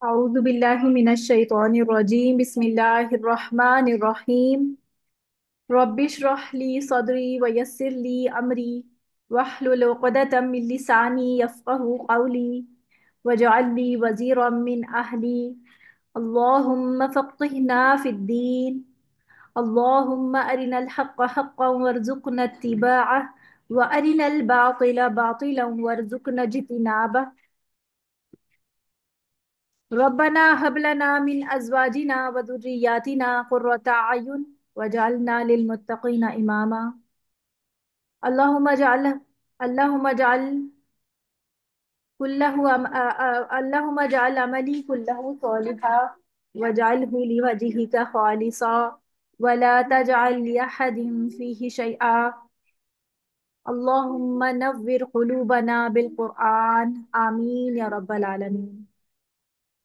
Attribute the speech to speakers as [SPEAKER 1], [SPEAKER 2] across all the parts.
[SPEAKER 1] अऊज़ु बिल्लाहि मिनश शैतानिर रजीम बिस्मिल्लाहिर रहमानिर रहीम रब्बिश्रह ली सदरी व यस्सिर ली अमरी वहलुल उक़दतम मिन लिसानी यफ़क़हू क़ौली वजअल ली वज़ीरम मिन अहली अल्लाहुम्मा फ़क़्हिना फ़िद्दीन अल्लाहुम्मा अरिनल हक़्क़ हक़्क़न वरज़ुक़ना इत्तिबाअह व अरिनल बातिला बातिलन वरज़ुक़ना इज्तिनाबह रब्बना हब लना मिन अज़वाजिना व दुर्रिय्यातिना क़ुर्रता अयुन वजअलना लिलमुत्तक़ीना इमामा अल्लाहुम्मा जअल अल्लाहुम्मा जअल कुल्लहु अल्लाहुम्मा जअल अमली कुल्लहु सालिहा वजअलहु लिवजहिका खालिसा वला तजअल लिअहदिन फीहि शैआ अल्लाहुम्मा नव्विर क़ुलूबना बिल आमीन या रब्बल आलमीन।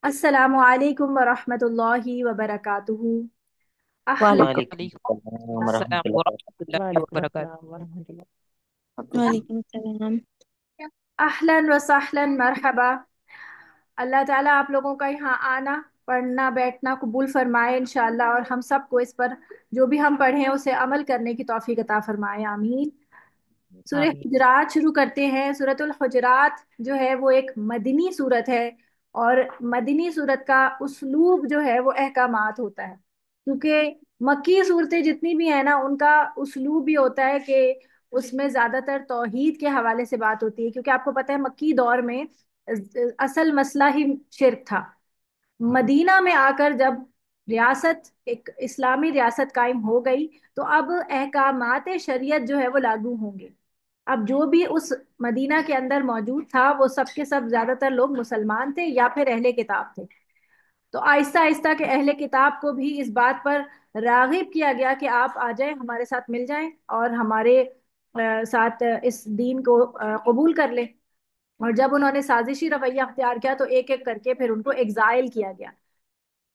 [SPEAKER 1] अस्सलामु अलैकुम व रहमतुल्लाहि व बरकातुहू।
[SPEAKER 2] वालेकुम
[SPEAKER 3] वालेकुम अस्सलाम
[SPEAKER 2] अस्सलाम
[SPEAKER 3] वरहमतुल्लाहि
[SPEAKER 2] वरहमतुल्लाहि
[SPEAKER 3] वालेकुम
[SPEAKER 2] वबरकातुहू।
[SPEAKER 3] अस्सलाम वरहमतुल्लाहि
[SPEAKER 4] वालेकुम सलाम।
[SPEAKER 1] अहलन व सहलन मरहबा। अल्लाह ताला आप लोगों का यहाँ आना पढ़ना बैठना कबूल फरमाए इंशाअल्लाह, और हम सबको इस पर जो भी हम पढ़ें उसे अमल करने की तौफीक अता फरमाए, आमीन। सूरह
[SPEAKER 3] आमीन।
[SPEAKER 1] हुजरात शुरू करते हैं। सूरतुल हुजरात जो है वो एक मदनी सूरत है, और मदनी सूरत का उस्लूब जो है वो अहकामात होता है, क्योंकि मक्की सूरतें जितनी भी है ना उनका उस्लूब भी होता है कि उसमें ज्यादातर तौहीद के हवाले से बात होती है, क्योंकि आपको पता है मक्की दौर में असल मसला ही शिर्क था। मदीना में आकर जब रियासत एक इस्लामी रियासत कायम हो गई तो अब अहकामात शरीयत जो है वो लागू होंगे। अब जो भी उस मदीना के अंदर मौजूद था वो सब के सब ज्यादातर लोग मुसलमान थे या फिर अहले किताब थे। तो आहिस्ता आहिस्ता के अहले किताब को भी इस बात पर रागिब किया गया कि आप आ जाएं, हमारे साथ मिल जाएं और हमारे साथ इस दीन को कबूल कर लें। और जब उन्होंने साजिशी रवैया अख्तियार किया तो एक एक करके फिर उनको एग्जाइल किया गया।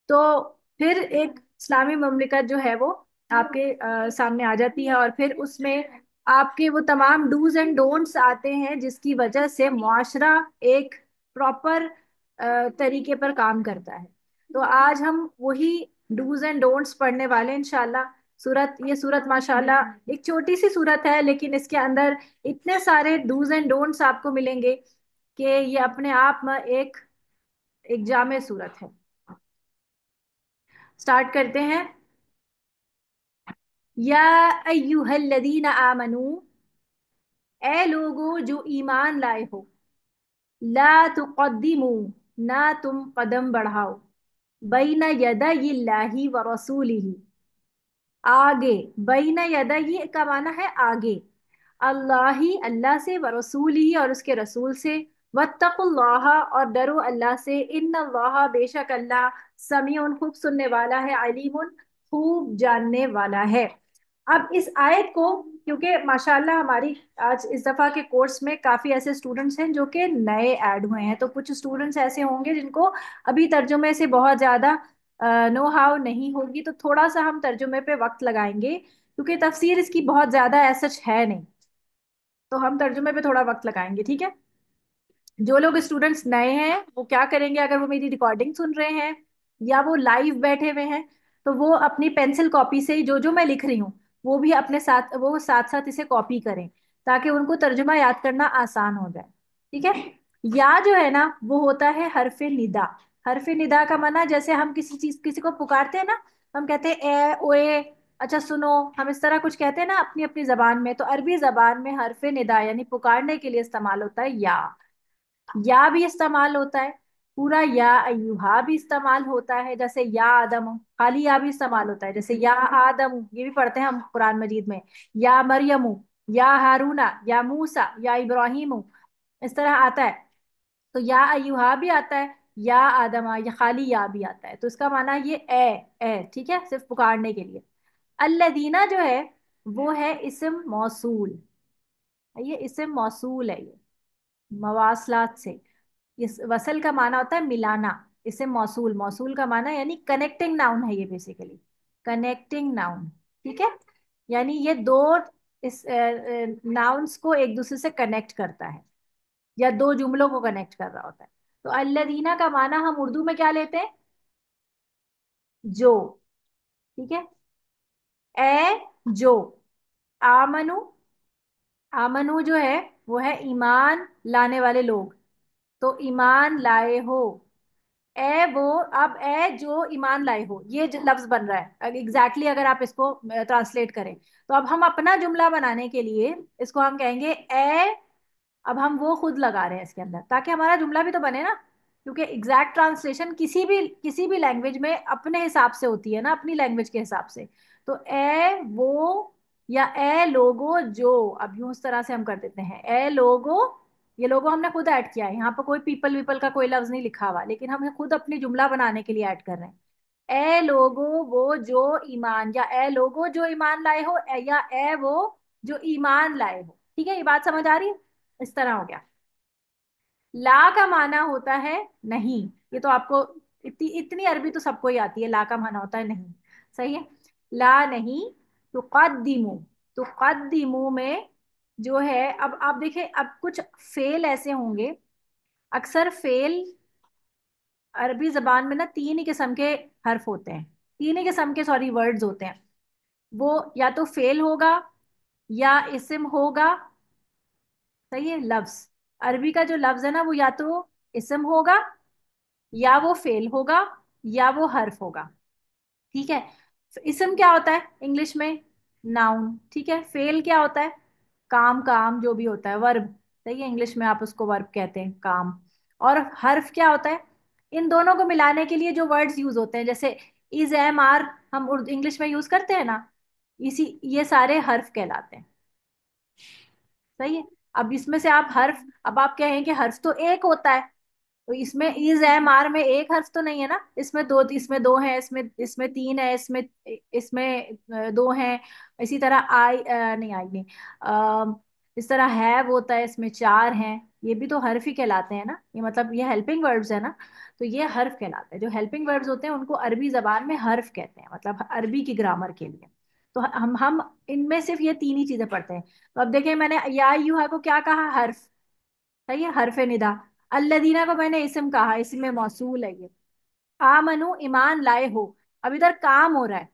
[SPEAKER 1] तो फिर एक इस्लामी ममलिकत जो है वो आपके सामने आ जाती है, और फिर उसमें आपके वो तमाम डूज एंड डोंट्स आते हैं जिसकी वजह से मुआशरा एक प्रॉपर तरीके पर काम करता है। तो आज हम वही डूज एंड डोंट्स पढ़ने वाले हैं इंशाल्लाह। ये सूरत माशाल्लाह एक छोटी सी सूरत है, लेकिन इसके अंदर इतने सारे डूज एंड डोंट्स आपको मिलेंगे कि ये अपने आप में एक जामे सूरत है। स्टार्ट करते हैं। या अय्युहल्लदीना आमनू, ए लोगो जो ईमान लाए हो, ला तुक़द्दिमू, ना तुम कदम बढ़ाओ, बैना यदायिल्लाहि व रसूलिही, आगे, बैना यदायि का माना है आगे, अल्लाह ही अल्लाह से, व रसूलिही और उसके रसूल से, वत्तकुल्लाह और डरो अल्लाह से, इन्नल्लाह बेशक अल्लाह समीउन खूब सुनने वाला है, अलीमुन खूब जानने वाला है। अब इस आयत को, क्योंकि माशाल्लाह हमारी आज इस दफा के कोर्स में काफी ऐसे स्टूडेंट्स हैं जो कि नए ऐड हुए हैं, तो कुछ स्टूडेंट्स ऐसे होंगे जिनको अभी तर्जुमे से बहुत ज्यादा नो हाउ नहीं होगी, तो थोड़ा सा हम तर्जुमे पे वक्त लगाएंगे, क्योंकि तफसीर इसकी बहुत ज्यादा ऐसा है नहीं, तो हम तर्जुमे पे थोड़ा वक्त लगाएंगे, ठीक है। जो लोग स्टूडेंट्स नए हैं वो क्या करेंगे, अगर वो मेरी रिकॉर्डिंग सुन रहे हैं या वो लाइव बैठे हुए हैं, तो वो अपनी पेंसिल कॉपी से ही जो जो मैं लिख रही हूँ वो भी अपने साथ वो साथ साथ इसे कॉपी करें, ताकि उनको तर्जुमा याद करना आसान हो जाए, ठीक है। या जो है ना वो होता है हरफे निदा। हरफे निदा का माना, जैसे हम किसी को पुकारते हैं ना, हम कहते हैं ए ओए, अच्छा सुनो, हम इस तरह कुछ कहते हैं ना अपनी अपनी जबान में, तो अरबी जबान में हरफे निदा यानी पुकारने के लिए इस्तेमाल होता है या भी इस्तेमाल होता है, पूरा या अय्युहा भी इस्तेमाल होता है, जैसे या आदम, खाली या भी इस्तेमाल होता है, जैसे या आदम ये भी पढ़ते हैं हम कुरान मजीद में, या मरियमु, या हारूना, या मूसा, या इब्राहिमु, इस तरह आता है। तो या अय्युहा भी आता है, या आदमा, या खाली या भी आता है, तो इसका माना ये ए ठीक है, सिर्फ पुकारने के लिए। अल्लदीना जो है वो है इस्म मौसूल, ये इस्म मौसूल है, ये मवासलात से, इस वसल का माना होता है मिलाना, इसे मौसूल, मौसूल का माना यानी कनेक्टिंग नाउन है, ये बेसिकली कनेक्टिंग नाउन, ठीक है। यानी ये दो इस नाउन्स को एक दूसरे से कनेक्ट करता है, या दो जुमलों को कनेक्ट कर रहा होता है। तो अल्लदीना का माना हम उर्दू में क्या लेते हैं? जो। ठीक है। ए जो। आमनु। आमनु जो है वो है ईमान लाने वाले लोग। तो ईमान लाए हो। ए वो। अब ए जो ईमान लाए हो, ये लफ्ज बन रहा है एग्जैक्टली अगर आप इसको ट्रांसलेट करें। तो अब हम अपना जुमला बनाने के लिए इसको हम कहेंगे ए। अब हम वो खुद लगा रहे हैं इसके अंदर ताकि हमारा जुमला भी तो बने ना। क्योंकि एग्जैक्ट ट्रांसलेशन किसी भी लैंग्वेज में अपने हिसाब से होती है ना, अपनी लैंग्वेज के हिसाब से। तो ए वो या ए लोगो जो। अब यूं इस तरह से हम कर देते हैं ए लोगो। ये लोगो हमने खुद ऐड किया है, यहाँ पर कोई पीपल वीपल का कोई लफ्ज नहीं लिखा हुआ, लेकिन हम खुद अपनी जुमला बनाने के लिए ऐड कर रहे हैं। ए लोगो वो जो ईमान, या ए लोगो जो ईमान लाए हो, या ए वो जो ईमान लाए हो। ठीक है, ये बात समझ आ रही है? इस तरह हो गया। ला का माना होता है नहीं। ये तो आपको इतनी इतनी अरबी तो सबको ही आती है। ला का माना होता है नहीं। सही है। ला नहीं। तुकद्दिमु। तुकद्दिमु में जो है, अब आप देखें, अब कुछ फेल ऐसे होंगे। अक्सर फेल अरबी जबान में ना तीन ही किस्म के हर्फ होते हैं। तीन ही किस्म के, सॉरी, वर्ड्स होते हैं। वो या तो फेल होगा, या इस्म होगा। सही है, लफ्ज। अरबी का जो लफ्ज है ना वो या तो इस्म होगा, या वो फेल होगा, या वो हर्फ होगा। ठीक है। इसम क्या होता है इंग्लिश में? नाउन। ठीक है। फेल क्या होता है? काम, काम जो भी होता है, वर्ब। सही है, इंग्लिश में आप उसको वर्ब कहते हैं, काम। और हर्फ क्या होता है? इन दोनों को मिलाने के लिए जो वर्ड्स यूज होते हैं, जैसे इज, एम, आर, हम उर्दू इंग्लिश में यूज करते हैं ना, इसी ये सारे हर्फ कहलाते हैं। सही है। अब इसमें से आप हर्फ, अब आप कहें कि हर्फ तो एक होता है, तो इसमें इज एम आर में एक हर्फ तो नहीं है ना, इसमें दो हैं, इसमें इसमें तीन है, इसमें इसमें दो हैं। इसी तरह आई, नहीं आई नहीं, इस तरह हैव होता है, इसमें चार हैं। ये भी तो हर्फ ही कहलाते हैं ना, ये मतलब ये हेल्पिंग वर्ब्स है ना। तो ये हर्फ कहलाते हैं। जो हेल्पिंग वर्ब्स होते हैं उनको अरबी जबान में हर्फ कहते हैं, मतलब अरबी की ग्रामर के लिए। तो हम इनमें सिर्फ ये तीन ही चीजें पढ़ते हैं। तो अब देखिए, मैंने या यूहा को क्या कहा? हर्फ। सही है, हरफे निदा। अल्लदीना को मैंने इस्म कहा, इस्म में मौसूल है ये। आमनु ईमान लाए हो। अब इधर काम हो रहा है,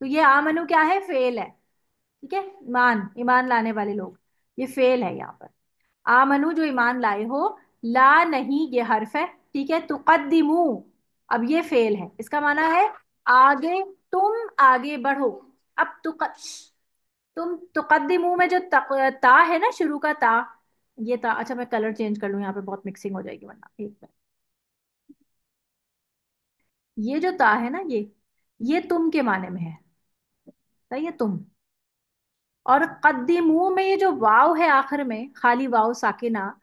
[SPEAKER 1] तो ये आमनु क्या है? फेल है। ठीक है, ईमान, ईमान लाने वाले लोग, ये फेल है यहाँ पर। आमनु जो ईमान लाए हो। ला नहीं, ये हर्फ है। ठीक है। तुकद्दिमू, अब ये फेल है, इसका माना है आगे, तुम आगे बढ़ो। अब तुम तुकद्दिमू में जो ता है ना, शुरू का ता, ये ता, अच्छा मैं कलर चेंज कर लूं, यहाँ पे बहुत मिक्सिंग हो जाएगी वरना। एक मिनट। ये जो ता है ना, ये तुम के माने में है। सही है, तुम। और कद्दिमू में ये जो वाव है आखिर में, खाली वाव साकिना,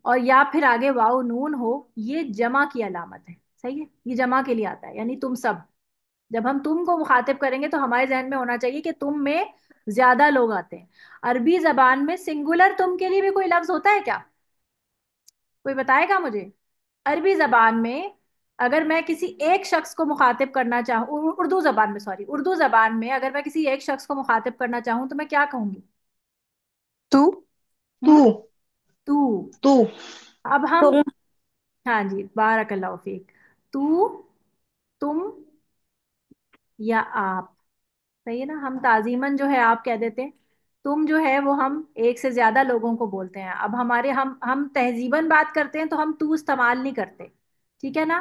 [SPEAKER 1] और या फिर आगे वाव नून हो, ये जमा की अलामत है। सही है, ये जमा के लिए आता है, यानी तुम सब। जब हम तुम को मुखातिब करेंगे तो हमारे जहन में होना चाहिए कि तुम में ज्यादा लोग आते हैं। अरबी जबान में सिंगुलर तुम के लिए भी कोई लफ्ज होता है क्या? कोई बताएगा मुझे? अरबी जबान में अगर मैं किसी एक शख्स को मुखातिब करना चाहूँ, उर्दू जबान में, सॉरी, उर्दू जबान में अगर मैं किसी एक शख्स को मुखातिब करना चाहूँ तो मैं क्या कहूंगी?
[SPEAKER 2] तू।
[SPEAKER 1] हम्म।
[SPEAKER 3] तू।
[SPEAKER 1] तू।
[SPEAKER 3] तू।
[SPEAKER 1] अब हम,
[SPEAKER 2] तुम।
[SPEAKER 1] हाँ जी, बारकल्लाहु फीक। तू, तुम, या आप। सही है ना, हम ताजीमन जो है आप कह देते हैं। तुम जो है वो हम एक से ज्यादा लोगों को बोलते हैं। अब हमारे हम तहजीबन बात करते हैं तो हम तू इस्तेमाल नहीं करते। ठीक है ना,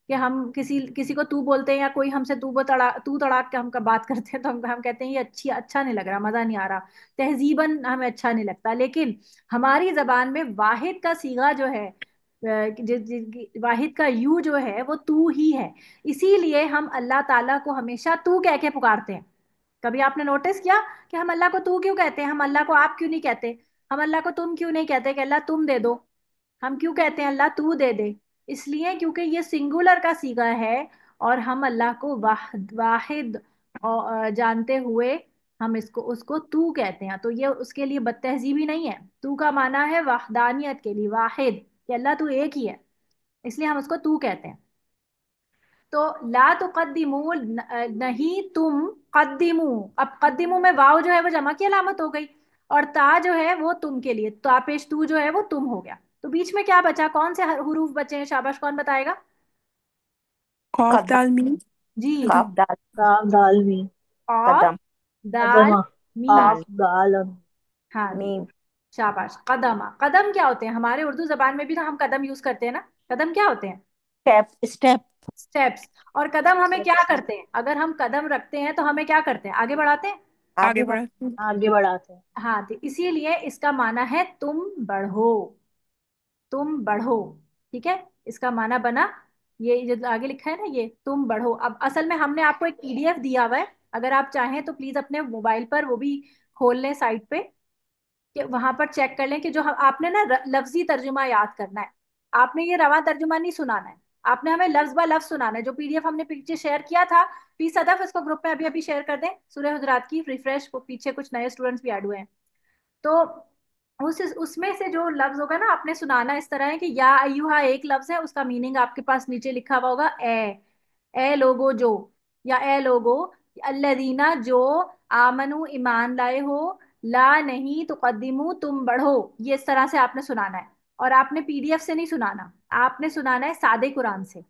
[SPEAKER 1] कि हम किसी किसी को तू बोलते हैं, या कोई हमसे तू तड़ाक के हम का बात करते हैं, तो हम कहते हैं ये अच्छी, अच्छा नहीं लग रहा, मजा नहीं आ रहा, तहजीबन हमें अच्छा नहीं लगता। लेकिन हमारी जबान में वाहिद का सीगा जो है, वाहिद का यू जो है वो तू ही है। इसीलिए हम अल्लाह ताला को हमेशा तू कह के पुकारते हैं। कभी आपने नोटिस किया कि हम अल्लाह को तू क्यों कहते हैं? हम अल्लाह को आप क्यों नहीं कहते? हम अल्लाह को तुम क्यों नहीं कहते कि अल्लाह तुम दे दो? हम क्यों कहते हैं अल्लाह तू दे दे? इसलिए क्योंकि ये सिंगुलर का सीगा है, और हम अल्लाह को वाहिद और जानते हुए हम इसको उसको तू कहते हैं। तो ये उसके लिए बदतहजीबी नहीं है। तू का माना है वहदानियत के लिए, वाहिद, कि अल्लाह तू एक ही है, इसलिए हम उसको तू कहते हैं। तो ला तुकद्दिमू, नहीं तुम कद्दिमू। अब कद्दिमू में वाव जो है वो जमा की अलामत हो गई, और ता जो है वो तुम के लिए, ता पेश तू जो है वो तुम हो गया। तो बीच में क्या बचा, कौन से हुरूफ बचे हैं, शाबाश कौन बताएगा।
[SPEAKER 2] खौफ
[SPEAKER 3] कदम।
[SPEAKER 2] दाल मीम।
[SPEAKER 1] जी।
[SPEAKER 3] काफ दाल।
[SPEAKER 4] काफ दाल मीम।
[SPEAKER 1] और
[SPEAKER 3] कदम।
[SPEAKER 1] दाल
[SPEAKER 4] कदमा।
[SPEAKER 1] मीम।
[SPEAKER 4] काफ
[SPEAKER 3] दाल
[SPEAKER 4] दाल
[SPEAKER 1] हाँ जी।
[SPEAKER 3] मीम।
[SPEAKER 1] शाबाश, कदमा। कदम क्या होते हैं, हमारे उर्दू जबान में भी तो हम कदम यूज करते हैं ना। कदम क्या होते हैं।
[SPEAKER 3] Step step.
[SPEAKER 1] स्टेप्स। और कदम हमें क्या करते हैं, अगर हम कदम रखते हैं तो हमें क्या करते हैं, आगे बढ़ाते हैं।
[SPEAKER 2] आगे
[SPEAKER 3] आगे बढ़।
[SPEAKER 2] बढ़ा।
[SPEAKER 4] आगे बढ़ाते हैं।
[SPEAKER 1] हाँ, तो इसीलिए इसका माना है तुम बढ़ो। तुम बढ़ो। ठीक है। इसका माना बना, ये जो आगे लिखा है ना, ये तुम बढ़ो। अब असल में हमने आपको एक पीडीएफ दिया हुआ है, अगर आप चाहें तो प्लीज अपने मोबाइल पर वो भी खोल लें साइट पे, कि वहां पर चेक कर लें कि जो आपने ना लफ्जी तर्जुमा याद करना है। आपने ये रवा तर्जुमा नहीं सुनाना है, आपने हमें लफ्ज ब लफ्ज सुनाना है। जो पीडीएफ हमने पीछे शेयर किया था, प्लीज सदफ इसको ग्रुप में अभी अभी शेयर कर दें, सूरह हुजरात की रिफ्रेश, पीछे कुछ नए स्टूडेंट्स भी ऐड हुए हैं। तो उस उसमें से जो लफ्ज होगा ना, आपने सुनाना इस तरह है कि या अय्युहा एक लफ्ज है, उसका मीनिंग आपके पास नीचे लिखा हुआ होगा ए लोगो जो, या ए लोगो, अल्लदीना जो, आमनु ईमान लाए हो, ला नहीं तुकद्दिमू तुम बढ़ो, ये इस तरह से आपने सुनाना है। और आपने पीडीएफ से नहीं सुनाना, आपने सुनाना है सादे कुरान से।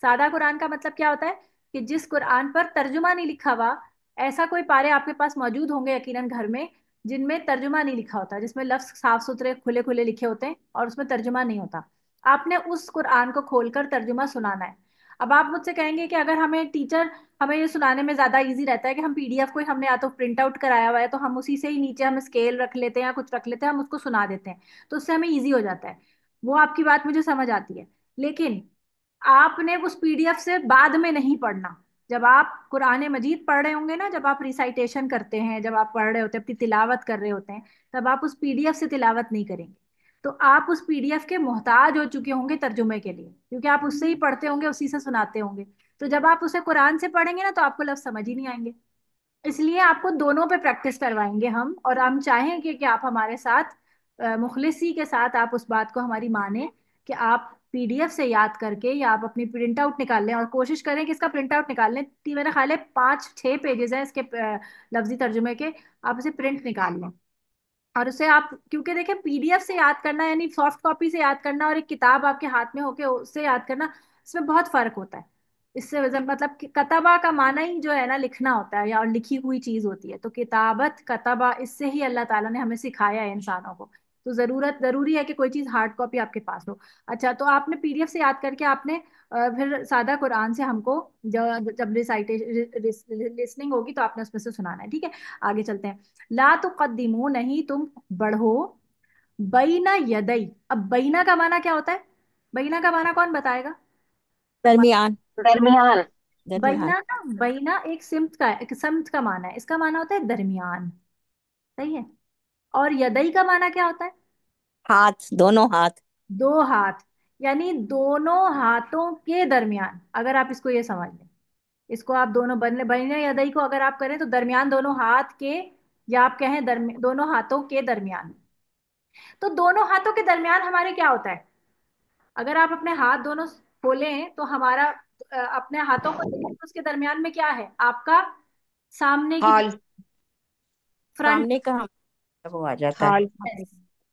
[SPEAKER 1] सादा कुरान का मतलब क्या होता है, कि जिस कुरान पर तर्जुमा नहीं लिखा हुआ, ऐसा कोई पारे आपके पास मौजूद होंगे यकीनन घर में, जिनमें तर्जुमा नहीं लिखा होता, जिसमें लफ्ज साफ सुथरे खुले खुले लिखे होते हैं और उसमें तर्जुमा नहीं होता। आपने उस कुरान को खोलकर तर्जुमा सुनाना है। अब आप मुझसे कहेंगे कि अगर हमें टीचर, हमें ये सुनाने में ज्यादा इजी रहता है कि हम पीडीएफ को ही हमने या तो प्रिंट आउट कराया हुआ है, तो हम उसी से ही नीचे हम स्केल रख लेते हैं या कुछ रख लेते हैं, हम उसको सुना देते हैं, तो उससे हमें इजी हो जाता है। वो आपकी बात मुझे समझ आती है, लेकिन आपने उस पीडीएफ से बाद में नहीं पढ़ना। जब आप कुरान मजीद पढ़ रहे होंगे ना, जब आप रिसाइटेशन करते हैं, जब आप पढ़ रहे होते हैं, अपनी तिलावत कर रहे होते हैं, तब आप उस पीडीएफ से तिलावत नहीं करेंगे। तो आप उस पीडीएफ के मोहताज हो चुके होंगे तर्जुमे के लिए, क्योंकि आप उससे ही पढ़ते होंगे, उसी से सुनाते होंगे। तो जब आप उसे कुरान से पढ़ेंगे ना, तो आपको लफ्ज समझ ही नहीं आएंगे। इसलिए आपको दोनों पे प्रैक्टिस करवाएंगे हम, और हम चाहेंगे कि आप हमारे साथ मुखलिसी के साथ आप उस बात को हमारी माने, कि आप पीडीएफ से याद करके या आप अपनी प्रिंट आउट निकाल लें, और कोशिश करें कि इसका प्रिंट आउट निकाल लें। मेरा ख्याल है 5-6 पेजेस हैं इसके लफ्जी तर्जुमे के, आप इसे प्रिंट निकाल लें। और उसे आप, क्योंकि देखें पीडीएफ से याद करना यानी सॉफ्ट कॉपी से याद करना, और एक किताब आपके हाथ में होके उससे याद करना, इसमें बहुत फर्क होता है। इससे मतलब कि कतबा का माना ही जो है ना, लिखना होता है या और लिखी हुई चीज होती है, तो किताबत कतबा इससे ही अल्लाह ताला ने हमें सिखाया है इंसानों को। तो जरूरी है कि कोई चीज हार्ड कॉपी आपके पास हो। अच्छा, तो आपने पीडीएफ से याद करके आपने फिर सादा कुरान से हमको जब जब रिसाइटेशन लिसनिंग होगी तो आपने उसमें से सुनाना है, ठीक है। आगे चलते हैं। ला तुकद्दिमू नहीं तुम बढ़ो, बैना यदई। अब बैना का माना क्या होता है, बैना का माना कौन बताएगा।
[SPEAKER 2] दरमियान।
[SPEAKER 4] दरमियान।
[SPEAKER 2] दरमियान।
[SPEAKER 1] बैना ना, बैना एक समत का माना है, इसका माना होता है दरमियान। सही है। और यदई का माना क्या होता है,
[SPEAKER 2] हाथ, दोनों हाथ।
[SPEAKER 1] दो हाथ, यानी दोनों हाथों के दरमियान, अगर आप इसको ये समझ लें। इसको आप दोनों बैना यदई को अगर आप करें तो दरमियान दोनों हाथ के, या आप कहें दोनों हाथों के दरमियान। तो दोनों हाथों के दरमियान हमारे क्या होता है, अगर आप अपने हाथ दोनों खोलें तो हमारा अपने हाथों को देखें तो उसके दरमियान में क्या है आपका, सामने की
[SPEAKER 4] हाल।
[SPEAKER 1] फ्रंट।
[SPEAKER 2] सामने का हम वो आ जाता है।
[SPEAKER 4] हाल।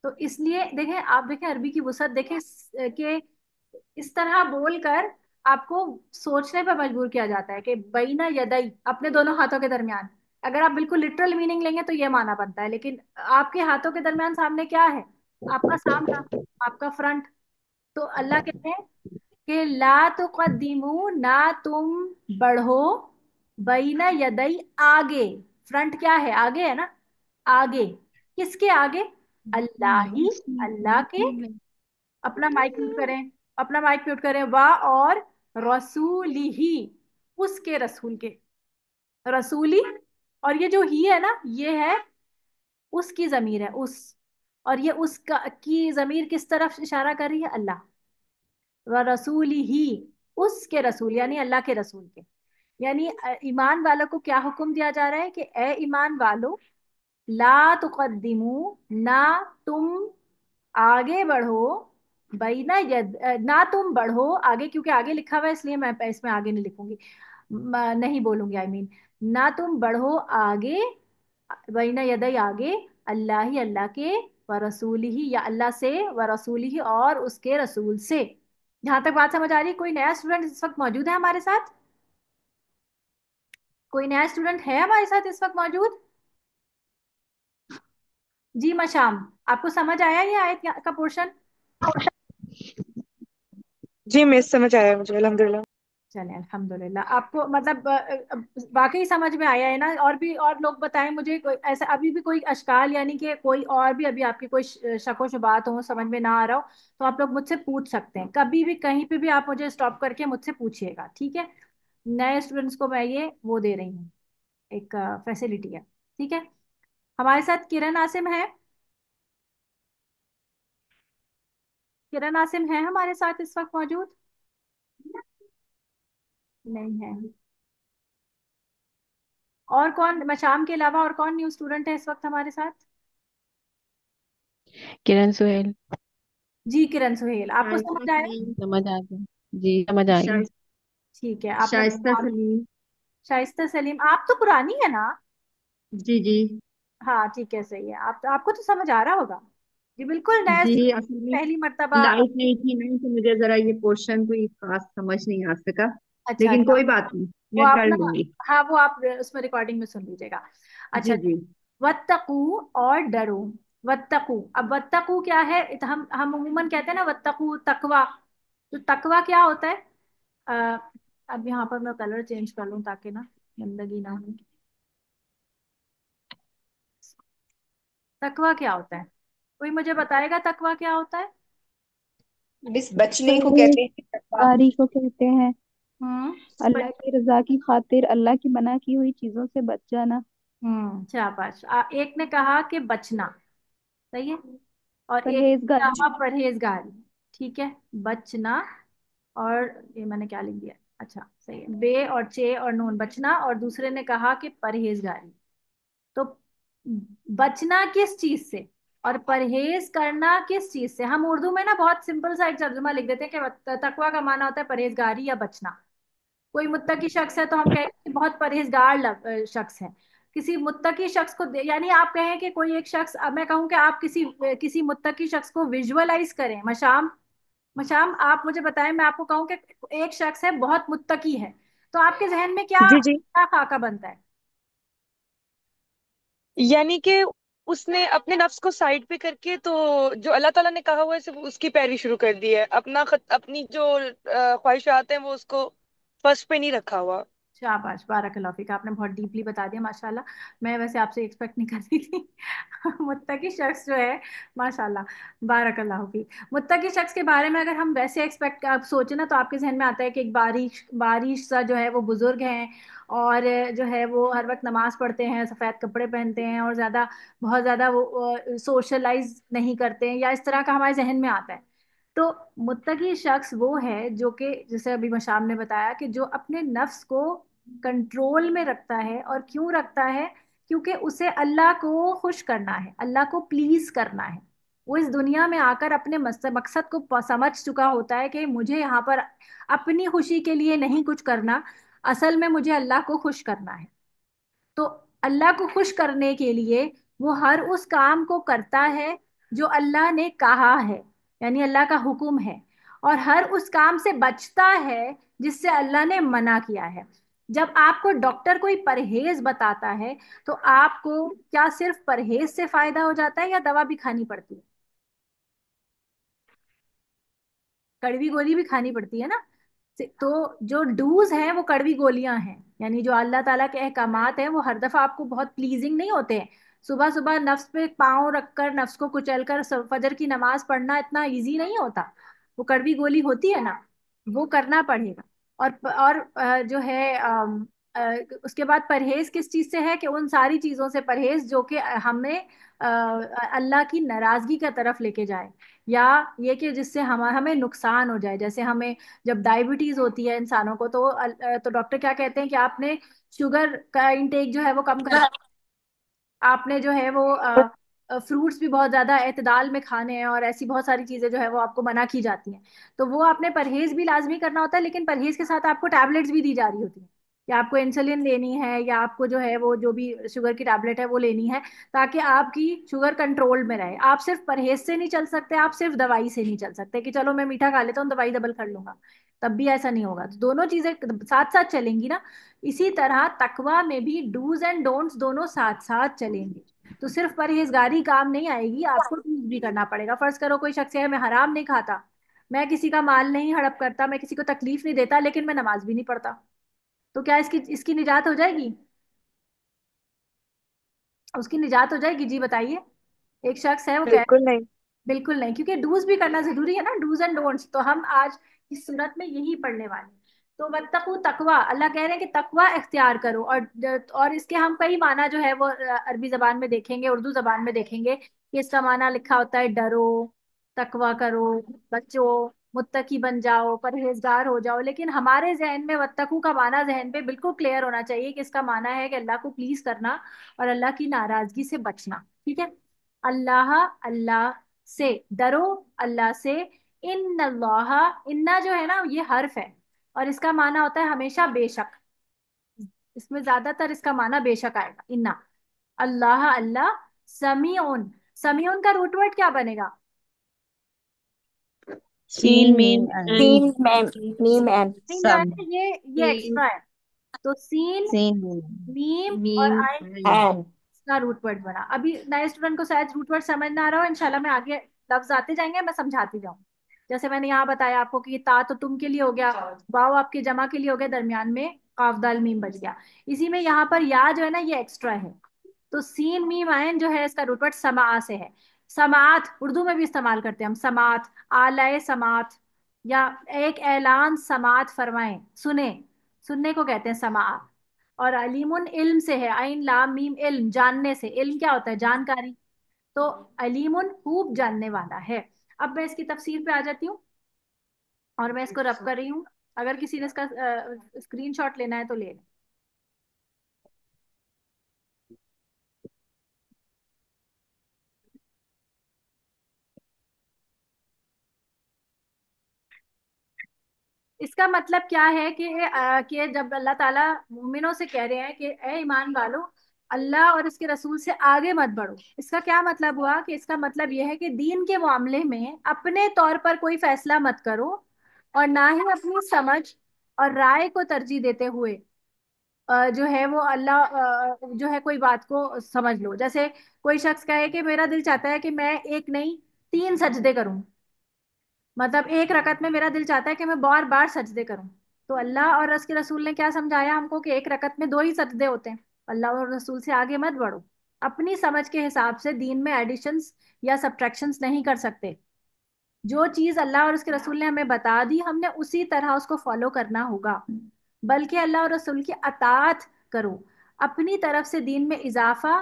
[SPEAKER 1] तो इसलिए देखें, आप देखें अरबी की वुसअत देखें, कि इस तरह बोलकर आपको सोचने पर मजबूर किया जाता है कि बैना यदई, अपने दोनों हाथों के दरमियान। अगर आप बिल्कुल लिटरल मीनिंग लेंगे तो ये माना बनता है, लेकिन आपके हाथों के दरमियान सामने क्या है, आपका सामना, आपका फ्रंट। तो अल्लाह कहते हैं कि ला तुकद्दिमू ना तुम बढ़ो, बैना यदई आगे। फ्रंट क्या है, आगे है ना। आगे, किसके आगे, अल्लाह ही, अल्लाह के। अपना माइक म्यूट करें, अपना माइक म्यूट करें, वाह, और रसूली ही, उसके रसूल के, रसूली। और ये जो ही है ना, ये है उसकी जमीर है, उस, और ये उसका की जमीर किस तरफ इशारा कर रही है, अल्लाह। व रसूली ही, उसके रसूल यानी अल्लाह के रसूल के। यानी ईमान वालों को क्या हुक्म दिया जा रहा है कि ए ईमान वालों, ला तुकद्दिमू, ना तुम आगे बढ़ो, बैना ना तुम बढ़ो आगे, क्योंकि आगे लिखा हुआ है इसलिए मैं इसमें आगे नहीं लिखूंगी, नहीं बोलूंगी, ना तुम बढ़ो आगे, बैना यदई आगे, अल्लाह ही, अल्लाह के, व रसूलिही, या अल्लाह से, व रसूलिही और उसके रसूल से। यहां तक बात समझ आ रही? कोई नया स्टूडेंट इस वक्त मौजूद है हमारे साथ? कोई नया स्टूडेंट है हमारे साथ इस वक्त मौजूद? जी मशाम, आपको समझ आया ये आयत का पोर्शन?
[SPEAKER 5] जी मिस, समझ आया मुझे अल्हम्दुलिल्लाह।
[SPEAKER 1] चले अल्हम्दुलिल्लाह। आपको मतलब वाकई समझ में आया है ना? और भी और लोग बताएं मुझे, कोई ऐसा अभी भी कोई अशकाल, यानी कि कोई और भी अभी आपकी कोई शको शुबात हो, समझ में ना आ रहा हो, तो आप लोग मुझसे पूछ सकते हैं कभी भी, कहीं पे भी आप मुझे स्टॉप करके मुझसे पूछिएगा, ठीक है? नए स्टूडेंट्स को मैं ये वो दे रही हूँ, एक फैसिलिटी है, ठीक है? हमारे साथ किरण आसिम है। किरण आसिम है हमारे साथ इस वक्त मौजूद? नहीं है। और कौन, मशाम के अलावा और कौन न्यू स्टूडेंट है इस वक्त हमारे साथ?
[SPEAKER 3] किरण सुहेल।
[SPEAKER 1] जी किरण सुहेल, आपको
[SPEAKER 6] शाइस्ता
[SPEAKER 1] समझ आया?
[SPEAKER 6] सलीम।
[SPEAKER 3] समझ आ गया। जी समझ आ गया।
[SPEAKER 6] शाइस-
[SPEAKER 1] ठीक है, आप लोग
[SPEAKER 6] शाइस्ता सलीम।
[SPEAKER 1] शाइस्ता सलीम, आप तो पुरानी है ना?
[SPEAKER 6] जी जी।
[SPEAKER 1] हाँ ठीक है, सही है। आप तो, आपको तो समझ आ रहा होगा। जी बिल्कुल, नया
[SPEAKER 6] जी
[SPEAKER 1] student,
[SPEAKER 6] असल में
[SPEAKER 1] पहली मर्तबा।
[SPEAKER 6] लाइट नहीं थी ना, तो मुझे जरा ये क्वेश्चन कोई खास समझ नहीं आ सका।
[SPEAKER 1] अच्छा
[SPEAKER 6] लेकिन
[SPEAKER 1] अच्छा।
[SPEAKER 6] कोई बात नहीं,
[SPEAKER 1] वो
[SPEAKER 6] मैं
[SPEAKER 1] आप
[SPEAKER 6] कर
[SPEAKER 1] ना,
[SPEAKER 6] लूंगी।
[SPEAKER 1] हाँ वो आप उसमें रिकॉर्डिंग में सुन लीजिएगा। अच्छा।
[SPEAKER 6] जी जी।
[SPEAKER 1] वत्तकू और डरो। वत्तकू, अब वत्तकू क्या है? हम अमूमन कहते हैं ना वत्तकू, तकवा। तो तकवा क्या होता है? अ, अब यहाँ पर मैं कलर चेंज कर लूँ ताकि ना गंदगी ना हो। तकवा क्या होता है? कोई मुझे बताएगा तकवा क्या होता है?
[SPEAKER 5] मिस, बचने को कहते हैं तकवा।
[SPEAKER 2] परहेजगारी को कहते हैं।
[SPEAKER 1] हम्म।
[SPEAKER 2] अल्लाह की रजा की खातिर अल्लाह की मना की हुई चीजों से बच जाना।
[SPEAKER 1] शाबाश। एक ने कहा कि बचना, सही है, और एक ने
[SPEAKER 2] परहेजगारी।
[SPEAKER 1] कहा परहेजगारी, ठीक है। बचना, और ये मैंने क्या लिख दिया? अच्छा सही है, बे और चे और नून, बचना, और दूसरे ने कहा कि परहेजगारी। तो बचना किस चीज से और परहेज करना किस चीज से? हम उर्दू में ना बहुत सिंपल सा एक तर्जुमा लिख देते हैं कि तकवा का माना होता है परहेजगारी या बचना। कोई मुत्तकी शख्स है तो हम कहेंगे कि बहुत परहेजगार शख्स है। किसी मुत्तकी शख्स को यानी आप कहें कि कोई एक शख्स, अब मैं कहूं कि आप किसी किसी मुत्तकी शख्स को विजुअलाइज करें। मशाम, मशाम आप मुझे बताएं, मैं आपको कहूं कि एक शख्स है बहुत मुत्तकी है, तो आपके जहन में क्या
[SPEAKER 5] जी जी।
[SPEAKER 1] क्या खाका बनता है?
[SPEAKER 5] यानी कि उसने अपने नफ्स को साइड पे करके, तो जो अल्लाह ताला ने कहा हुआ है सिर्फ उसकी पैरवी शुरू कर दी है। अपनी जो ख्वाहिशात हैं वो उसको फर्स्ट पे नहीं रखा हुआ।
[SPEAKER 1] शाबाश, बारकल्लाह फीक, आपने बहुत डीपली बता दिया माशाल्लाह। मैं वैसे आपसे एक्सपेक्ट नहीं कर रही थी। मुत्तकी शख्स जो है, माशाल्लाह, बारकल्लाह फीक। मुत्तकी शख्स के बारे में अगर हम वैसे एक्सपेक्ट आप सोचे ना, तो आपके जहन में आता है कि एक बारिश बारिश सा जो है वो बुजुर्ग हैं, और जो है वो हर वक्त नमाज पढ़ते हैं, सफ़ेद कपड़े पहनते हैं, और ज़्यादा, बहुत ज़्यादा वो सोशलाइज नहीं करते हैं, या इस तरह का हमारे जहन में आता है। तो मुत्तकी शख्स वो है जो कि, जैसे अभी मशाम ने बताया, कि जो अपने नफ्स को कंट्रोल में रखता है। और क्यों रखता है? क्योंकि उसे अल्लाह को खुश करना है, अल्लाह को प्लीज करना है। वो इस दुनिया में आकर अपने मकसद को समझ चुका होता है कि मुझे यहाँ पर अपनी खुशी के लिए नहीं कुछ करना, असल में मुझे अल्लाह को खुश करना है। तो अल्लाह को खुश करने के लिए वो हर उस काम को करता है जो अल्लाह ने कहा है, यानी अल्लाह का हुक्म है, और हर उस काम से बचता है जिससे अल्लाह ने मना किया है। जब आपको डॉक्टर कोई परहेज बताता है, तो आपको क्या सिर्फ परहेज से फायदा हो जाता है या दवा भी खानी पड़ती है? कड़वी गोली भी खानी पड़ती है ना? तो जो डूज हैं वो कड़वी गोलियां हैं, यानी जो अल्लाह ताला के अहकामात हैं वो हर दफा आपको बहुत प्लीजिंग नहीं होते हैं। सुबह सुबह नफ्स पे पाँव रखकर, नफ्स को कुचल कर फजर की नमाज पढ़ना इतना इजी नहीं होता। वो कड़वी गोली होती है ना, वो करना पड़ेगा। और जो है उसके बाद परहेज किस चीज से है? कि उन सारी चीजों से परहेज जो कि हमें अल्लाह की नाराजगी का तरफ लेके जाए, या ये कि जिससे हमें नुकसान हो जाए। जैसे हमें जब डायबिटीज होती है इंसानों को, तो डॉक्टर क्या कहते हैं कि आपने शुगर का इंटेक जो है वो कम कर, आपने जो है वो फ्रूट्स भी बहुत ज्यादा एतदाल में खाने हैं, और ऐसी बहुत सारी चीजें जो है वो आपको मना की जाती हैं। तो वो आपने परहेज भी लाजमी करना होता है, लेकिन परहेज के साथ आपको टैबलेट्स भी दी जा रही होती हैं। कि आपको इंसुलिन लेनी है या आपको जो है वो जो भी शुगर की टैबलेट है वो लेनी है, ताकि आपकी शुगर कंट्रोल में रहे। आप सिर्फ परहेज से नहीं चल सकते, आप सिर्फ दवाई से नहीं चल सकते कि चलो मैं मीठा खा लेता हूँ दवाई डबल कर लूंगा, तब भी ऐसा नहीं होगा। तो दोनों चीजें साथ साथ चलेंगी ना। इसी तरह तकवा में भी डूज एंड डोंट्स दोनों साथ साथ चलेंगे। तो सिर्फ परहेजगारी काम नहीं आएगी, आपको चूज भी करना पड़ेगा। फर्ज करो कोई शख्स है मैं हराम नहीं खाता, मैं किसी का माल नहीं हड़प करता, मैं किसी को तकलीफ नहीं देता, लेकिन मैं नमाज भी नहीं पढ़ता, तो क्या इसकी इसकी निजात हो जाएगी? उसकी निजात हो जाएगी? जी बताइए। एक शख्स है वो कह,
[SPEAKER 5] बिल्कुल नहीं।
[SPEAKER 1] बिल्कुल नहीं, क्योंकि डूज भी करना जरूरी है ना, डूज एंड डोंट्स। तो हम आज इस सूरत में यही पढ़ने वाले हैं। तो वत्तकू तकवा, अल्लाह कह रहे हैं कि तकवा इख्तियार करो। और इसके हम कई माना जो है वो अरबी जबान में देखेंगे, उर्दू जबान में देखेंगे कि इसका माना लिखा होता है डरो, तकवा करो, बच्चो, मुत्तकी बन जाओ, परहेजगार हो जाओ। लेकिन हमारे जहन में वत्तकू का माना जहन पे बिल्कुल क्लियर होना चाहिए कि इसका माना है कि अल्लाह को प्लीज करना और अल्लाह की नाराजगी से बचना। ठीक है? अल्लाह, अल्लाह से डरो, अल्लाह से। इन अल्लाह, इन्ना जो है ना ये हर्फ है और इसका माना होता है हमेशा बेशक। इसमें ज्यादातर इसका माना बेशक आएगा, इन्ना। अल्लाह, अल्लाह। समीउन, समीउन का रूट वर्ड क्या बनेगा?
[SPEAKER 3] सीन
[SPEAKER 2] सीन
[SPEAKER 3] मीम
[SPEAKER 2] मीम एंड
[SPEAKER 3] एंड
[SPEAKER 4] मीम मैम, मीम एंड
[SPEAKER 1] नहीं
[SPEAKER 2] सम।
[SPEAKER 1] मैंने ये
[SPEAKER 6] सीन
[SPEAKER 1] एक्स्ट्रा है। तो सीन,
[SPEAKER 2] सीन मीम।
[SPEAKER 1] मीम और
[SPEAKER 6] मीम
[SPEAKER 1] आइन
[SPEAKER 6] एंड।
[SPEAKER 4] एंड।
[SPEAKER 1] का रूट वर्ड बना। अभी नए स्टूडेंट को शायद रूट वर्ड समझ ना आ रहा हो, इंशाल्लाह मैं आगे लफ्ज आते जाएंगे, मैं समझाती जाऊँ। जैसे मैंने यहाँ बताया आपको कि ता तो तुम के लिए हो गया, वाव आपके जमा के लिए हो गया, दरमियान में काफ दाल मीम बच गया। इसी में यहाँ पर या जो है ना ये एक्स्ट्रा है। तो सीन मीम आयन जो है इसका रूट वर्ड समा से है। समात उर्दू में भी इस्तेमाल करते हैं हम, समात, आलय समात, या एक ऐलान समात फरमाएं, सुने, सुनने को कहते हैं समा। और अलीमुन इल्म से है, आइन लाम मीम इल्म, जानने से। इल्म क्या होता है? जानकारी। तो अलीमुन खूब जानने वाला है। अब मैं इसकी तफसीर पे आ जाती हूँ और मैं इसको रब कर रही हूँ। अगर किसी ने इसका स्क्रीनशॉट लेना है तो ले लें। इसका मतलब क्या है कि जब अल्लाह ताला मोमिनों से कह रहे हैं कि ए ईमान वालो, अल्लाह और इसके रसूल से आगे मत बढ़ो, इसका क्या मतलब हुआ? कि इसका मतलब यह है कि दीन के मामले में अपने तौर पर कोई फैसला मत करो, और ना ही अपनी समझ और राय को तरजीह देते हुए जो है वो अल्लाह जो है कोई बात को समझ लो। जैसे कोई शख्स कहे कि मेरा दिल चाहता है कि मैं एक नहीं 3 सजदे करूं, मतलब एक रकत में मेरा दिल चाहता है कि मैं बार बार सजदे करूं। तो अल्लाह और उसके रसूल ने क्या समझाया हमको? कि एक रकत में 2 ही सजदे होते हैं। अल्लाह और रसूल से आगे मत बढ़ो, अपनी समझ के हिसाब से दीन में एडिशंस या सब्ट्रैक्शंस नहीं कर सकते। जो चीज अल्लाह और उसके रसूल ने हमें बता दी, हमने उसी तरह उसको फॉलो करना होगा। बल्कि अल्लाह और रसूल की अतात करो, अपनी तरफ से दीन में इजाफा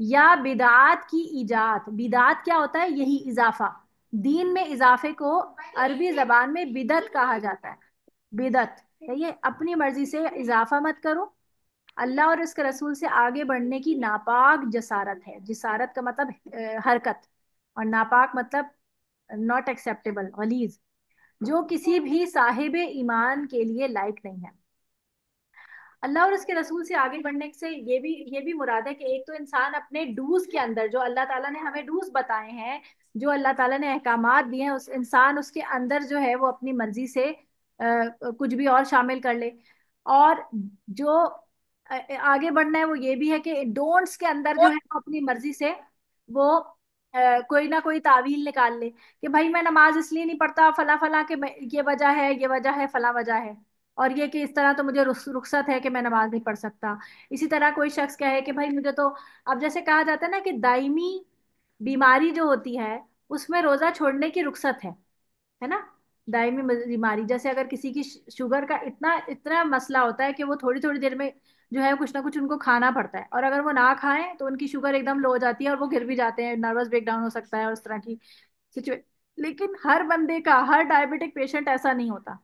[SPEAKER 1] या बिदात की इजाद। बिदात क्या होता है? यही इजाफा। दीन में इजाफे को अरबी जबान में बिदत कहा जाता है। बिदत है ये, अपनी मर्जी से इजाफा मत करो। अल्लाह और इसके रसूल से आगे बढ़ने की नापाक जसारत है। जसारत का मतलब हरकत, और नापाक मतलब नॉट एक्सेप्टेबल, गलीज, जो किसी भी साहिब ईमान के लिए लायक नहीं है। अल्लाह और उसके रसूल से आगे बढ़ने से ये भी मुराद है कि एक तो इंसान अपने डूज के अंदर, जो अल्लाह ताला ने हमें डूज बताए हैं, जो अल्लाह ताला ने अहकामात दिए हैं, उस इंसान उसके अंदर जो है वो अपनी मर्जी से कुछ भी और शामिल कर ले। और जो आगे बढ़ना है वो ये भी है कि डोंट्स के अंदर जो है वो अपनी मर्जी से वो कोई ना कोई तावील निकाल ले कि भाई मैं नमाज इसलिए नहीं पढ़ता फला फला के ये वजह है, ये वजह है, फला वजह है, और ये कि इस तरह तो मुझे रुखसत है कि मैं नमाज नहीं पढ़ सकता। इसी तरह कोई शख्स कहे कि भाई मुझे तो, अब जैसे कहा जाता है ना कि दायमी बीमारी जो होती है उसमें रोजा छोड़ने की रुखसत है ना। दायमी बीमारी, जैसे अगर किसी की शुगर का इतना इतना मसला होता है कि वो थोड़ी थोड़ी देर में जो है कुछ ना कुछ उनको खाना पड़ता है, और अगर वो ना खाएं तो उनकी शुगर एकदम लो हो जाती है और वो गिर भी जाते हैं, नर्वस ब्रेकडाउन हो सकता है और उस तरह की सिचुएशन। लेकिन हर बंदे का, हर डायबिटिक पेशेंट ऐसा नहीं होता।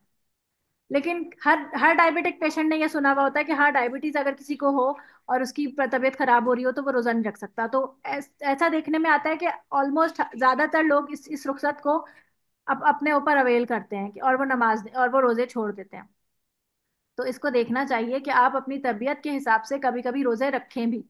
[SPEAKER 1] लेकिन हर डायबिटिक पेशेंट ने यह सुना हुआ होता है कि हाँ डायबिटीज अगर किसी को हो और उसकी तबीयत खराब हो रही हो तो वो रोजा नहीं रख सकता। तो ऐसा देखने में आता है कि ऑलमोस्ट ज्यादातर लोग इस रुखसत को अपने ऊपर अवेल करते हैं और वो नमाज और वो रोजे छोड़ देते हैं। तो इसको देखना चाहिए कि आप अपनी तबीयत के हिसाब से कभी कभी रोजे रखें भी।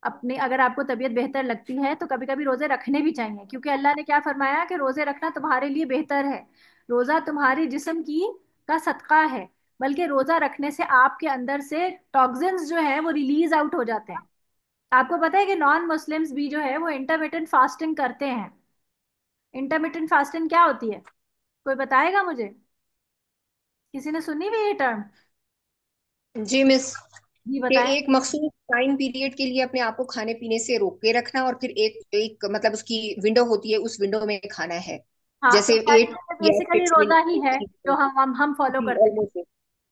[SPEAKER 1] अपने अगर आपको तबीयत बेहतर लगती है तो कभी कभी रोजे रखने भी चाहिए, क्योंकि अल्लाह ने क्या फरमाया कि रोजे रखना तुम्हारे लिए बेहतर है। रोजा तुम्हारे जिस्म की का सदका है। बल्कि रोजा रखने से आपके अंदर से टॉक्सिन्स जो है वो रिलीज आउट हो जाते हैं। आपको पता है कि नॉन मुस्लिम्स भी जो है वो इंटरमिटेंट फास्टिंग करते हैं। इंटरमिटेंट फास्टिंग क्या होती है? कोई बताएगा मुझे? किसी ने सुनी हुई ये टर्म?
[SPEAKER 7] जी मिस,
[SPEAKER 1] जी
[SPEAKER 7] कि
[SPEAKER 1] बताएं।
[SPEAKER 7] एक मखसूस टाइम पीरियड के लिए अपने आप को खाने पीने से रोक के रखना, और फिर एक एक मतलब उसकी विंडो होती है, उस विंडो में खाना है।
[SPEAKER 1] हाँ, तो
[SPEAKER 7] जैसे
[SPEAKER 1] हमारे
[SPEAKER 7] एट
[SPEAKER 1] लिए
[SPEAKER 7] या
[SPEAKER 1] बेसिकली
[SPEAKER 7] सिक्स
[SPEAKER 1] रोजा ही है जो
[SPEAKER 7] में।
[SPEAKER 1] हम फॉलो
[SPEAKER 7] जी
[SPEAKER 1] करते हैं।
[SPEAKER 7] ऑलमोस्ट।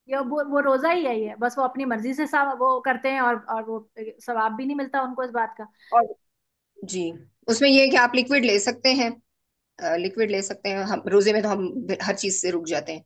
[SPEAKER 1] ये वो रोजा ही है, ये बस वो अपनी मर्जी से सब वो करते हैं, और वो सवाब भी नहीं मिलता उनको इस बात का।
[SPEAKER 7] और जी, उसमें ये है कि आप लिक्विड ले सकते हैं। लिक्विड ले सकते हैं, हम रोजे में तो हम हर चीज से रुक जाते हैं।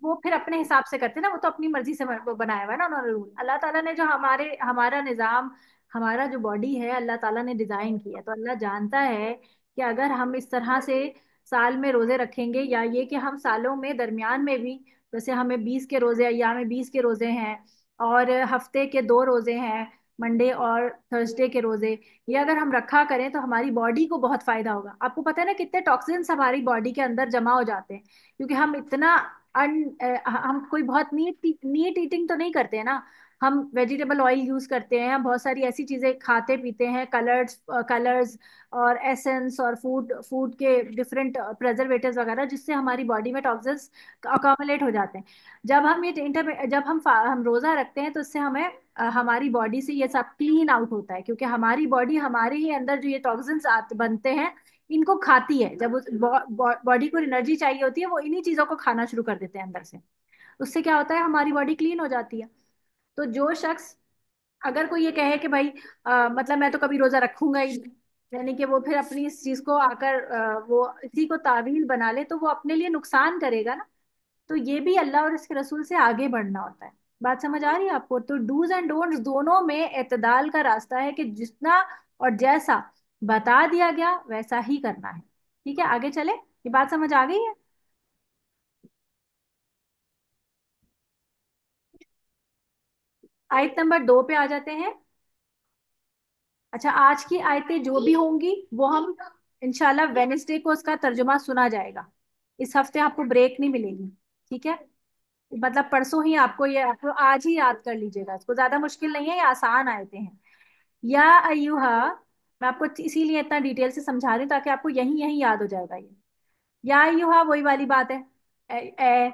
[SPEAKER 1] वो फिर अपने हिसाब से करते हैं ना, वो तो अपनी मर्जी से वो बनाया हुआ है ना उन्होंने रूल। अल्लाह ताला ने जो हमारा निजाम, हमारा जो बॉडी है अल्लाह ताला ने डिजाइन किया है, तो अल्लाह जानता है कि अगर हम इस तरह से साल में रोजे रखेंगे, या ये कि हम सालों में दरमियान में भी, जैसे हमें 20 के रोजे, अय्याम में 20 के रोजे हैं, और हफ्ते के 2 रोजे हैं, मंडे और थर्सडे के रोजे, ये अगर हम रखा करें तो हमारी बॉडी को बहुत फायदा होगा। आपको पता है ना कितने टॉक्सिन्स हमारी बॉडी के अंदर जमा हो जाते हैं, क्योंकि हम इतना हम कोई बहुत नीट नीट ईटिंग तो नहीं करते हैं ना। हम वेजिटेबल ऑयल यूज करते हैं, हम बहुत सारी ऐसी चीजें खाते पीते हैं, कलर्स और एसेंस और फूड फूड के डिफरेंट प्रेजर्वेटिव्स वगैरह, जिससे हमारी बॉडी में टॉक्सिन्स अकोमुलेट हो जाते हैं। जब हम रोजा रखते हैं तो इससे हमें हमारी बॉडी से ये सब क्लीन आउट होता है, क्योंकि हमारी बॉडी हमारे ही अंदर जो ये टॉक्सिन्स बनते हैं इनको खाती है। जब उस बॉडी को एनर्जी चाहिए होती है वो इन्हीं चीजों को खाना शुरू कर देते हैं अंदर से। उससे क्या होता है, हमारी बॉडी क्लीन हो जाती है। तो जो शख्स, अगर कोई ये कहे कि भाई मतलब मैं तो कभी रोजा रखूंगा ही नहीं, यानी कि वो फिर अपनी इस चीज को आकर वो इसी को तावील बना ले, तो वो अपने लिए नुकसान करेगा ना। तो ये भी अल्लाह और इसके रसूल से आगे बढ़ना होता है। बात समझ आ रही है आपको? तो डूज एंड डोंट्स दोनों में एतदाल का रास्ता है, कि जितना और जैसा बता दिया गया वैसा ही करना है। ठीक है, आगे चले। ये बात समझ आ गई है? आयत नंबर 2 पे आ जाते हैं। अच्छा, आज की आयतें जो भी होंगी वो हम इंशाल्लाह वेनेसडे को उसका तर्जुमा सुना जाएगा। इस हफ्ते आपको ब्रेक नहीं मिलेगी। ठीक है, मतलब परसों ही आपको, ये आपको आज ही याद कर लीजिएगा इसको, ज्यादा मुश्किल नहीं है, ये आसान आयतें हैं। या अय्युहा, मैं आपको इसीलिए इतना डिटेल से समझा रही हूँ ताकि आपको यही यही याद हो जाएगा ये। या अय्युहा वही वाली बात है। ए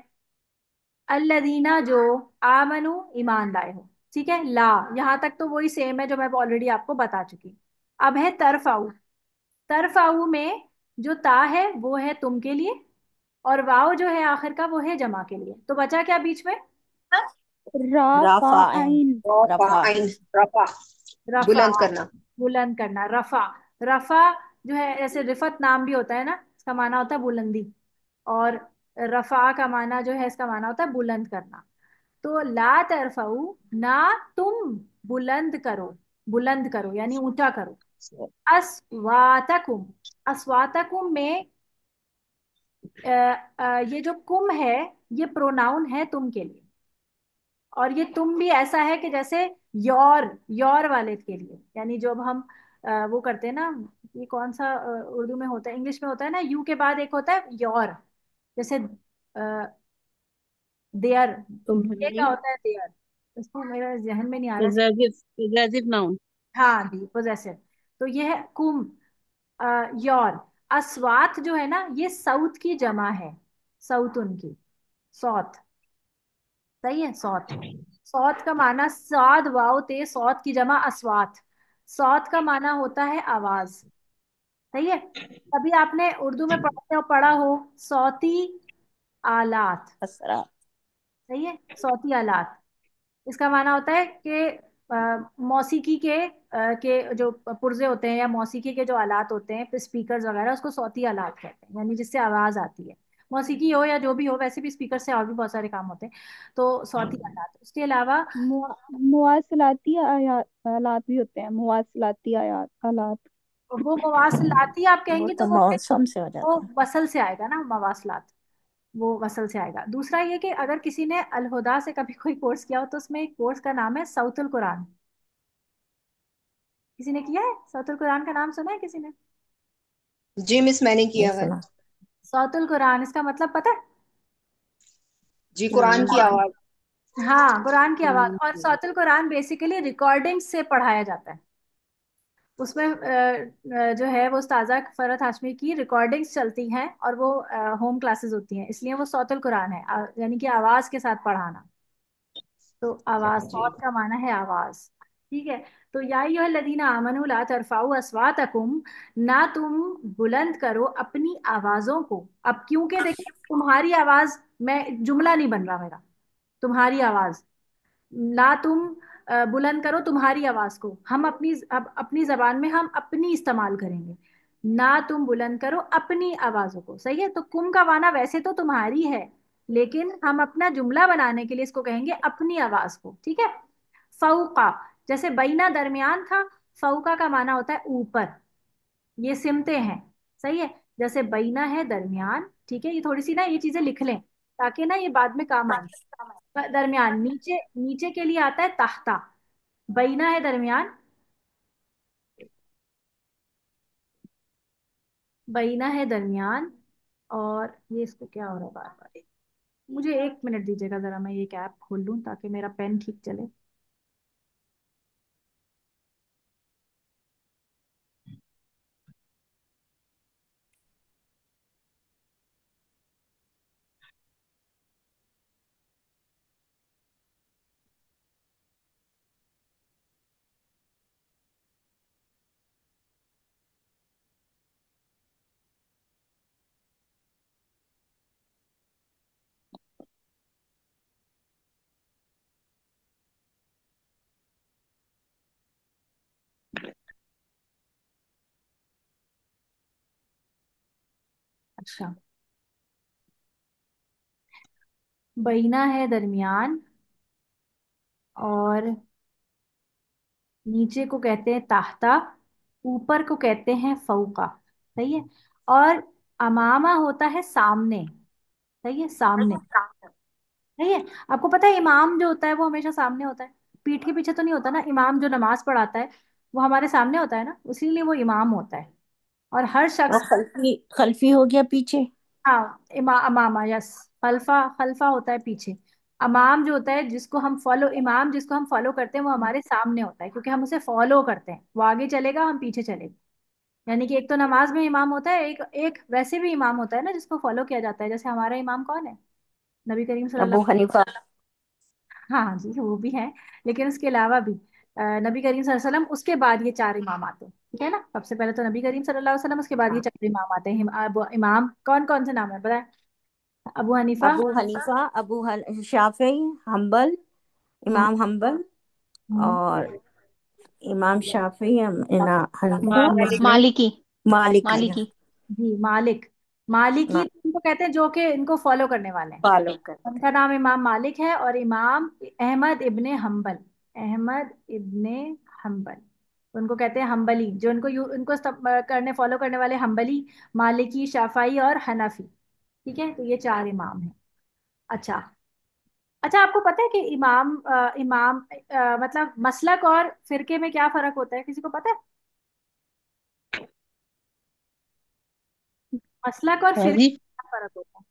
[SPEAKER 1] अल्लदीना जो आमनु ईमान लाए हो। ठीक है, ला यहाँ तक तो वही सेम है जो मैं ऑलरेडी आपको बता चुकी। अब है तरफाऊ। तरफाऊ में जो ता है वो है तुम के लिए, और वाव जो है आखिर का वो है जमा के लिए। तो बचा क्या बीच में?
[SPEAKER 2] राफाइन।
[SPEAKER 7] रफा
[SPEAKER 8] रफा।
[SPEAKER 7] आइन, रफा
[SPEAKER 1] रफा।
[SPEAKER 7] बुलंद करना।
[SPEAKER 1] बुलंद करना, रफा। रफा जो है, ऐसे रिफत नाम भी होता है ना, इसका माना होता है बुलंदी। और रफा का माना जो है, इसका माना होता है बुलंद करना। तो ला तरफाऊ, ना तुम बुलंद करो। बुलंद करो यानी ऊंचा करो। अस्वातकुम। अस्वातकुम में ये जो कुम है ये प्रोनाउन है तुम के लिए। और ये तुम भी ऐसा है कि जैसे योर वाले के लिए, यानी जब हम वो करते हैं ना, ये कौन सा उर्दू में होता है, इंग्लिश में होता है ना, यू के बाद एक होता है योर। जैसे देयर, ये
[SPEAKER 8] तुम्हारी।
[SPEAKER 1] क्या होता है देयर? इसको मेरा जहन में नहीं आ रहा।
[SPEAKER 8] Possessive noun.
[SPEAKER 1] हाँ जी, पोजेसिव। तो ये है कुम, योर। अस्वात जो है ना ये साउथ की जमा है, साउथ उनकी, सौत। सही है, सौत। सौत का माना साद वाव ते, सौत की जमा अस्वात। सौत का माना होता है आवाज। सही है। कभी आपने उर्दू में पढ़ा हो सौती आलात।
[SPEAKER 8] असरा।
[SPEAKER 1] सही है, सौती आलात। इसका माना होता है कि मौसीकी के जो पुर्जे होते हैं, या मौसीकी के जो आलात होते हैं, स्पीकर्स वगैरह, उसको सौती आलात कहते हैं, यानी जिससे आवाज आती है। मौसीकी हो या जो भी हो, वैसे भी स्पीकर से और भी बहुत सारे काम होते हैं। तो सौती आलात, उसके अलावा
[SPEAKER 2] मुवासलाती आयात आलात भी होते हैं, मुवासलाती आयात आलात।
[SPEAKER 1] वो मवासलाती आप
[SPEAKER 8] वो
[SPEAKER 1] कहेंगे तो
[SPEAKER 8] तो
[SPEAKER 1] वो फिर
[SPEAKER 8] मौसम से हो
[SPEAKER 1] वो
[SPEAKER 8] जाता है।
[SPEAKER 1] वसल से आएगा ना, मवासलात। वो वसल से आएगा। दूसरा ये कि अगर किसी ने अलहुदा से कभी कोई कोर्स किया हो तो उसमें एक कोर्स का नाम है सौतुल कुरान। किसी ने किया है? सौतुल कुरान का नाम सुना है किसी ने?
[SPEAKER 7] जी मिस, मैंने
[SPEAKER 3] नहीं
[SPEAKER 7] किया है।
[SPEAKER 3] सुना।
[SPEAKER 1] सौतुल कुरान इसका मतलब पता है?
[SPEAKER 7] जी, कुरान की आवाज।
[SPEAKER 1] हाँ, कुरान की आवाज। और
[SPEAKER 3] हम्म।
[SPEAKER 1] सौतुल कुरान बेसिकली रिकॉर्डिंग से पढ़ाया जाता है। उसमें जो है वो उस्ताजा फरहत हाशमी की रिकॉर्डिंग्स चलती हैं और वो होम क्लासेस होती हैं, इसलिए वो सौतुल कुरान है, यानी कि आवाज के साथ पढ़ाना। तो आवाज,
[SPEAKER 7] जी।
[SPEAKER 1] सौत का माना है आवाज। ठीक है। तो या अय्युहल्लज़ीना आमनू ला तरफाउ अस्वातकुम, ना तुम बुलंद करो अपनी आवाजों को। अब क्योंकि देखिए तुम्हारी आवाज, मैं जुमला नहीं बन रहा मेरा, तुम्हारी आवाज, ना तुम बुलंद करो तुम्हारी आवाज को। हम अपनी, अब अपनी जबान में हम अपनी इस्तेमाल करेंगे। ना तुम बुलंद करो अपनी आवाजों को, सही है। तो कुम का माना वैसे तो तुम्हारी है, लेकिन हम अपना जुमला बनाने के लिए इसको कहेंगे अपनी आवाज को, ठीक है। फौका, जैसे बैना दरमियान था, फौका का माना होता है ऊपर। ये सिमते हैं, सही है। जैसे बैना है दरमियान, ठीक है। ये थोड़ी सी ना ये चीजें लिख लें ताकि ना ये बाद में काम आए। दरमियान, नीचे, नीचे के लिए आता है ताहता। बैना है दरमियान, बैना है दरमियान। और ये इसको क्या हो रहा है बार बार? मुझे 1 मिनट दीजिएगा जरा, मैं ये कैप खोल लूं ताकि मेरा पेन ठीक चले। अच्छा, बैना है दरमियान और नीचे को कहते हैं ताहता, ऊपर को कहते हैं फौका, सही है। और अमामा होता है सामने, सही है, सामने, सही है। आपको पता है इमाम जो होता है वो हमेशा सामने होता है, पीठ के पीछे तो नहीं होता ना। इमाम जो नमाज पढ़ाता है वो हमारे सामने होता है ना, इसीलिए वो इमाम होता है। और हर
[SPEAKER 8] और
[SPEAKER 1] शख्स,
[SPEAKER 8] खल्फी खल्फी हो गया पीछे।
[SPEAKER 1] हाँ, अमामा, यस। खल्फा, खल्फा होता है पीछे। अमाम जो होता है जिसको हम फॉलो, इमाम जिसको हम फॉलो करते हैं वो हमारे सामने होता है, क्योंकि हम उसे फॉलो करते हैं। वो आगे चलेगा, हम पीछे चलेंगे। यानी कि एक तो नमाज में इमाम होता है, एक एक वैसे भी इमाम होता है ना जिसको फॉलो किया जाता है। जैसे हमारा इमाम कौन है? नबी करीम
[SPEAKER 8] अबू
[SPEAKER 1] सल्लल्लाहु।
[SPEAKER 8] हनीफा।
[SPEAKER 1] हाँ जी, वो भी है। लेकिन उसके अलावा भी नबी करीम सल्लल्लाहु अलैहि वसल्लम, उसके बाद ये 4 इमाम आते हैं, ठीक है ना। सबसे पहले तो नबी करीम सल्लल्लाहु अलैहि वसल्लम, उसके बाद ये 4 इमाम आते हैं। इमाम कौन कौन से नाम है बताए? Abu Hanifa.
[SPEAKER 8] Abu Hanifa, Shafi, Hambal,
[SPEAKER 1] हम्म,
[SPEAKER 8] इमाम हम्बल,
[SPEAKER 1] हम्म,
[SPEAKER 8] और इमाम शाफी, इना हनीफा,
[SPEAKER 3] मालिकी।
[SPEAKER 8] मालिक।
[SPEAKER 3] मालिकी।
[SPEAKER 1] जी, मालिक। मालिकी
[SPEAKER 8] मा-
[SPEAKER 1] तो इनको कहते हैं जो कि इनको फॉलो करने वाले हैं।
[SPEAKER 8] फॉलो करते
[SPEAKER 1] उनका नाम इमाम मालिक है। और इमाम अहमद इब्ने हम्बल, अहमद इब्ने हम्बल, उनको कहते हैं हम्बली। जो इनको करने, फॉलो करने वाले हम्बली, मालिकी, शाफाई और हनफी, ठीक है। तो ये 4 इमाम हैं। अच्छा, अच्छा, आपको पता है कि इमाम मतलब मसलक और फिरके में क्या फर्क होता है? किसी को पता है? मसलक और
[SPEAKER 9] हाँ
[SPEAKER 1] फिरके
[SPEAKER 9] जी।
[SPEAKER 1] में क्या फर्क होता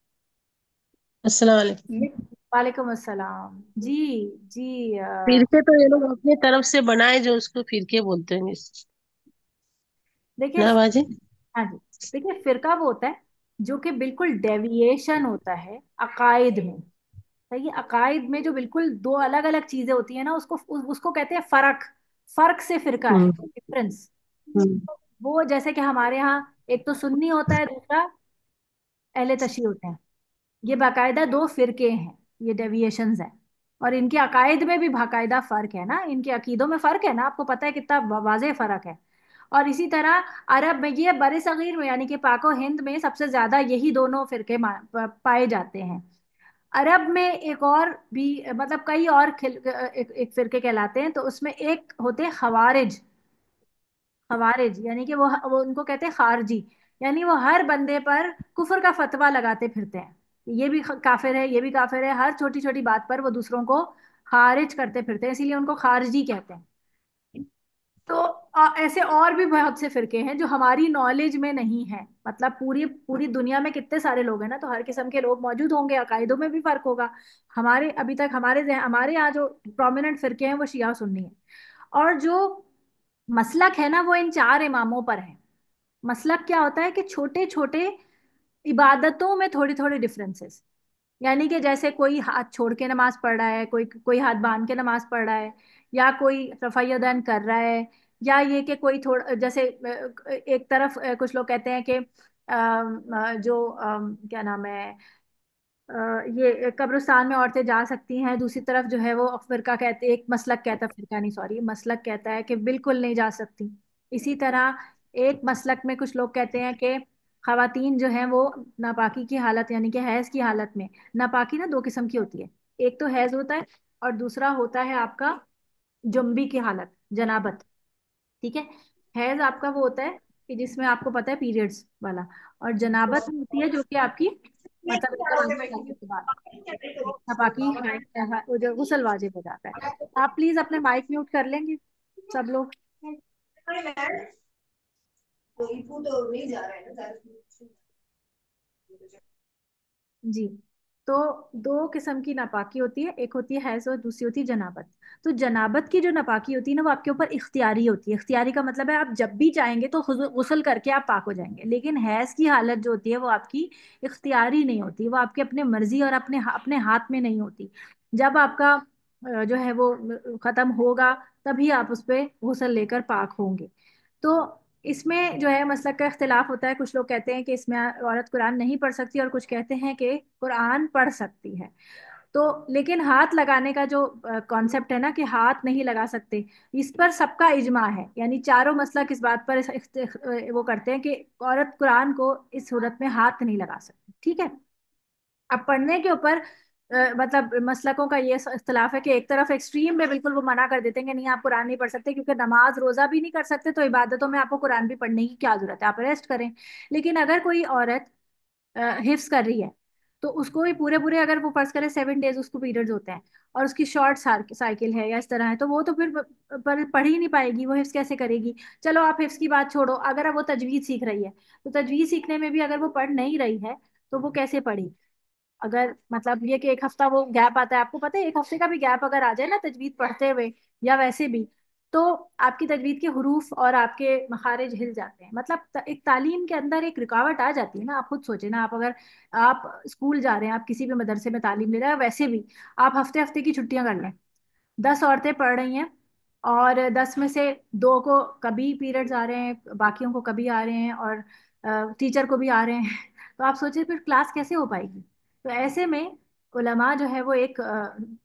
[SPEAKER 9] अस्सलाम वालेकुम।
[SPEAKER 1] है? वालेकुम अस्सलाम जी। जी,
[SPEAKER 9] फिरके तो ये लोग अपने तरफ से बनाए जो उसको फिरके बोलते हैं मिस।
[SPEAKER 1] देखिए,
[SPEAKER 9] ना बाजी।
[SPEAKER 1] हाँ जी, देखिए फिरका वो होता है जो कि बिल्कुल डेविएशन होता है अकायद में, सही है। अकायद में जो बिल्कुल दो अलग अलग चीजें होती है ना, उसको कहते हैं फर्क। फर्क से फिरका है,
[SPEAKER 9] हम्म।
[SPEAKER 1] डिफरेंस।
[SPEAKER 9] हम्म।
[SPEAKER 1] वो जैसे कि हमारे यहाँ एक तो सुन्नी होता है, दूसरा अहले तशी होते हैं। ये बाकायदा दो फिरके हैं, ये डेविएशंस हैं। और इनके अकायद में भी बाकायदा फर्क है ना, इनके अकीदों में फर्क है ना, आपको पता है कितना वाज़ेह फर्क है। और इसी तरह अरब में, ये बड़े सगीर में यानी कि पाको हिंद में सबसे ज्यादा यही दोनों फिरके पाए जाते हैं। अरब में एक और भी, मतलब कई और एक फिरके कहलाते हैं। तो उसमें एक होते हैं खवारिज। खवारिज यानी कि वो उनको कहते हैं खारजी, यानी वो हर बंदे पर कुफर का फतवा लगाते फिरते हैं। ये भी काफिर है, ये भी काफिर है, हर छोटी छोटी बात पर वो दूसरों को खारिज करते फिरते हैं, इसीलिए उनको खारिजी कहते हैं। तो ऐसे और भी बहुत से फिरके हैं जो हमारी नॉलेज में नहीं है। मतलब पूरी पूरी दुनिया में कितने सारे लोग हैं ना, तो हर किस्म के लोग मौजूद होंगे, अकायदों में भी फर्क होगा। हमारे अभी तक हमारे यहाँ जो प्रोमिनेंट फिरके हैं वो शिया सुन्नी है। और जो मसलक है ना वो इन चार इमामों पर है। मसलक क्या होता है कि छोटे छोटे इबादतों में थोड़ी थोड़ी डिफरेंसेस। यानी कि जैसे कोई हाथ छोड़ के नमाज पढ़ रहा है, कोई कोई हाथ बांध के नमाज पढ़ रहा है, या कोई रफ़ायदान कर रहा है, या ये कि कोई थोड़ा जैसे एक तरफ कुछ लोग कहते हैं कि क्या नाम है, ये कब्रिस्तान में औरतें जा सकती हैं, दूसरी तरफ जो है वो फिरका कहते, एक मसलक कहता, फिरका नहीं सॉरी, मसलक कहता है कि बिल्कुल नहीं जा सकती। इसी तरह एक मसलक में कुछ लोग कहते हैं कि खवातीन जो हैं वो नापाकी की हालत यानी कि हैज की हालत में, नापाकी ना दो किस्म की होती है, एक तो हैज होता है और दूसरा होता है आपका जुम्बी की हालत, जनाबत। ठीक है। हैज आपका वो होता है कि जिसमें आपको पता है पीरियड्स वाला, और जनाबत होती है जो कि आपकी मतलब एकदम अजू करने के बाद नापाकी वो जो गुस्ल वाजिब हो जाता है। आप प्लीज अपने माइक म्यूट कर लेंगे सब लोग। जी। तो दो किस्म की नापाकी होती है, एक होती है हैज और दूसरी होती है जनाबत। तो जनाबत की जो नापाकी होती है ना वो आपके ऊपर इख्तियारी होती है। इख्तियारी का मतलब है आप जब भी चाहेंगे तो गुस्ल करके आप पाक हो जाएंगे। लेकिन हैज की हालत जो होती है वो आपकी इख्तियारी नहीं होती, वो आपके अपने मर्जी और अपने अपने हाथ में नहीं होती। जब आपका जो है वो खत्म होगा तभी आप उस पर गुस्ल लेकर पाक होंगे। तो इसमें जो है मसलक का इख्तिलाफ होता है। कुछ लोग कहते हैं कि इसमें औरत कुरान नहीं पढ़ सकती, और कुछ कहते हैं कि कुरान पढ़ सकती है। तो लेकिन हाथ लगाने का जो कॉन्सेप्ट है ना कि हाथ नहीं लगा सकते, इस पर सबका इजमा है। यानी चारों मसलक इस बात पर वो करते हैं कि औरत कुरान को इस सूरत में हाथ नहीं लगा सकती। ठीक है। अब पढ़ने के ऊपर मतलब मसलकों का ये इख्तलाफ है कि एक तरफ एक्सट्रीम में बिल्कुल वो मना कर देते हैं कि नहीं आप कुरान नहीं पढ़ सकते, क्योंकि नमाज रोजा भी नहीं कर सकते, तो इबादतों में आपको कुरान भी पढ़ने की क्या जरूरत है, आप रेस्ट करें। लेकिन अगर कोई औरत हिफ्स कर रही है तो उसको भी पूरे पूरे, अगर वो फर्ज करे 7 डेज उसको पीरियड्स होते हैं और उसकी शॉर्ट साइकिल है या इस तरह है, तो वो तो फिर पढ़ ही नहीं पाएगी, वो हिफ्स कैसे करेगी। चलो आप हिफ्स की बात छोड़ो, अगर वो तजवीज सीख रही है तो तजवीज सीखने में भी अगर वो पढ़ नहीं रही है तो वो कैसे पढ़ेगी। अगर मतलब ये कि एक हफ्ता वो गैप आता है, आपको पता है एक हफ्ते का भी गैप अगर आ जाए ना तजवीद पढ़ते हुए या वैसे भी, तो आपकी तजवीद के हरूफ और आपके मखारिज हिल जाते हैं। मतलब एक तालीम के अंदर एक रुकावट आ जाती है ना। आप खुद सोचें ना, आप अगर आप स्कूल जा रहे हैं, आप किसी भी मदरसे में तालीम ले रहे हैं, वैसे भी आप हफ्ते हफ्ते की छुट्टियां कर लें, 10 औरतें पढ़ रही हैं और 10 में से 2 को कभी पीरियड्स आ रहे हैं, बाकियों को कभी आ रहे हैं, और टीचर को भी आ रहे हैं तो आप सोचिए फिर क्लास कैसे हो पाएगी। तो ऐसे में उलमा जो है वो एक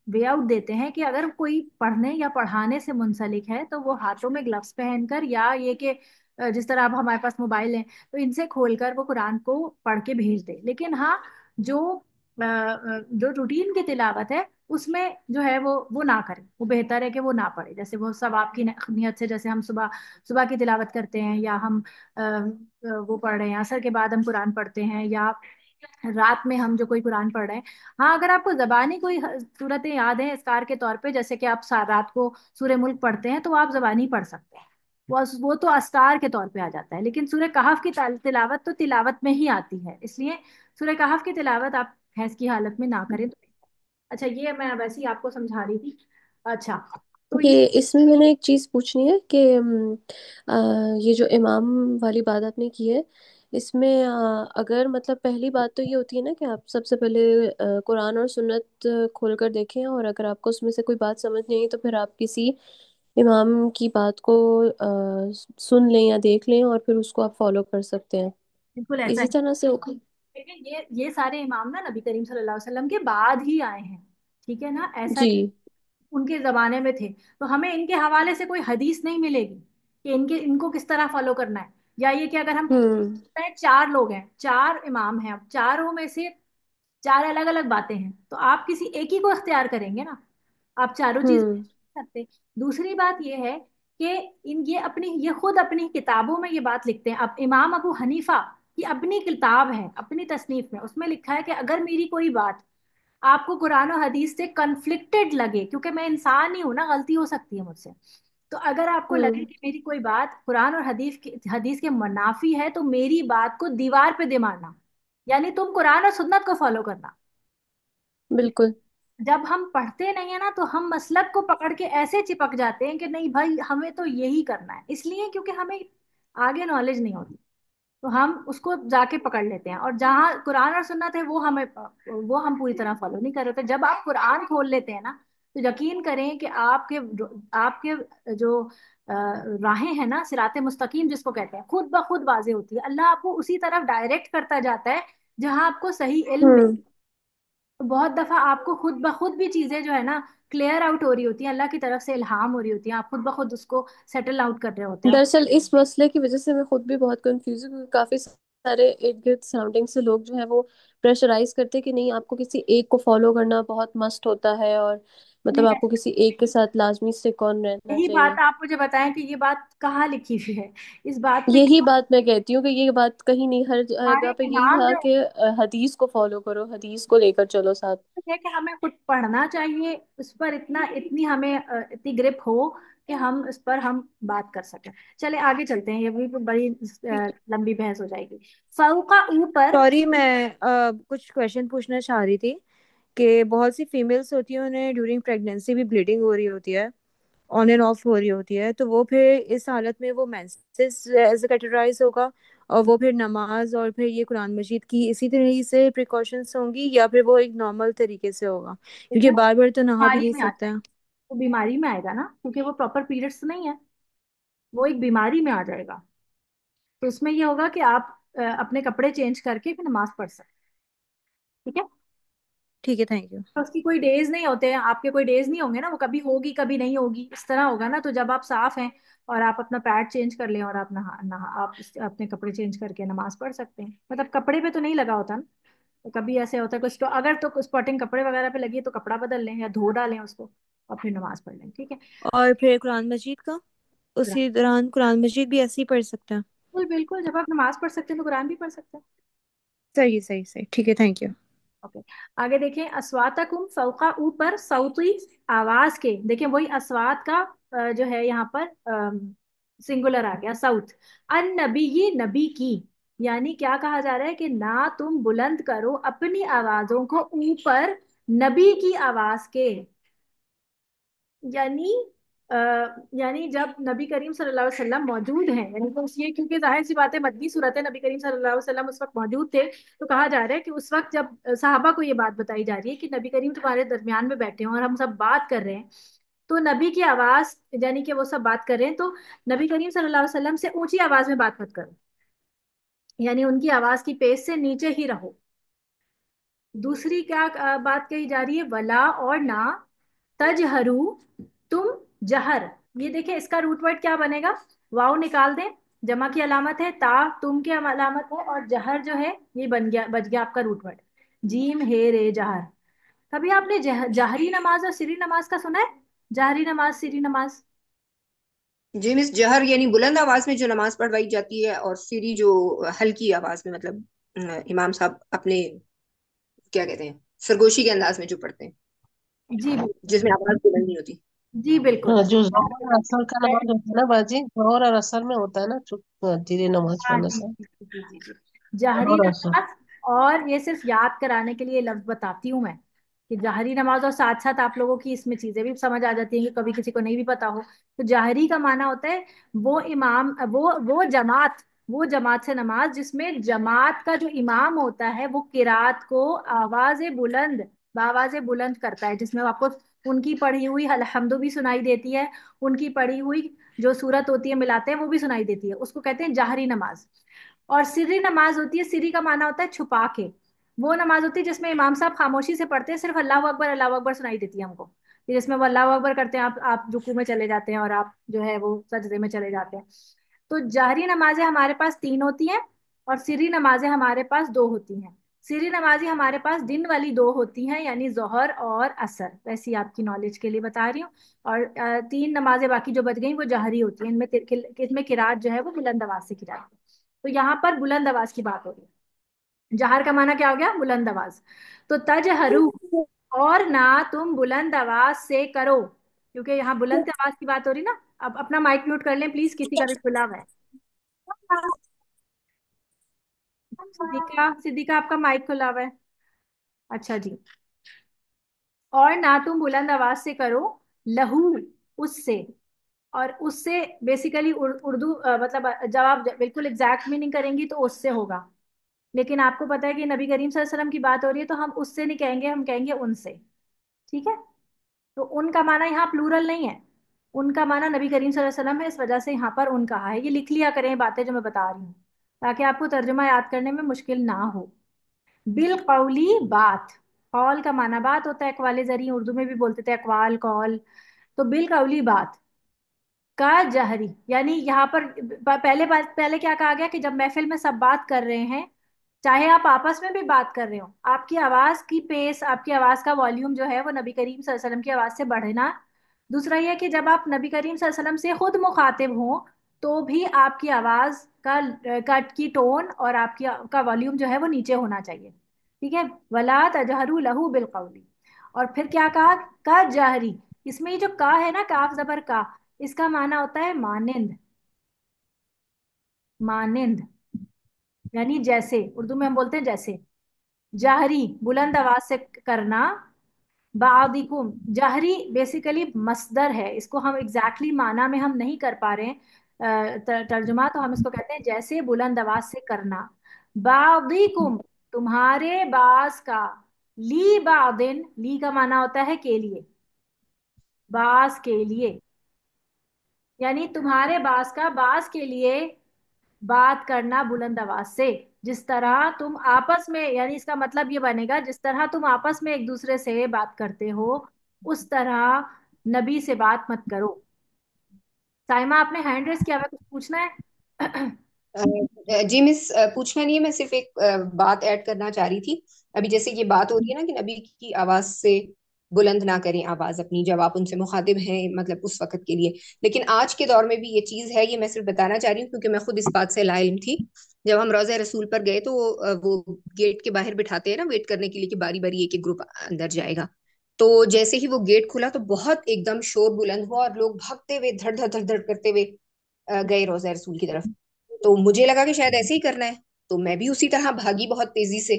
[SPEAKER 1] वे आउट देते हैं कि अगर कोई पढ़ने या पढ़ाने से मुंसलिक है तो वो हाथों में ग्लव्स पहनकर, या ये कि जिस तरह अब हमारे पास मोबाइल है तो इनसे खोलकर वो कुरान को पढ़ के भेज दे। लेकिन हाँ, जो जो रूटीन की तिलावत है उसमें जो है वो ना करे, वो बेहतर है कि वो ना पढ़े। जैसे वो सवाब की नियत से, जैसे हम सुबह सुबह की तिलावत करते हैं, या हम वो पढ़ रहे हैं, असर के बाद हम कुरान पढ़ते हैं, या रात में हम जो कोई कुरान पढ़ रहे हैं। हाँ, अगर आपको जबानी कोई सूरतें याद हैं इसकार के तौर पे, जैसे कि आप रात को सूर्य मुल्क पढ़ते हैं तो आप जबानी पढ़ सकते हैं, वो तो अस्कार के तौर पे आ जाता है। लेकिन सूर्य कहफ की तिलावत तो तिलावत में ही आती है, इसलिए सूर्य कहफ की तिलावत आप भैंस की हालत में ना करें तो। अच्छा, ये मैं वैसे ही आपको समझा रही थी। अच्छा, तो ये
[SPEAKER 10] ये इसमें मैंने एक चीज़ पूछनी है कि ये जो इमाम वाली बात आपने की है, इसमें अगर मतलब पहली बात तो ये होती है ना कि आप सबसे पहले कुरान और सुन्नत खोल कर देखें, और अगर आपको उसमें से कोई बात समझ नहीं आई तो फिर आप किसी इमाम की बात को सुन लें या देख लें और फिर उसको आप फॉलो कर सकते हैं।
[SPEAKER 1] बिल्कुल ऐसा
[SPEAKER 10] इसी
[SPEAKER 1] है।
[SPEAKER 10] तरह से होगा।
[SPEAKER 1] लेकिन ये सारे इमाम ना नबी करीम सल्लल्लाहु अलैहि वसल्लम के बाद ही आए हैं। ठीक है ना, ऐसा
[SPEAKER 10] जी।
[SPEAKER 1] नहीं उनके जमाने में थे। तो हमें इनके हवाले से कोई हदीस नहीं मिलेगी कि इनको किस तरह फॉलो करना है। या ये कि अगर हम
[SPEAKER 10] हम्म।
[SPEAKER 1] 4 लोग हैं, 4 इमाम हैं, अब चारों में से 4 अलग अलग बातें हैं, तो आप किसी एक ही को इख्तियार करेंगे ना, आप चारों चीज
[SPEAKER 10] हम्म।
[SPEAKER 1] नहीं सकते। दूसरी बात यह है कि ये खुद अपनी किताबों में ये बात लिखते हैं। अब इमाम अबू हनीफा कि अपनी किताब है, अपनी तसनीफ में उसमें लिखा है कि अगर मेरी कोई बात आपको कुरान और हदीस से कन्फ्लिक्टेड लगे, क्योंकि मैं इंसान ही हूं ना, गलती हो सकती है मुझसे, तो अगर आपको लगे
[SPEAKER 10] हम्म।
[SPEAKER 1] कि मेरी कोई बात कुरान और हदीस के मुनाफी है, तो मेरी बात को दीवार पे दे मारना, यानी तुम कुरान और सुन्नत को फॉलो करना।
[SPEAKER 10] बिल्कुल।
[SPEAKER 1] जब हम पढ़ते नहीं है ना, तो हम मसलक को पकड़ के ऐसे चिपक जाते हैं कि नहीं भाई हमें तो यही करना है, इसलिए क्योंकि हमें आगे नॉलेज नहीं होती, तो हम उसको जाके पकड़ लेते हैं, और जहाँ कुरान और सुन्नत है वो हम पूरी तरह फॉलो नहीं कर रहे होते। जब आप कुरान खोल लेते हैं ना, तो यकीन करें कि आपके जो राहें हैं ना, सिराते मुस्तकीम जिसको कहते हैं, खुद ब खुद वाजे होती है। अल्लाह आपको उसी तरफ डायरेक्ट करता जाता है जहां आपको सही इल्म मिले।
[SPEAKER 10] हम्म।
[SPEAKER 1] तो बहुत दफा आपको खुद ब खुद भी चीजें जो है ना क्लियर आउट हो रही होती हैं, अल्लाह की तरफ से इल्हाम हो रही होती है, आप खुद ब खुद उसको सेटल आउट कर रहे होते हैं।
[SPEAKER 10] दरअसल इस मसले की वजह से मैं खुद भी बहुत कंफ्यूज हूँ, क्योंकि काफी सारे इर्द गिर्द सराउंडिंग से लोग जो है वो प्रेशराइज करते हैं कि नहीं, आपको किसी एक को फॉलो करना बहुत मस्ट होता है, और मतलब
[SPEAKER 1] नहीं,
[SPEAKER 10] आपको किसी एक के साथ लाजमी स्टिक ऑन रहना
[SPEAKER 1] यही बात
[SPEAKER 10] चाहिए।
[SPEAKER 1] आप मुझे बताएं कि ये बात कहाँ लिखी हुई है, इस बात पे
[SPEAKER 10] यही बात मैं कहती हूँ कि ये बात कहीं नहीं, हर
[SPEAKER 1] हमारे
[SPEAKER 10] जगह पे यही
[SPEAKER 1] इमाम
[SPEAKER 10] था
[SPEAKER 1] जो
[SPEAKER 10] कि हदीस को फॉलो करो, हदीस को लेकर चलो साथ।
[SPEAKER 1] है कि हमें खुद पढ़ना चाहिए, उस पर इतनी हमें इतनी ग्रिप हो कि हम इस पर हम बात कर सकें। चले आगे चलते हैं, ये भी बड़ी लंबी बहस हो जाएगी। फौका ऊपर।
[SPEAKER 11] सॉरी, मैं कुछ क्वेश्चन पूछना चाह रही थी कि बहुत सी फीमेल्स होती हैं, उन्हें ड्यूरिंग प्रेगनेंसी भी ब्लीडिंग हो रही होती है, ऑन एंड ऑफ हो रही होती है, तो वो फिर इस हालत में वो मेंसेस एज कैटेगराइज होगा, और वो फिर नमाज और फिर ये कुरान मजीद की इसी तरह से प्रिकॉशंस होंगी, या फिर वो एक नॉर्मल तरीके से होगा, क्योंकि
[SPEAKER 1] देखो
[SPEAKER 11] बार बार तो नहा भी
[SPEAKER 1] बीमारी
[SPEAKER 11] नहीं
[SPEAKER 1] में आता
[SPEAKER 11] सकते
[SPEAKER 1] है,
[SPEAKER 11] हैं।
[SPEAKER 1] वो बीमारी में आएगा ना, क्योंकि वो प्रॉपर पीरियड्स नहीं है, वो एक बीमारी में आ जाएगा। तो उसमें ये होगा कि आप अपने कपड़े चेंज करके फिर नमाज पढ़ सकते हैं, ठीक है।
[SPEAKER 11] ठीक है, थैंक यू।
[SPEAKER 1] तो उसकी कोई डेज नहीं होते हैं, आपके कोई डेज नहीं होंगे ना, वो कभी होगी कभी नहीं होगी, इस तरह होगा ना। तो जब आप साफ हैं और आप अपना पैड चेंज कर लें और आप नहा नहा आप अपने कपड़े चेंज करके नमाज पढ़ सकते हैं। मतलब कपड़े पे तो नहीं लगा होता ना, तो कभी ऐसे होता है कुछ, तो अगर तो स्पॉटिंग कपड़े वगैरह पे लगी है तो कपड़ा बदल लें या धो डालें उसको, और फिर नमाज पढ़ लें, ठीक है।
[SPEAKER 11] और फिर कुरान मजीद का, उसी दौरान कुरान मजीद भी ऐसे ही पढ़ सकते हैं?
[SPEAKER 1] बिल्कुल बिल्कुल, जब आप नमाज पढ़ सकते हैं तो कुरान भी पढ़ सकते हैं।
[SPEAKER 11] सही सही सही, ठीक है, थैंक यू।
[SPEAKER 1] ओके, आगे देखें। अस्वातकुम फौका ऊपर, सौती आवाज के, देखें वही अस्वात का जो है यहाँ पर सिंगुलर आ गया, साउथ। अन नबी, ये नबी की, यानी क्या कहा जा रहा है कि ना तुम बुलंद करो अपनी आवाजों को ऊपर नबी की आवाज के, यानी अ, यानी जब नबी करीम सल्लल्लाहु अलैहि वसल्लम मौजूद हैं, यानी तो ये क्योंकि जाहिर सी बात है मदनी सूरत है, नबी करीम सल्लल्लाहु अलैहि वसल्लम उस वक्त मौजूद थे, तो कहा जा रहा है कि उस वक्त जब साहबा को ये बात बताई जा रही है कि नबी करीम तुम्हारे दरमियान में बैठे हैं और हम सब बात कर रहे हैं, तो नबी की आवाज, यानी कि वो सब बात कर रहे हैं, तो नबी करीम सल्लल्लाहु अलैहि वसल्लम से ऊंची आवाज में बात मत करो, यानी उनकी आवाज की पेस से नीचे ही रहो। दूसरी क्या बात कही जा रही है, वला और ना, तजहरू, तुम जहर। ये देखें इसका रूट वर्ड क्या बनेगा, वाव निकाल दें, जमा की अलामत है, ता तुम की अलामत है, और जहर जो है ये बन गया, बच गया आपका रूट वर्ड, जीम हे रे जहर। कभी आपने जहरी नमाज और सिरी नमाज का सुना है, जहरी नमाज सिरी नमाज?
[SPEAKER 7] जी मिस, जहर यानी बुलंद आवाज में जो नमाज पढ़वाई जाती है, और सीरी जो हल्की आवाज में, मतलब इमाम साहब अपने क्या कहते हैं, सरगोशी के अंदाज में जो पढ़ते हैं,
[SPEAKER 1] जी बिल्कुल,
[SPEAKER 7] जिसमें आवाज बुलंद नहीं होती।
[SPEAKER 1] जी बिल्कुल।
[SPEAKER 9] हाँ, जो जोहर और असर का नमाज होता है ना बाजी, जोहर और असर में होता है ना, चुप धीरे नमाज
[SPEAKER 1] हाँ
[SPEAKER 9] पढ़ने
[SPEAKER 1] जी
[SPEAKER 9] से।
[SPEAKER 1] जी जी जी जी। जहरी
[SPEAKER 9] जोहर और असर।
[SPEAKER 1] नमाज, और ये सिर्फ याद कराने के लिए लफ्ज बताती हूँ मैं कि जहरी नमाज, और साथ साथ आप लोगों की इसमें चीजें भी समझ आ जाती हैं कि कभी किसी को नहीं भी पता हो। तो जहरी का माना होता है वो इमाम, वो जमात से नमाज जिसमें जमात का जो इमाम होता है वो किरात को आवाजे बुलंद करता है, जिसमें आपको उनकी पढ़ी हुई अलहम्दु भी सुनाई देती है, उनकी पढ़ी हुई जो सूरत होती है मिलाते हैं वो भी सुनाई देती है, उसको कहते हैं जहरी नमाज। और सिरी नमाज होती है, सिरी का माना होता है छुपा के, वो नमाज होती है जिसमें इमाम साहब खामोशी से पढ़ते हैं, सिर्फ अल्लाह अकबर सुनाई देती है हमको, कि जिसमें वो अल्लाह अकबर करते हैं, आप रुकू में चले जाते हैं और आप जो है वो सजदे में चले जाते हैं। तो जहरी नमाजें हमारे पास 3 होती हैं, और सिरी नमाजें हमारे पास 2 होती हैं। सिरी नमाजी हमारे पास दिन वाली 2 होती हैं, यानी जोहर और असर, वैसी आपकी नॉलेज के लिए बता रही हूँ। और 3 नमाजें बाकी जो बच गई वो जहरी होती हैं, इनमें किरात जो है वो बुलंद आवाज से की जाती है। तो यहाँ पर बुलंद आवाज की बात हो रही है। जहर का माना क्या हो गया? बुलंद आवाज। तो तजहरू, और ना तुम बुलंद आवाज से करो, क्योंकि यहाँ बुलंद आवाज की बात हो रही ना। अब अपना माइक म्यूट कर लें प्लीज, किसी का भी खुला हुआ है। सिद्दीका, सिद्दीका आपका माइक खुला हुआ है। अच्छा जी। और ना तुम बुलंद आवाज से करो, लहू, उससे। और उससे बेसिकली उर्दू मतलब जब आप बिल्कुल एग्जैक्ट मीनिंग करेंगी तो उससे होगा। लेकिन आपको पता है कि नबी करीम सल्लल्लाहु अलैहि वसल्लम की बात हो रही है, तो हम उससे नहीं कहेंगे, हम कहेंगे उनसे। ठीक है। तो उनका माना यहाँ प्लूरल नहीं है, उनका माना नबी करीम सल्लल्लाहु अलैहि वसल्लम है, इस वजह से यहाँ पर उन कहा है। ये लिख लिया करें बातें जो मैं बता रही हूँ, ताकि आपको तर्जुमा याद करने में मुश्किल ना हो। बिल कौली, बात। कौल का माना बात होता है, अकवाल जरिए उर्दू में भी बोलते थे, अकवाल कौल। तो बिल कौली, बात। का जहरी, यानी यहाँ पर पहले बात, पहले क्या कहा गया कि जब महफिल में सब बात कर रहे हैं, चाहे आप आपस में भी बात कर रहे हो, आपकी आवाज की पेस, आपकी आवाज का वॉल्यूम जो है वो नबी करीम सल्लल्लाहु अलैहि वसल्लम की आवाज से बढ़ना। दूसरा यह कि जब आप नबी करीम सल्लल्लाहु अलैहि वसल्लम से खुद मुखातिब हो, तो भी आपकी आवाज का कट की टोन और आपकी का वॉल्यूम जो है वो नीचे होना चाहिए। ठीक है। वला तजहरू लहू बिल कौली। और फिर क्या कहा? का जहरी। इसमें ये जो का है ना, काफ जबर का, इसका माना होता है मानिंद। मानिंद यानी जैसे, उर्दू में हम बोलते हैं जैसे। जाहरी, बुलंद आवाज से करना। बादिकुम, जाहरी बेसिकली मस्दर है, इसको हम एग्जैक्टली माना में हम नहीं कर पा रहे हैं तर्जुमा, तो हम इसको कहते हैं जैसे बुलंद आवाज से करना। बादिकुम, तुम्हारे बास का। ली बादिन, ली का माना होता है के लिए, बास के लिए, यानी तुम्हारे बास का बास के लिए बात करना बुलंद आवाज से। जिस तरह तुम आपस में, यानी इसका मतलब ये बनेगा, जिस तरह तुम आपस में एक दूसरे से बात करते हो, उस तरह नबी से बात मत करो। साइमा, आपने हैंड रेस किया हुआ है, कुछ पूछना है?
[SPEAKER 7] जी मिस, पूछना नहीं है, मैं सिर्फ एक बात ऐड करना चाह रही थी। अभी जैसे ये बात हो रही है ना कि नबी की आवाज से बुलंद ना करें आवाज अपनी जब आप उनसे मुखातिब हैं, मतलब उस वक्त के लिए। लेकिन आज के दौर में भी ये चीज है, ये मैं सिर्फ बताना चाह रही हूँ क्योंकि मैं खुद इस बात से लाइल्म थी। जब हम रोज़ा रसूल पर गए तो वो गेट के बाहर बिठाते हैं ना वेट करने के लिए कि बारी बारी एक एक ग्रुप अंदर जाएगा। तो जैसे ही वो गेट खुला तो बहुत एकदम शोर बुलंद हुआ और लोग भागते हुए धड़ धड़ धड़ धड़ करते हुए गए रोज़ा रसूल की तरफ। तो मुझे लगा कि शायद ऐसे ही करना है, तो मैं भी उसी तरह भागी बहुत तेजी से।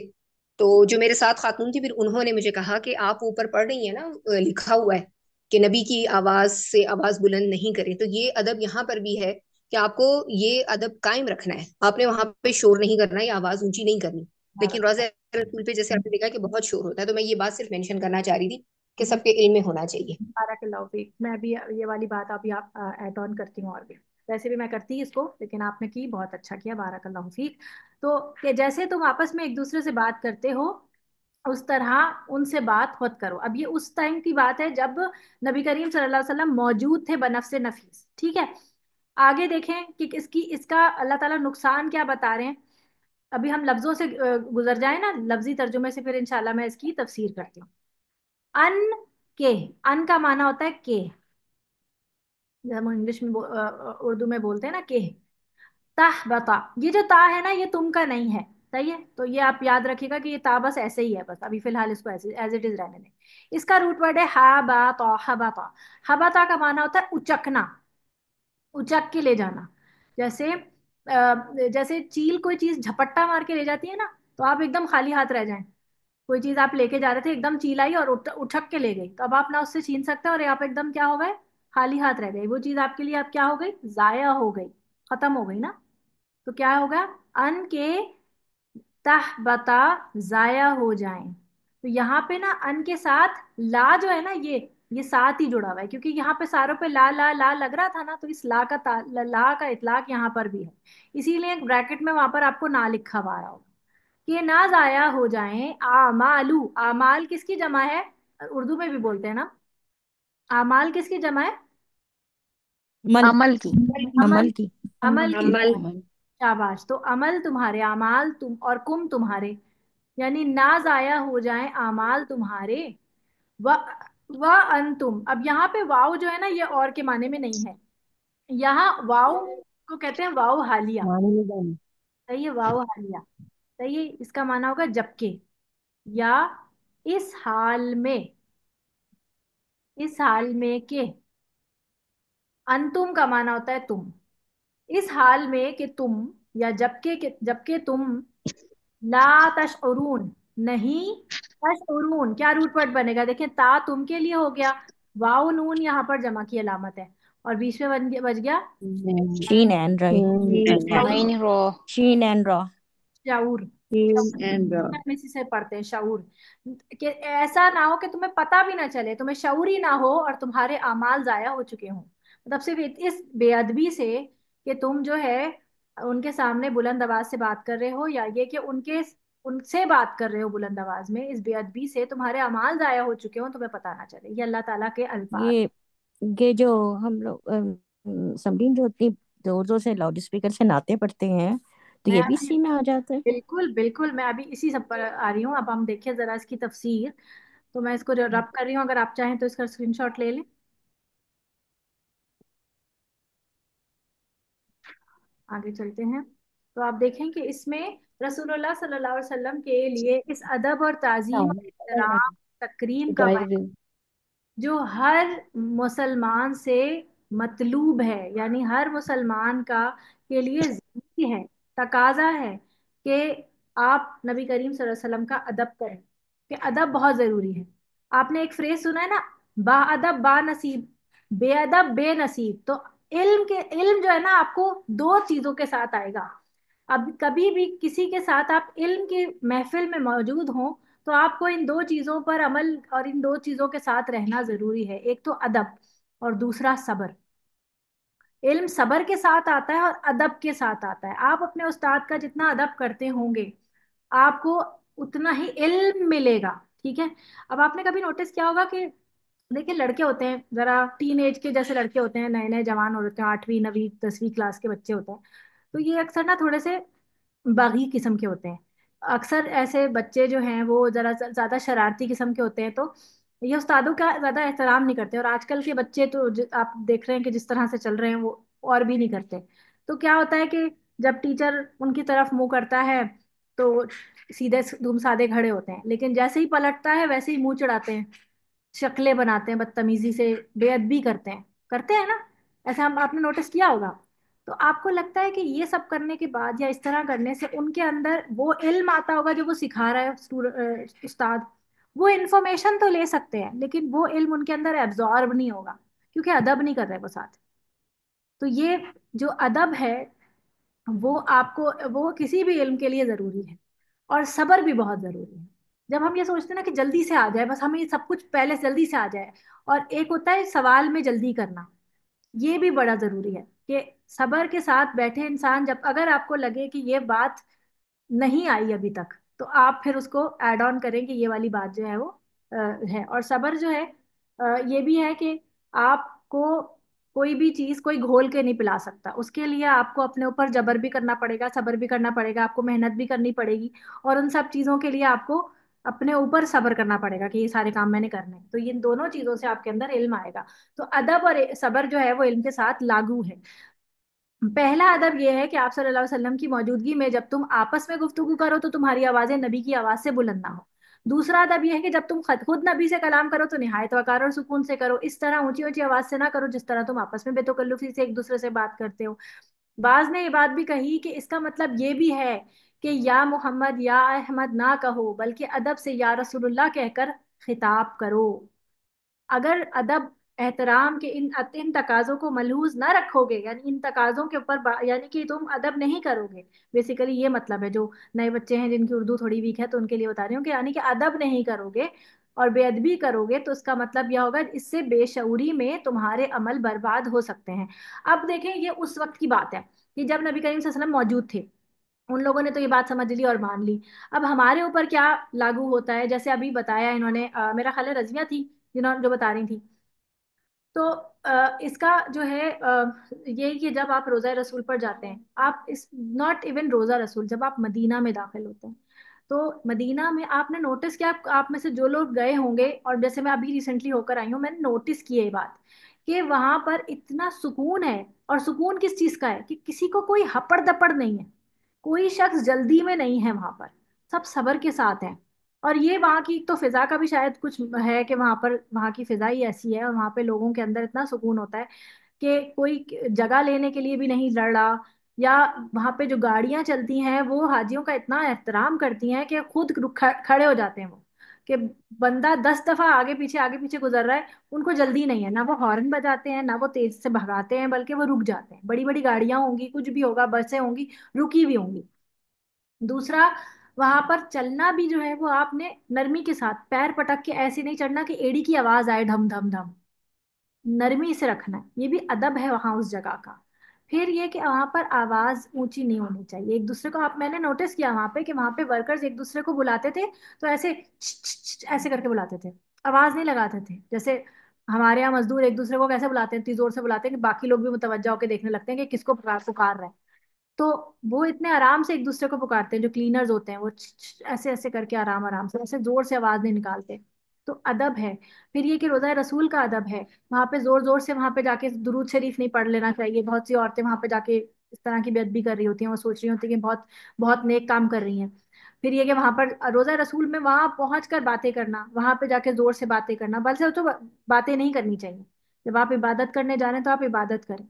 [SPEAKER 7] तो जो मेरे साथ खातून थी, फिर उन्होंने मुझे कहा कि आप ऊपर पढ़ रही है ना, लिखा हुआ है कि नबी की आवाज से आवाज बुलंद नहीं करें। तो ये अदब यहाँ पर भी है कि आपको ये अदब कायम रखना है, आपने वहां पे शोर नहीं करना, ये आवाज ऊंची नहीं करनी। लेकिन रोज़ा रसूल पे जैसे आपने देखा कि बहुत शोर होता है, तो मैं ये बात सिर्फ मेंशन करना चाह रही थी कि सबके इल्म में होना चाहिए।
[SPEAKER 1] बारकल्लाहु फीक। मैं भी ये वाली बात अभी आप ऐड ऑन करती हूँ, और भी वैसे भी मैं करती इसको, लेकिन आपने की, बहुत अच्छा किया, बारकल्लाहु फीक। तो कि जैसे तुम आपस में एक दूसरे से बात करते हो, उस तरह उनसे बात मत करो। अब ये उस टाइम की बात है जब नबी करीम सल्लल्लाहु अलैहि वसल्लम मौजूद थे बनफ्से नफीस। ठीक है। आगे देखें कि इसका अल्लाह ताला नुकसान क्या बता रहे हैं। अभी हम लफ्जों से गुजर जाए ना, लफ्जी तर्जुमे से, फिर इंशाल्लाह मैं इसकी तफसीर करती हूँ। अन के, अन का माना होता है के, जैसे हम इंग्लिश में उर्दू में बोलते हैं ना के। ताह बता, ये जो ता है ना, ये तुम का नहीं है। सही है। तो ये आप याद रखिएगा कि ये ता बस ऐसे ही है, बस अभी फिलहाल इसको ऐसे एज इट इज रहने दें। इसका रूट वर्ड है हा बा ता, हबाता। हबाता का माना होता है उचकना, उचक के ले जाना। जैसे जैसे चील कोई चीज झपट्टा मार के ले जाती है ना, तो आप एकदम खाली हाथ रह जाएं। कोई चीज आप लेके जा रहे थे, एकदम चील आई और उठक के ले गई, तो अब आप ना उससे छीन सकते हो, और आप एकदम क्या हो गए? खाली हाथ रह गए। वो चीज आपके लिए अब क्या हो गई? जाया हो गई, खत्म हो गई ना। तो क्या होगा? अन के तहबता, जाया हो जाएं। तो यहाँ पे ना अन के साथ ला जो है ना, ये साथ ही जुड़ा हुआ है, क्योंकि यहाँ पे सारों पे ला ला ला लग रहा था ना, तो इस ला का इतलाक यहाँ पर भी है। इसीलिए एक ब्रैकेट में वहां पर आपको ना लिखा हुआ आ रहा होगा कि ना जाया हो जाएं। आमालू, आमाल किसकी जमा है? उर्दू में भी बोलते हैं ना। आमाल किसकी जमा है?
[SPEAKER 8] अमल,
[SPEAKER 3] अमल की।
[SPEAKER 1] अमल,
[SPEAKER 8] अमल की।
[SPEAKER 1] अमल की।
[SPEAKER 6] अमल।
[SPEAKER 3] अमल।
[SPEAKER 1] शाबाश। तो अमल तुम्हारे, अमाल तुम, और कुम तुम्हारे, यानी ना जाया हो जाए अमाल तुम्हारे। व व अंतुम, अब यहाँ पे वाव जो है ना, ये और के माने में नहीं है। यहाँ वाव को कहते हैं वाव हालिया।
[SPEAKER 3] मानी नहीं जानी।
[SPEAKER 1] सही है, वाव हालिया। सही है, इसका माना होगा जबकि, या इस हाल में, इस हाल में के। अंतुम का माना होता है तुम। इस हाल में कि तुम, या जबकि तुम, ला तशउरून, नहीं तशउरून, क्या रूट वर्ड बनेगा देखिए, ता तुम के लिए हो गया, वाव नून यहाँ पर जमा की अलामत है, और बीच में बच गया
[SPEAKER 11] शीन एंड राइट।
[SPEAKER 1] शाऊर।
[SPEAKER 4] नाइन रो।
[SPEAKER 11] शीन एंड रॉ।
[SPEAKER 1] शाऊर,
[SPEAKER 6] इन एंड
[SPEAKER 1] में से पढ़ते हैं शाऊर। कि ऐसा ना हो कि तुम्हें पता भी ना चले, तुम्हें शऊर ही ना हो और तुम्हारे अमाल जाया हो चुके हों। मतलब सिर्फ इस बेअदबी से कि तुम जो है उनके सामने बुलंद आवाज से बात कर रहे हो, या ये कि उनके उनसे बात कर रहे हो बुलंद आवाज में, इस बेअदबी से तुम्हारे अमाल जाया हो चुके हो, तुम्हें पता ना चले। ये अल्लाह ताला के अल्फाज।
[SPEAKER 11] ये ये जो हम लोग समरीन जो इतनी जोर जोर से लाउड स्पीकर से नाते पढ़ते हैं, तो
[SPEAKER 1] मैं
[SPEAKER 11] ये भी
[SPEAKER 1] अभी,
[SPEAKER 11] इसी में आ जाता है।
[SPEAKER 1] बिल्कुल बिल्कुल, मैं अभी इसी सब पर आ रही हूँ। अब हम देखें जरा इसकी तफसीर। तो मैं इसको रब कर रही हूँ, अगर आप चाहें तो इसका स्क्रीनशॉट ले लें। आगे चलते हैं। तो आप देखें कि इसमें रसूलुल्लाह सल्लल्लाहु अलैहि वसल्लम के लिए इस अदब और ताजीम और एहतराम तकरीम का
[SPEAKER 3] गाइस
[SPEAKER 1] जो हर मुसलमान से मतलूब है, यानी हर मुसलमान का के लिए जरूरी है, तकाजा है कि आप नबी करीम सल्लल्लाहु अलैहि वसल्लम का अदब करें, कि अदब बहुत जरूरी है। आपने एक फ्रेज सुना है ना, बाअदब बानसीब, बेअदब बेनसीब। तो इल्म जो है ना, आपको दो चीजों के साथ आएगा। अब कभी भी किसी के साथ आप इल्म की महफिल में मौजूद हो, तो आपको इन दो चीजों पर अमल और इन दो चीजों के साथ रहना जरूरी है। एक तो अदब, और दूसरा सब्र। इल्म सब्र के साथ आता है और अदब के साथ आता है। आप अपने उस्ताद का जितना अदब करते होंगे, आपको उतना ही इल्म मिलेगा। ठीक है। अब आपने कभी नोटिस किया होगा कि देखिए, लड़के होते हैं जरा टीन एज के जैसे लड़के होते हैं, नए नए जवान होते हैं, 8वीं 9वीं 10वीं क्लास के बच्चे होते हैं। तो ये अक्सर ना थोड़े से बागी किस्म के होते हैं। अक्सर ऐसे बच्चे जो हैं वो जरा ज्यादा शरारती किस्म के होते हैं, तो ये उस्तादों का ज्यादा एहतराम नहीं करते। और आजकल के बच्चे तो आप देख रहे हैं कि जिस तरह से चल रहे हैं, वो और भी नहीं करते। तो क्या होता है कि जब टीचर उनकी तरफ मुंह करता है, तो सीधे धूम साधे खड़े होते हैं, लेकिन जैसे ही पलटता है वैसे ही मुंह चढ़ाते हैं, शक्लें बनाते हैं, बदतमीजी से बेअदबी करते हैं ना। ऐसा हम आपने नोटिस किया होगा। तो आपको लगता है कि ये सब करने के बाद या इस तरह करने से उनके अंदर वो इल्म आता होगा जो वो सिखा रहा है उस्ताद। वो इन्फॉर्मेशन तो ले सकते हैं, लेकिन वो इल्म उनके अंदर एब्जॉर्ब नहीं होगा, क्योंकि अदब नहीं कर रहे वो साथ। तो ये जो अदब है, वो आपको, वो किसी भी इल्म के लिए जरूरी है। और सब्र भी बहुत जरूरी है। जब हम ये सोचते हैं ना कि जल्दी से आ जाए, बस हमें ये सब कुछ पहले से जल्दी से आ जाए, और एक होता है सवाल में जल्दी करना, ये भी बड़ा जरूरी है। कि सब्र के साथ बैठे इंसान, जब अगर आपको लगे कि ये बात नहीं आई अभी तक, तो आप फिर उसको ऐड ऑन करें कि ये वाली बात जो है वो है। और सब्र जो है ये भी है कि आपको कोई भी चीज कोई घोल के नहीं पिला सकता। उसके लिए आपको अपने ऊपर जबर भी करना पड़ेगा, सब्र भी करना पड़ेगा, आपको मेहनत भी करनी पड़ेगी। और उन सब चीजों के लिए आपको अपने ऊपर सब्र करना पड़ेगा कि ये सारे काम मैंने करने हैं। तो इन दोनों चीजों से आपके अंदर इल्म आएगा। तो अदब और सब्र जो है वो इल्म के साथ लागू है। पहला अदब यह है कि आप सल्लल्लाहु अलैहि वसल्लम की मौजूदगी में जब तुम आपस में गुफ्तगू करो, तो तुम्हारी आवाजें नबी की आवाज से बुलंद ना हो। दूसरा अदब यह है कि जब तुम खुद नबी से कलाम करो, तो निहायत वकार और सुकून से करो। इस तरह ऊंची ऊंची आवाज से ना करो जिस तरह तुम आपस में बेतकल्लुफी से एक दूसरे से बात करते हो। बाज ने ये बात भी कही कि इसका मतलब ये भी है कि या मोहम्मद या अहमद ना कहो, बल्कि अदब से या रसूलुल्लाह कहकर खिताब करो। अगर अदब एहतराम के इन तकाजों को मलहूज ना रखोगे, यानी इन तकाजों के ऊपर यानी कि तुम अदब नहीं करोगे, बेसिकली ये मतलब है। जो नए बच्चे हैं जिनकी उर्दू थोड़ी वीक है, तो उनके लिए बता रही हूँ कि यानी कि अदब नहीं करोगे और बेअदबी करोगे, तो इसका मतलब यह होगा इससे बेशऊरी में तुम्हारे अमल बर्बाद हो सकते हैं। अब देखें, ये उस वक्त की बात है कि जब नबी करीम सल्लल्लाहु अलैहि वसल्लम मौजूद थे। उन लोगों ने तो ये बात समझ ली और मान ली। अब हमारे ऊपर क्या लागू होता है, जैसे अभी बताया इन्होंने, मेरा ख्याल है रजिया थी जिन्होंने जो बता रही थी। तो इसका जो है ये कि जब आप रोज़ा रसूल पर जाते हैं, आप इस नॉट इवन रोज़ा रसूल, जब आप मदीना में दाखिल होते हैं, तो मदीना में आपने नोटिस किया, आप में से जो लोग गए होंगे, और जैसे मैं अभी रिसेंटली होकर आई हूँ, मैंने नोटिस की ये बात कि वहां पर इतना सुकून है। और सुकून किस चीज का है कि किसी को कोई हपड़ दपड़ नहीं है। कोई शख्स जल्दी में नहीं है वहां पर, सब सब्र के साथ हैं। और ये वहाँ की तो फिजा का भी शायद कुछ है कि वहां पर वहां की फिजा ही ऐसी है, और वहां पे लोगों के अंदर इतना सुकून होता है कि कोई जगह लेने के लिए भी नहीं लड़ रहा। या वहां पे जो गाड़ियां चलती हैं वो हाजियों का इतना एहतराम करती हैं कि खुद खड़े हो जाते हैं वो, कि बंदा 10 दफा आगे पीछे गुजर रहा है, उनको जल्दी नहीं है, ना वो हॉर्न बजाते हैं ना वो तेज से भगाते हैं, बल्कि वो रुक जाते हैं। बड़ी बड़ी गाड़ियां होंगी, कुछ भी होगा, बसें होंगी, रुकी हुई होंगी। दूसरा, वहां पर चलना भी जो है वो आपने नरमी के साथ पैर पटक के ऐसे नहीं चढ़ना कि एड़ी की आवाज आए ढम ढम ढम, नरमी से रखना है। ये भी अदब है वहां उस जगह का। फिर ये कि वहां पर आवाज ऊंची नहीं होनी चाहिए एक दूसरे को। आप मैंने नोटिस किया वहां पे कि वहां पे वर्कर्स एक दूसरे को बुलाते थे तो ऐसे ऐसे करके बुलाते थे, आवाज नहीं लगाते थे। जैसे हमारे यहाँ मजदूर एक दूसरे को कैसे बुलाते हैं, इतनी जोर से बुलाते हैं कि बाकी लोग भी मुतवज्जा होकर देखने लगते हैं कि किसको पुकार पुकार रहे हैं। तो वो इतने आराम से एक दूसरे को पुकारते हैं, जो क्लीनर्स होते हैं वो ऐसे ऐसे करके आराम आराम से, ऐसे जोर से आवाज नहीं निकालते। तो अदब है। फिर ये कि रोजा रसूल का अदब है, वहां पे जोर जोर से वहां पे जाके दुरूद शरीफ नहीं पढ़ लेना चाहिए। बहुत सी औरतें वहां पे जाके इस तरह की बेअदबी कर रही होती हैं, वो सोच रही होती हैं कि बहुत बहुत नेक काम कर रही हैं। फिर ये कि वहां पर रोजा रसूल में वहां पहुंच कर बातें करना, वहां पे जाके जोर से बातें करना, बल्कि तो बातें नहीं करनी चाहिए। जब आप इबादत करने जा रहे हैं तो आप इबादत करें।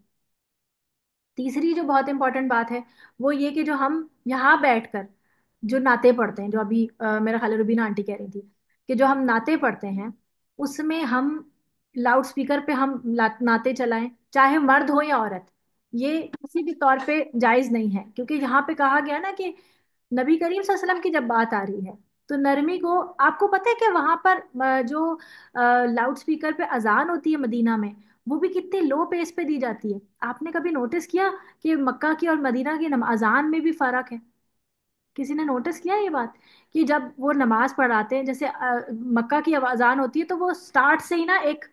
[SPEAKER 1] तीसरी जो बहुत इंपॉर्टेंट बात है वो ये कि जो हम यहाँ बैठकर जो नाते पढ़ते हैं, जो अभी मेरा ख्याल है रुबीना आंटी कह रही थी कि जो हम नाते पढ़ते हैं उसमें हम लाउड स्पीकर पे हम नाते चलाएं, चाहे मर्द हो या औरत, ये किसी भी तौर पे जायज नहीं है। क्योंकि यहाँ पे कहा गया ना कि नबी करीम सल्लल्लाहु अलैहि वसल्लम की जब बात आ रही है तो नरमी को, आपको पता है कि वहां पर जो लाउड स्पीकर पे अजान होती है मदीना में, वो भी कितने लो पेस पे दी जाती है। आपने कभी नोटिस किया कि मक्का की और मदीना की अजान में भी फर्क है? किसी ने नोटिस किया ये बात कि जब वो नमाज पढ़ाते हैं, जैसे मक्का की अजान होती है तो वो स्टार्ट से ही ना एक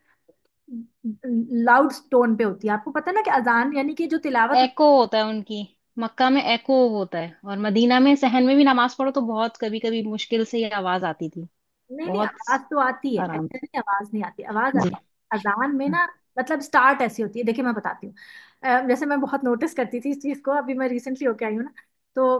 [SPEAKER 1] लाउड टोन पे होती है। आपको पता है ना कि अजान यानी कि जो तिलावत।
[SPEAKER 12] एको होता है उनकी, मक्का में एको होता है, और मदीना में सहन में भी नमाज पढ़ो तो बहुत कभी कभी मुश्किल से ये आवाज आती थी।
[SPEAKER 1] नहीं नहीं,
[SPEAKER 12] बहुत
[SPEAKER 1] आवाज तो आती है,
[SPEAKER 12] आराम।
[SPEAKER 1] ऐसे नहीं आवाज नहीं आती, आवाज
[SPEAKER 12] जी।
[SPEAKER 1] आती है। अजान में ना मतलब स्टार्ट ऐसी होती है, देखिए मैं बताती हूँ। जैसे मैं बहुत नोटिस करती थी इस चीज को, अभी मैं रिसेंटली होके आई हूँ ना, तो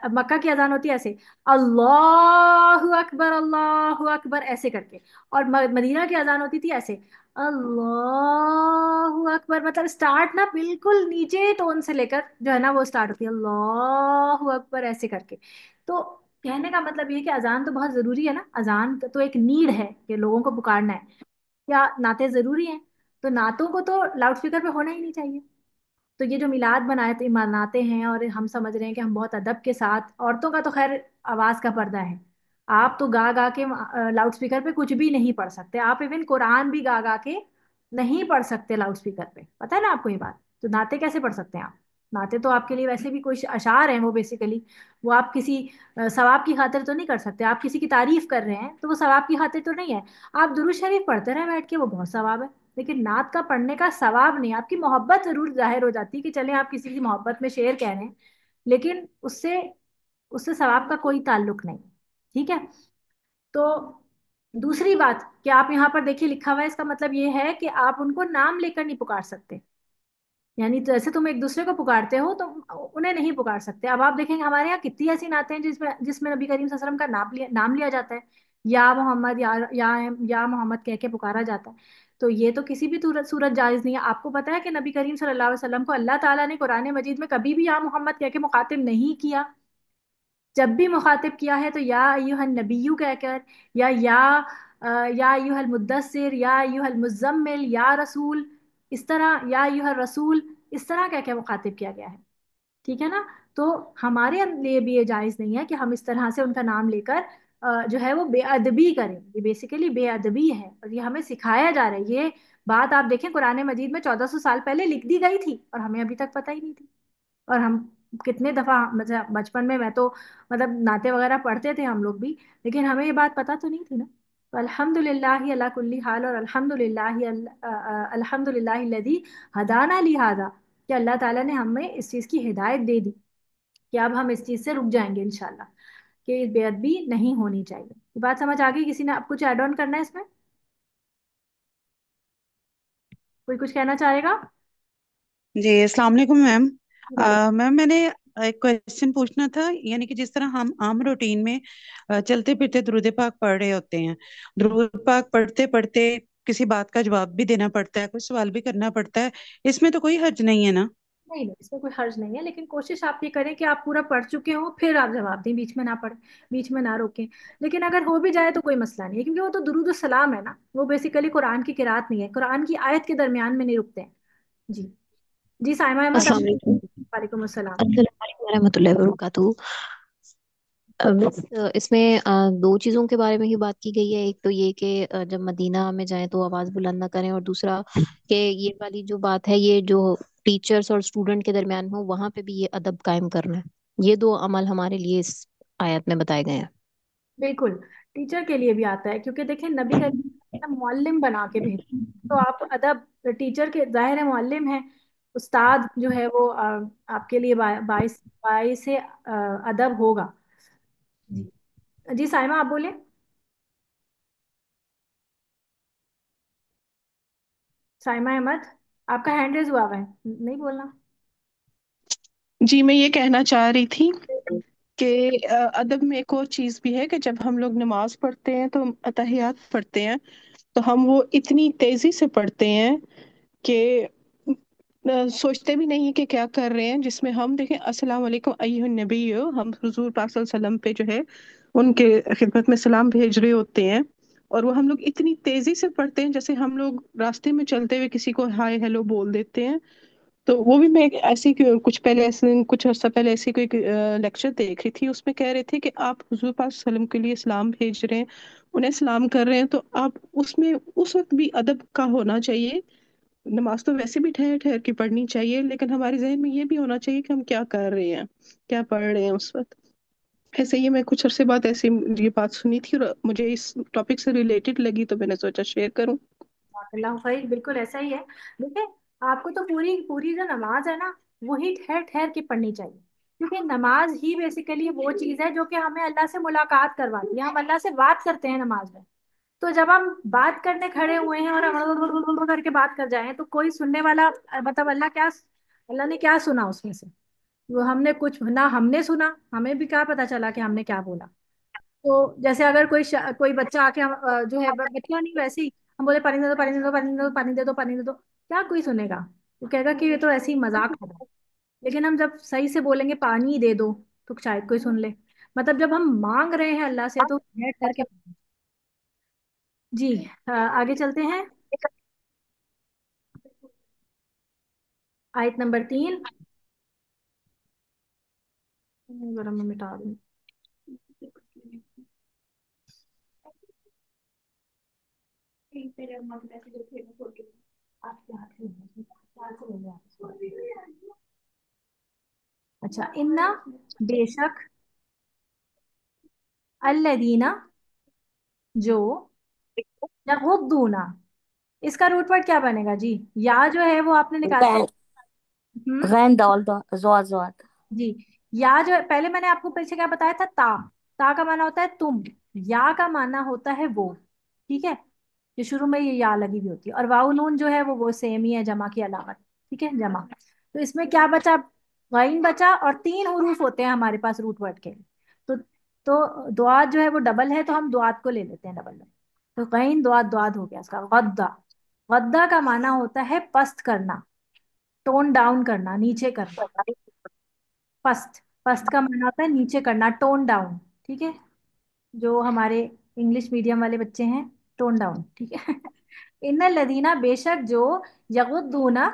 [SPEAKER 1] अब मक्का की अजान होती है ऐसे, अल्लाह अकबर ऐसे करके। और मदीना की अजान होती थी ऐसे, अल्लाह अकबर, मतलब स्टार्ट ना बिल्कुल नीचे टोन से लेकर जो है ना वो स्टार्ट होती है अल्लाह अकबर ऐसे करके। तो कहने का मतलब ये कि अजान तो बहुत जरूरी है ना, अजान तो एक नीड है कि लोगों को पुकारना है। क्या नाते जरूरी हैं? तो नातों को तो लाउड स्पीकर पे होना ही नहीं चाहिए। तो ये जो मिलाद बनाए थे मनाते हैं और हम समझ रहे हैं कि हम बहुत अदब के साथ, औरतों का तो खैर आवाज का पर्दा है, आप तो गा गा के लाउड स्पीकर पे कुछ भी नहीं पढ़ सकते। आप इवन कुरान भी गा गा के नहीं पढ़ सकते लाउड स्पीकर पे, पता है ना आपको ये बात? तो नाते कैसे पढ़ सकते हैं आप? नाते तो आपके लिए वैसे भी कोई अशार हैं वो बेसिकली, वो आप किसी सवाब की खातिर तो नहीं कर सकते। आप किसी की तारीफ कर रहे हैं तो वो सवाब की खातिर तो नहीं है। आप दुरूद शरीफ पढ़ते रहे बैठ के, वो बहुत सवाब है। लेकिन नात का पढ़ने का सवाब नहीं, आपकी मोहब्बत जरूर जाहिर हो जाती है कि चले आप किसी की मोहब्बत में शेर कह रहे हैं, लेकिन उससे उससे सवाब का कोई ताल्लुक नहीं। ठीक है? तो दूसरी बात कि आप यहाँ पर देखिए लिखा हुआ है, इसका मतलब ये है कि आप उनको नाम लेकर नहीं पुकार सकते। यानी जैसे तुम एक दूसरे को पुकारते हो तो उन्हें नहीं पुकार सकते। अब आप देखेंगे हमारे यहाँ कितनी ऐसी नातें हैं जिसमें जिसमें नबी करीम सल्लल्लाहु अलैहि वसल्लम का नाम लिया जाता है, या मोहम्मद या मोहम्मद कह के पुकारा जाता है। तो ये तो किसी भी सूरत जायज नहीं है। आपको पता है कि नबी करीम सल्लल्लाहु अलैहि वसल्लम को अल्लाह ताला ने कुरान मजीद में कभी भी या मोहम्मद कह के मुखातिब नहीं किया। जब भी मुखातिब किया है तो या अय्युहन नबिय्यु कहकर, या अय्युहल मुद्दस्सिर, या अय्युहल मुज़म्मिल, या रसूल, इस तरह या अय्युहर रसूल, इस तरह कह के मुखातिब किया गया है। ठीक है ना? तो हमारे लिए भी ये जायज नहीं है कि हम इस तरह से उनका नाम लेकर जो है वो बेअदबी करें। ये बेसिकली बेअदबी है और ये हमें सिखाया जा रहा है। ये बात आप देखें कुरान मजीद में 1400 साल पहले लिख दी गई थी और हमें अभी तक पता ही नहीं थी। और हम कितने दफा, मतलब बचपन में मैं तो मतलब नाते वगैरह पढ़ते थे हम लोग भी, लेकिन हमें ये बात पता तो नहीं थी ना। तो अल्हम्दुलिल्लाह अला कुल्ली हाल, और अल्हम्दुलिल्लाह लदी हदाना लिहाजा, कि अल्लाह ताला ने हमें इस चीज़ की हिदायत दे दी कि अब हम इस चीज़ से रुक जाएंगे इंशाल्लाह, कि बेअदबी नहीं होनी चाहिए। ये बात समझ आ गई? किसी ने अब कुछ ऐड ऑन करना है इसमें? कोई कुछ कहना चाहेगा?
[SPEAKER 13] जी अस्सलाम वालेकुम मैम। मैम मैंने एक क्वेश्चन पूछना था, यानी कि जिस तरह हम आम रूटीन में चलते फिरते दुरूद पाक पढ़ रहे होते हैं, दुरूद पाक पढ़ते पढ़ते किसी बात का जवाब भी देना पड़ता है, कोई सवाल भी करना पड़ता है, इसमें तो कोई हर्ज नहीं है ना?
[SPEAKER 1] नहीं नहीं, इसमें कोई हर्ज नहीं है, लेकिन कोशिश आप ये करें कि आप पूरा पढ़ चुके हो फिर आप जवाब दें, बीच में ना पढ़, बीच में ना रोकें। लेकिन अगर हो भी जाए तो कोई मसला नहीं है, क्योंकि वो तो दुरूद सलाम है ना, वो बेसिकली कुरान की किरात नहीं है, कुरान की आयत के दरमियान में नहीं रुकते हैं। जी। जी साइमा अहमद,
[SPEAKER 14] अस्सलाम
[SPEAKER 1] आप।
[SPEAKER 14] वालेकुम।
[SPEAKER 1] वालेकुम अस्सलाम।
[SPEAKER 14] अस्सलाम वालेकुम रहमतुल्लाहि व बरकातहू। बस इसमें दो चीज़ों के बारे में ही बात की गई है। एक तो ये कि जब मदीना में जाएं तो आवाज़ बुलंद ना करें, और दूसरा कि ये वाली जो बात है, ये जो टीचर्स और स्टूडेंट के दरमियान हो, वहां पे भी ये अदब कायम करना है। ये दो अमल हमारे लिए इस आयत में बताए गए हैं।
[SPEAKER 1] बिल्कुल। टीचर के लिए भी आता है, क्योंकि देखिए नबी करीम मुअल्लिम बना के भेज, तो आप अदब, टीचर के जाहिर है मुअल्लिम है, उस्ताद जो है वो आपके लिए बाइस बाइस से अदब होगा। जी। जी साइमा आप बोले। साइमा अहमद, आपका हैंड रेज हुआ हुआ है, नहीं बोलना।
[SPEAKER 9] जी, मैं ये कहना चाह रही थी कि अदब में एक और चीज़ भी है कि जब हम लोग नमाज पढ़ते हैं तो अतहियात पढ़ते हैं, तो हम वो इतनी तेजी से पढ़ते हैं कि सोचते भी नहीं है कि क्या कर रहे हैं। जिसमें हम देखें, अस्सलाम वालेकुम अय्युहन नबी, हम हुजूर पाक सल्लल्लाहु अलैहि वसल्लम पे जो है उनके खिदमत में सलाम भेज रहे होते हैं, और वो हम लोग इतनी तेजी से पढ़ते हैं जैसे हम लोग रास्ते में चलते हुए किसी को हाय हेलो बोल देते हैं। तो वो भी मैं ऐसी कुछ अर्सा पहले ऐसी कोई लेक्चर देख रही थी, उसमें कह रहे थे कि आप हुजूर पाक सल्लल्लाहु अलैहि वसल्लम के लिए सलाम भेज रहे हैं, उन्हें सलाम कर रहे हैं, तो आप उसमें उस वक्त भी अदब का होना चाहिए। नमाज तो वैसे भी ठहर ठहर के पढ़नी चाहिए, लेकिन हमारे जहन में ये भी होना चाहिए कि हम क्या कर रहे हैं, क्या पढ़ रहे हैं उस वक्त। ऐसे ही मैं कुछ अरसे बाद ऐसे ये बात सुनी थी और मुझे इस टॉपिक से रिलेटेड लगी, तो मैंने सोचा शेयर करूं।
[SPEAKER 1] अल्लाह भाई, बिल्कुल ऐसा ही है। देखिए, आपको तो पूरी पूरी जो नमाज है ना, वही ठहर ठहर के पढ़नी चाहिए, क्योंकि नमाज ही बेसिकली वो चीज है जो कि हमें अल्लाह से मुलाकात करवाती है, हम अल्लाह से बात करते हैं नमाज में। तो जब हम बात करने खड़े हुए हैं और हम करके बात कर जाएं, तो कोई सुनने वाला, मतलब अल्लाह ने क्या सुना उसमें से? वो हमने कुछ ना, हमने सुना, हमें भी क्या पता चला कि हमने क्या बोला। तो जैसे अगर कोई बच्चा आके जो है, बच्चा नहीं, वैसे ही हम बोले पानी दे दो, पानी दे दो, पानी दे दो, पानी दे दो, पानी दे दो, क्या कोई सुनेगा? वो कहेगा कि ये तो ऐसे ही मजाक कर रहा है। लेकिन हम जब सही से बोलेंगे पानी दे दो, तो शायद कोई सुन ले। मतलब जब हम मांग रहे हैं अल्लाह से, तो बैठ करके। जी। आगे चलते हैं। आयत नंबर 3। जरा मैं मिटा दूं। अच्छा, इन्ना, बेशक, अल्लदीना, जो, यगुद्दूना, इसका रूट वर्ड क्या बनेगा जी? या जो है वो आपने निकाला।
[SPEAKER 15] गैन
[SPEAKER 1] हम्म।
[SPEAKER 15] गैन दाल जोआ जोआ।
[SPEAKER 1] जी। या जो पहले मैंने आपको पीछे क्या बताया था, ता का माना होता है तुम, या का माना होता है वो। ठीक है। जो शुरू में ये या लगी हुई होती है, और वाउ नून जो है वो सेम ही है, जमा की अलामत। ठीक है, जमा। तो इसमें क्या बचा? गाइन बचा, और 3 हुरूफ होते हैं हमारे पास रूट वर्ड के। तो दुआत जो है वो डबल है, तो हम दुआत को ले लेते हैं डबल में। तो गाइन दुआत, दुआत हो गया इसका गद्दा। गद्दा का माना होता है पस्त करना, टोन डाउन करना, नीचे करना। पस्त, पस्त का माना होता है नीचे करना, टोन डाउन। ठीक है। जो हमारे इंग्लिश मीडियम वाले बच्चे हैं, टोन डाउन। ठीक है। इन लदीना, बेशक जो, यगुद्दूना,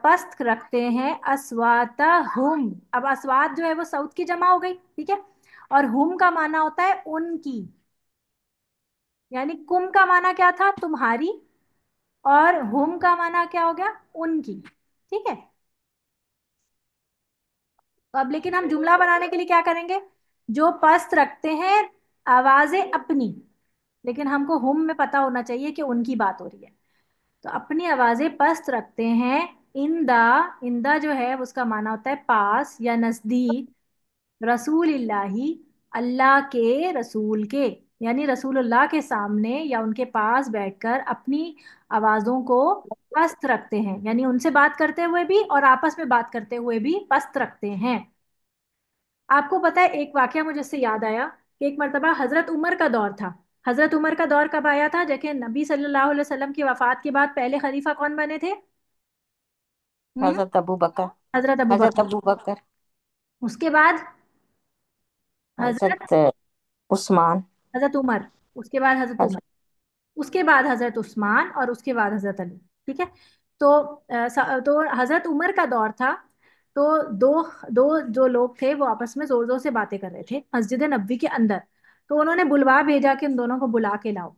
[SPEAKER 1] पस्त रखते हैं, अस्वाता हुम। अब अस्वात जो है वो साउथ की जमा हो गई। ठीक है। और हुम का माना होता है उनकी, यानी कुम का माना क्या था? तुम्हारी। और हुम का माना क्या हो गया? उनकी। ठीक है। तो अब लेकिन हम जुमला बनाने के लिए क्या करेंगे? जो पस्त रखते हैं आवाजें अपनी, लेकिन हमको हुम में पता होना चाहिए कि उनकी बात हो रही है, तो अपनी आवाजें पस्त रखते हैं। इंदा, इंदा जो है उसका माना होता है पास या नजदीक, रसूल इल्लाही, अल्लाह के रसूल के, यानी रसूलुल्लाह के सामने या उनके पास बैठकर अपनी आवाजों को पस्त रखते हैं, यानी उनसे बात करते हुए भी और आपस में बात करते हुए भी पस्त रखते हैं। आपको पता है, एक वाकया मुझे इससे याद आया कि एक मर्तबा हजरत उमर का दौर था। हजरत उमर का दौर कब आया था? जबकि नबी सल्लल्लाहु अलैहि वसल्लम की वफात के बाद पहले खलीफा कौन बने थे? हम्म
[SPEAKER 15] हजरत अबू बकर।
[SPEAKER 1] हजरत अबू
[SPEAKER 15] हजरत
[SPEAKER 1] बकर।
[SPEAKER 15] अबू बकर।
[SPEAKER 1] उसके बाद हजरत
[SPEAKER 15] हजरत उस्मान।
[SPEAKER 1] हजरत उमर। उसके बाद हजरत उमर।
[SPEAKER 15] हजरत
[SPEAKER 1] उसके बाद हजरत उस्मान, और उसके बाद हजरत अली। ठीक है। तो तो हजरत उमर का दौर था। तो दो दो जो लोग थे वो आपस में जोर जोर से बातें कर रहे थे मस्जिद नबवी के अंदर। तो उन्होंने बुलवा भेजा कि उन दोनों को बुला के लाओ।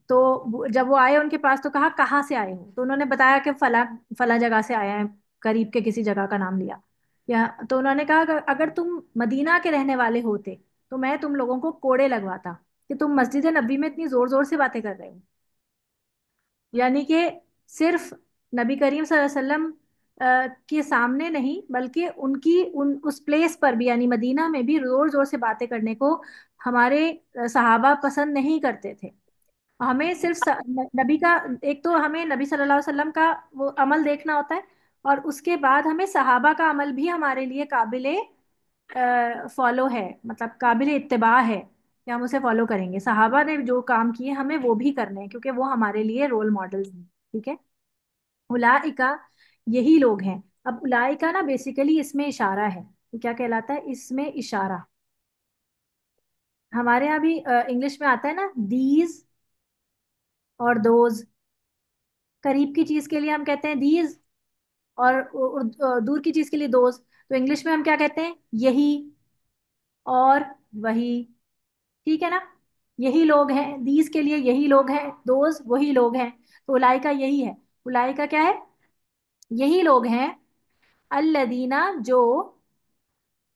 [SPEAKER 1] तो जब वो आए उनके पास तो कहा कहाँ से आए हो? तो उन्होंने बताया कि फला फला जगह से आया है, करीब के किसी जगह का नाम लिया। या तो उन्होंने कहा कि अगर तुम मदीना के रहने वाले होते तो मैं तुम लोगों को कोड़े लगवाता कि तुम मस्जिद नबी में इतनी जोर जोर से बातें कर रहे हो। यानी कि सिर्फ नबी करीम सल्लल्लाहु अलैहि वसल्लम के सामने नहीं, बल्कि उनकी उस प्लेस पर भी, यानी मदीना में भी जोर जोर से बातें करने को हमारे सहाबा पसंद नहीं करते थे। हमें सिर्फ नबी का, एक तो हमें नबी सल्लल्लाहु अलैहि वसल्लम का वो अमल देखना होता है, और उसके बाद हमें सहाबा का अमल भी हमारे लिए काबिले फॉलो है, मतलब काबिले इत्तिबा है कि हम उसे फॉलो करेंगे। सहाबा ने जो काम किए हमें वो भी करने हैं, क्योंकि वो हमारे लिए रोल मॉडल्स हैं। ठीक है। उलाइका, यही लोग हैं। अब उलाइका ना बेसिकली इसमें इशारा है। तो क्या कहलाता है? इसमें इशारा। हमारे यहाँ भी इंग्लिश में आता है ना, दीज और दोज। करीब की चीज के लिए हम कहते हैं दीज, और दूर की चीज के लिए दोज। तो इंग्लिश में हम क्या कहते हैं? यही और वही। ठीक है ना? यही लोग हैं, दीज के लिए यही लोग हैं, दोज वही लोग हैं। तो उलाइका यही है। उलाइका क्या है? यही लोग हैं। अल्लदीना, जो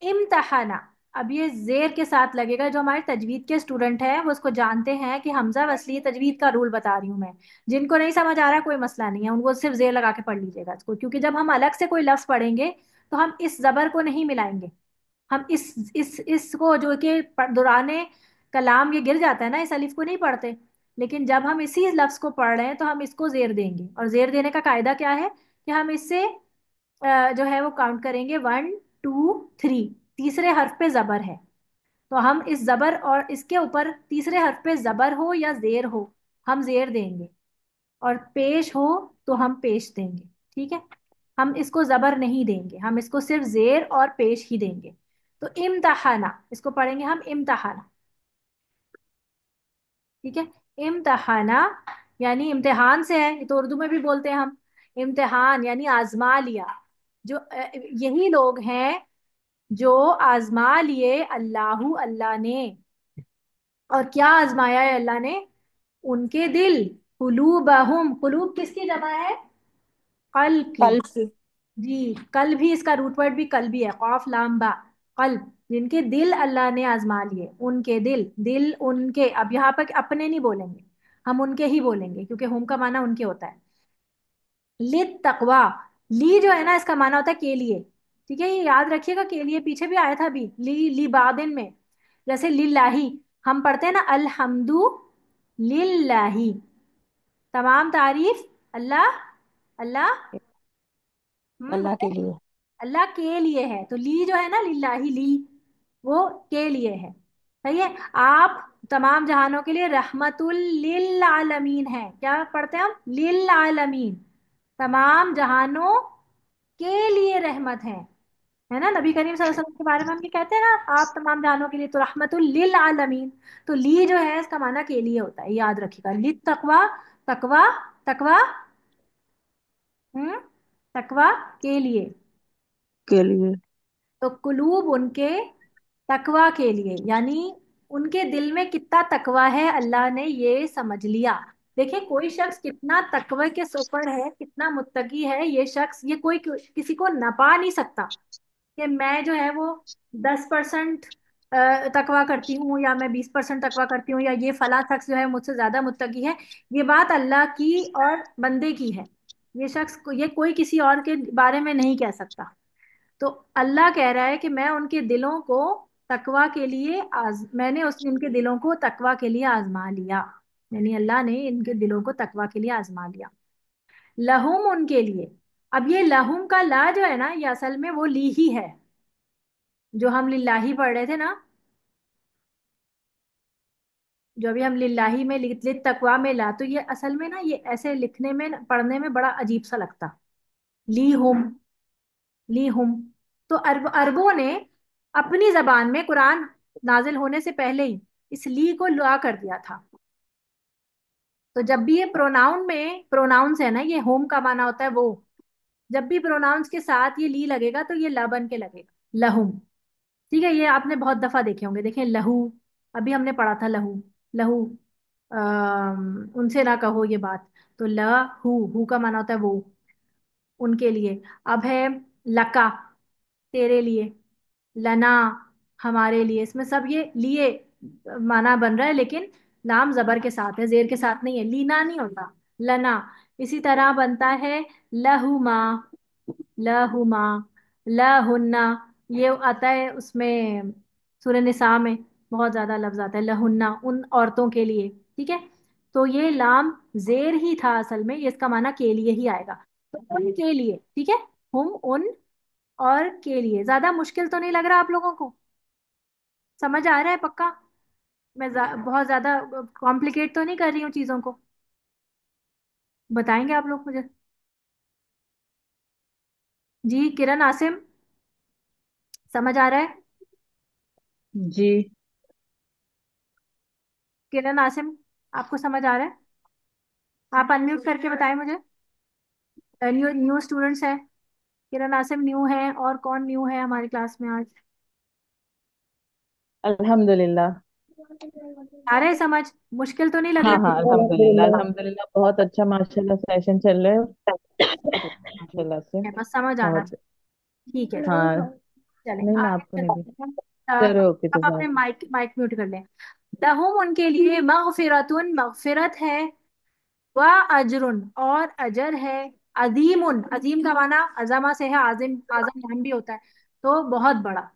[SPEAKER 1] इम्तहाना। अब ये जेर के साथ लगेगा। जो हमारे तजवीद के स्टूडेंट हैं वो उसको जानते हैं कि हमजा वसली तजवीद का रूल बता रही हूँ मैं। जिनको नहीं समझ आ रहा कोई मसला नहीं है, उनको सिर्फ जेर लगा के पढ़ लीजिएगा इसको, क्योंकि जब हम अलग से कोई लफ्ज पढ़ेंगे तो हम इस जबर को नहीं मिलाएंगे। हम इसको जो कि दुराने कलाम ये गिर जाता है ना, इस अलिफ को नहीं पढ़ते। लेकिन जब हम इसी लफ्ज को पढ़ रहे हैं तो हम इसको जेर देंगे। और जेर देने का कायदा क्या है? कि हम इससे जो है वो काउंट करेंगे, 1 2 3। तीसरे हर्फ पे जबर है, तो हम इस जबर और इसके ऊपर तीसरे हर्फ पे जबर हो या जेर हो, हम जेर देंगे। और पेश हो तो हम पेश देंगे। ठीक है। हम इसको जबर नहीं देंगे, हम इसको सिर्फ जेर और पेश ही देंगे। तो इम्तहाना, इसको पढ़ेंगे हम इम्तहाना। ठीक है। इम्तहाना यानी इम्तिहान से है, ये तो उर्दू में भी बोलते हैं हम। इम्तिहान यानी आजमा लिया। जो यही लोग हैं जो आजमा लिए अल्लाहु, अल्लाह ने। और क्या आजमाया है अल्लाह ने? उनके दिल। कुलूबहुम, कुलूब किसकी जमा है? कल्ब की।
[SPEAKER 15] कल्ब की।
[SPEAKER 1] जी, कल भी, इसका रूट वर्ड भी कल भी है, कौफ लाम बा। कल्ब, जिनके दिल अल्लाह ने आजमा लिए। उनके दिल, दिल उनके। अब यहाँ पर अपने नहीं बोलेंगे, हम उनके ही बोलेंगे, क्योंकि हुम का माना उनके होता है। लित तकवा, ली जो है ना इसका माना होता है के लिए। ठीक है, ये याद रखिएगा, के लिए पीछे भी आया था अभी, ली बादिन में। जैसे लिल्लाही, हम पढ़ते हैं ना अल्हम्दु लिल्लाही, तमाम तारीफ अल्लाह, अल्लाह,
[SPEAKER 15] अल्लाह के लिए।
[SPEAKER 1] अल्लाह के लिए है। तो ली जो है ना, लिल्लाही, ली वो के लिए है। सही है। आप तमाम जहानों के लिए रहमतुल लिल आलमीन है। क्या पढ़ते हैं हम? लिल आलमीन, तमाम जहानों के लिए रहमत है ना? नबी करीम सल्लल्लाहु अलैहि वसल्लम के बारे में हम ये कहते हैं ना, आप तमाम जहानों के लिए, तो रहमतुल लिल आलमीन। तो ली जो है इसका माना के लिए होता है, याद रखिएगा। लित तकवा, तकवा, तकवा, हम्म तकवा के लिए।
[SPEAKER 15] के लिए।
[SPEAKER 1] तो कुलूब उनके, तकवा के लिए, यानी उनके दिल में कितना तकवा है अल्लाह ने ये समझ लिया। देखिए, कोई शख्स कितना तकवे के ऊपर है, कितना मुत्तकी है ये शख्स, ये कोई किसी को नपा नहीं सकता कि मैं जो है वो 10% तकवा करती हूँ, या मैं 20% तकवा करती हूँ, या ये फला शख्स जो है मुझसे ज्यादा मुत्तकी है। ये बात अल्लाह की और बंदे की है। ये शख्स ये कोई किसी और के बारे में नहीं कह सकता। तो अल्लाह कह रहा है कि मैं उनके दिलों को तकवा के लिए मैंने इनके दिलों को तकवा के लिए आजमा लिया। यानी अल्लाह ने इनके दिलों को तकवा के लिए आजमा लिया। लहुम, उनके लिए। अब ये लहुम का ला जो है ना, ये असल में वो ली ही है। जो हम लिल्लाही पढ़ रहे थे ना, जो अभी हम लिल्लाही में लिख तकवा में ला, तो ये असल में ना, ये ऐसे लिखने में पढ़ने में बड़ा अजीब सा लगता। ली हुम, ली हुम। तो अरबों ने अपनी जबान में कुरान नाजिल होने से पहले ही इस ली को ला कर दिया था। तो जब भी ये प्रोनाउन में, प्रोनाउंस है ना, ये होम का माना होता है वो, जब भी प्रोनाउंस के साथ ये ली लगेगा तो ये ला बन के लगेगा, लहुम। ठीक है, ये आपने बहुत दफा देखे होंगे। देखें लहू, अभी हमने पढ़ा था लहू, लहू, उनसे ना कहो ये बात। तो लहू, हु का माना होता है वो, उनके लिए। अब है लका, तेरे लिए। लना, हमारे लिए। इसमें सब ये लिए माना बन रहा है, लेकिन लाम जबर के साथ है, जेर के साथ नहीं है, लीना नहीं होता, लना। इसी तरह बनता है लहुमा, लहुमा, लहुन्ना। ये आता है उसमें सूरह निसा में, बहुत ज्यादा लफ्ज आता है लहुन्ना, उन औरतों के लिए। ठीक है, तो ये लाम जेर ही था असल में, ये इसका माना के लिए ही आएगा। तो उनके लिए, ठीक है, हम उन और के लिए। ज्यादा मुश्किल तो नहीं लग रहा आप लोगों को? समझ आ रहा है पक्का? मैं बहुत ज्यादा कॉम्प्लिकेट तो नहीं कर रही हूँ चीजों को? बताएंगे आप लोग मुझे? जी किरण, आसिम, समझ आ रहा है?
[SPEAKER 8] जी।
[SPEAKER 1] किरण, आसिम, आपको समझ आ रहा है? आप अनम्यूट करके बताएं मुझे। न्यू न्यू स्टूडेंट्स हैं, किरण, आसिम न्यू है, और कौन न्यू है हमारी क्लास में आज?
[SPEAKER 8] अल्हम्दुलिल्लाह।
[SPEAKER 1] आ रहे हैं समझ? मुश्किल तो नहीं लग
[SPEAKER 8] हाँ
[SPEAKER 1] रहा?
[SPEAKER 8] हाँ, अल्हम्दुलिल्लाह अल्हम्दुलिल्लाह, बहुत अच्छा माशाल्लाह सेशन चल रहा है। बहुत अच्छा माशाल्लाह से।
[SPEAKER 1] है, बस समझ आना
[SPEAKER 8] बहुत।
[SPEAKER 1] चाहिए। ठीक है,
[SPEAKER 8] हाँ।
[SPEAKER 1] चलें
[SPEAKER 8] नहीं, मैं
[SPEAKER 1] आगे
[SPEAKER 8] आपको नहीं दी।
[SPEAKER 1] चलते हैं।
[SPEAKER 8] चलो ओके,
[SPEAKER 1] अब अपने
[SPEAKER 8] जजाक।
[SPEAKER 1] माइक माइक म्यूट कर लें। लहुम, उनके लिए, मगफिरतुन, मगफिरत है, व अजरुन, और अजर है, अजीमुन, अजीम का माना अजमा से है, आजिम, आजम नाम भी होता है, तो बहुत बड़ा।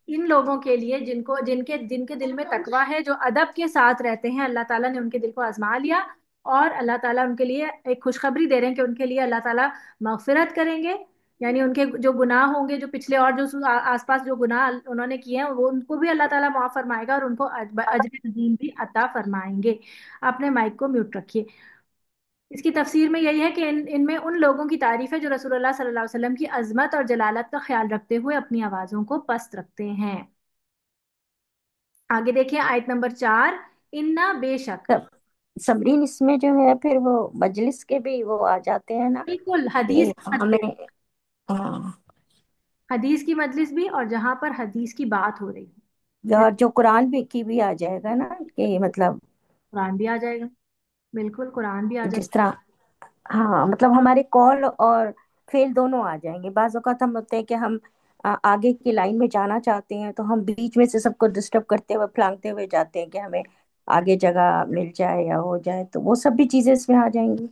[SPEAKER 1] इन लोगों के लिए जिनको, जिनके जिनके दिल में तकवा है, जो अदब के साथ रहते हैं, अल्लाह ताला ने उनके दिल को आजमा लिया, और अल्लाह ताला उनके लिए एक खुशखबरी दे रहे हैं कि उनके लिए अल्लाह ताला मगफिरत करेंगे। यानी उनके जो गुनाह होंगे, जो पिछले और जो आसपास जो गुनाह उन्होंने किए हैं, वो उनको भी अल्लाह ताला माफ फरमाएगा, और उनको अजर अजीम भी अता फरमाएंगे। अपने माइक को म्यूट रखिए। इसकी तफसीर में यही है कि इनमें उन लोगों की तारीफ है जो रसूलुल्लाह सल्लल्लाहु अलैहि वसल्लम की अजमत और जलालत का ख्याल रखते हुए अपनी आवाजों को पस्त रखते हैं। आगे देखिए आयत नंबर 4। इन्ना, बेशक।
[SPEAKER 15] सब सबरीन, इसमें जो है फिर वो मजलिस के भी वो आ जाते हैं ना
[SPEAKER 1] बिल्कुल, हदीस
[SPEAKER 15] कि
[SPEAKER 1] की
[SPEAKER 15] हमें।
[SPEAKER 1] मजलिस,
[SPEAKER 15] हाँ।
[SPEAKER 1] हदीस की मजलिस भी, और जहां पर हदीस की बात हो रही है,
[SPEAKER 15] और
[SPEAKER 1] जैसे
[SPEAKER 15] जो कुरान भी की भी आ जाएगा ना कि मतलब
[SPEAKER 1] कुरान भी आ जाएगा। बिल्कुल, कुरान भी आ
[SPEAKER 15] जिस
[SPEAKER 1] जाएगा।
[SPEAKER 15] तरह। हाँ, मतलब हमारे कॉल और फेल दोनों आ जाएंगे। बाज औक़ात हम होते हैं कि हम आगे की लाइन में जाना चाहते हैं, तो हम बीच में से सबको डिस्टर्ब करते हुए फलांगते हुए जाते हैं कि हमें आगे जगह मिल जाए या हो जाए, तो वो सब भी चीजें इसमें आ जाएंगी।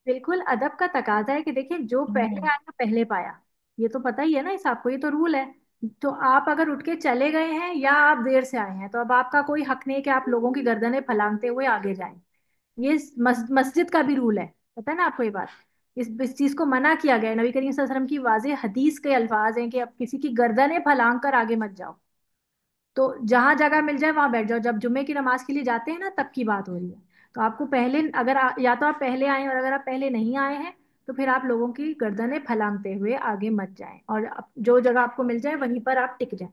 [SPEAKER 1] बिल्कुल, अदब का तकाजा है कि देखिए, जो पहले
[SPEAKER 15] हम्म।
[SPEAKER 1] आया पहले पाया। ये तो पता ही है ना इस आपको, ये तो रूल है। तो आप अगर उठ के चले गए हैं या आप देर से आए हैं, तो अब आपका कोई हक नहीं है कि आप लोगों की गर्दनें फलांगते हुए आगे जाएं। ये मस्जिद का भी रूल है, पता है ना आपको ये बात? इस चीज को मना किया गया है। नबी करीम सल्लल्लाहु अलैहि वसल्लम की वाज़ेह हदीस के अल्फाज हैं कि अब किसी की गर्दनें फलांग कर आगे मत जाओ। तो जहां जगह मिल जाए वहां बैठ जाओ। जब जुम्मे की नमाज के लिए जाते हैं ना, तब की बात हो रही है। तो आपको पहले, अगर या तो आप पहले आए, और अगर आप पहले नहीं आए हैं, तो फिर आप लोगों की गर्दनें फलांगते हुए आगे मत जाएं, और जो जगह आपको मिल जाए वहीं पर आप टिक जाएं।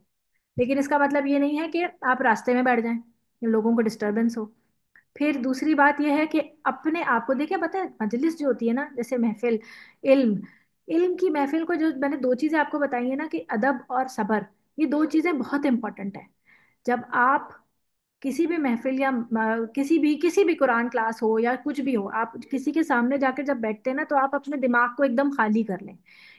[SPEAKER 1] लेकिन इसका मतलब ये नहीं है कि आप रास्ते में बैठ जाएं, लोगों को डिस्टरबेंस हो। फिर दूसरी बात यह है कि अपने आप को देखिए, पता है मजलिस जो होती है ना, जैसे महफिल, इल्म, इल्म की महफिल को, जो मैंने दो चीजें आपको बताई है ना, कि अदब और सबर, ये दो चीजें बहुत इंपॉर्टेंट है। जब आप किसी भी महफिल या किसी भी कुरान क्लास हो या कुछ भी हो, आप किसी के सामने जाकर जब बैठते हैं ना, तो आप अपने दिमाग को एकदम खाली कर लें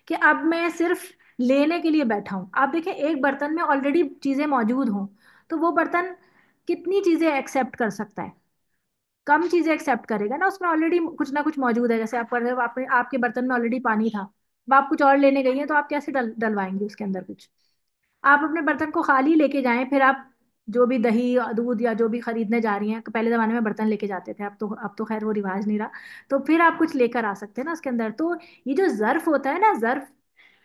[SPEAKER 1] कि अब मैं सिर्फ लेने के लिए बैठा हूं। आप देखें, एक बर्तन में ऑलरेडी चीजें मौजूद हों, तो वो बर्तन कितनी चीजें एक्सेप्ट कर सकता है? कम चीजें एक्सेप्ट करेगा ना, उसमें ऑलरेडी कुछ ना कुछ मौजूद है। जैसे आपके बर्तन में ऑलरेडी पानी था, अब आप कुछ और लेने गई हैं, तो आप कैसे डलवाएंगे उसके अंदर कुछ? आप अपने बर्तन को खाली लेके जाएं, फिर आप जो भी दही दूध या जो भी खरीदने जा रही हैं, पहले जमाने में बर्तन लेके जाते थे, अब तो खैर वो रिवाज नहीं रहा। तो फिर आप कुछ लेकर आ सकते हैं ना उसके अंदर। तो ये जो जर्फ होता है ना, जर्फ,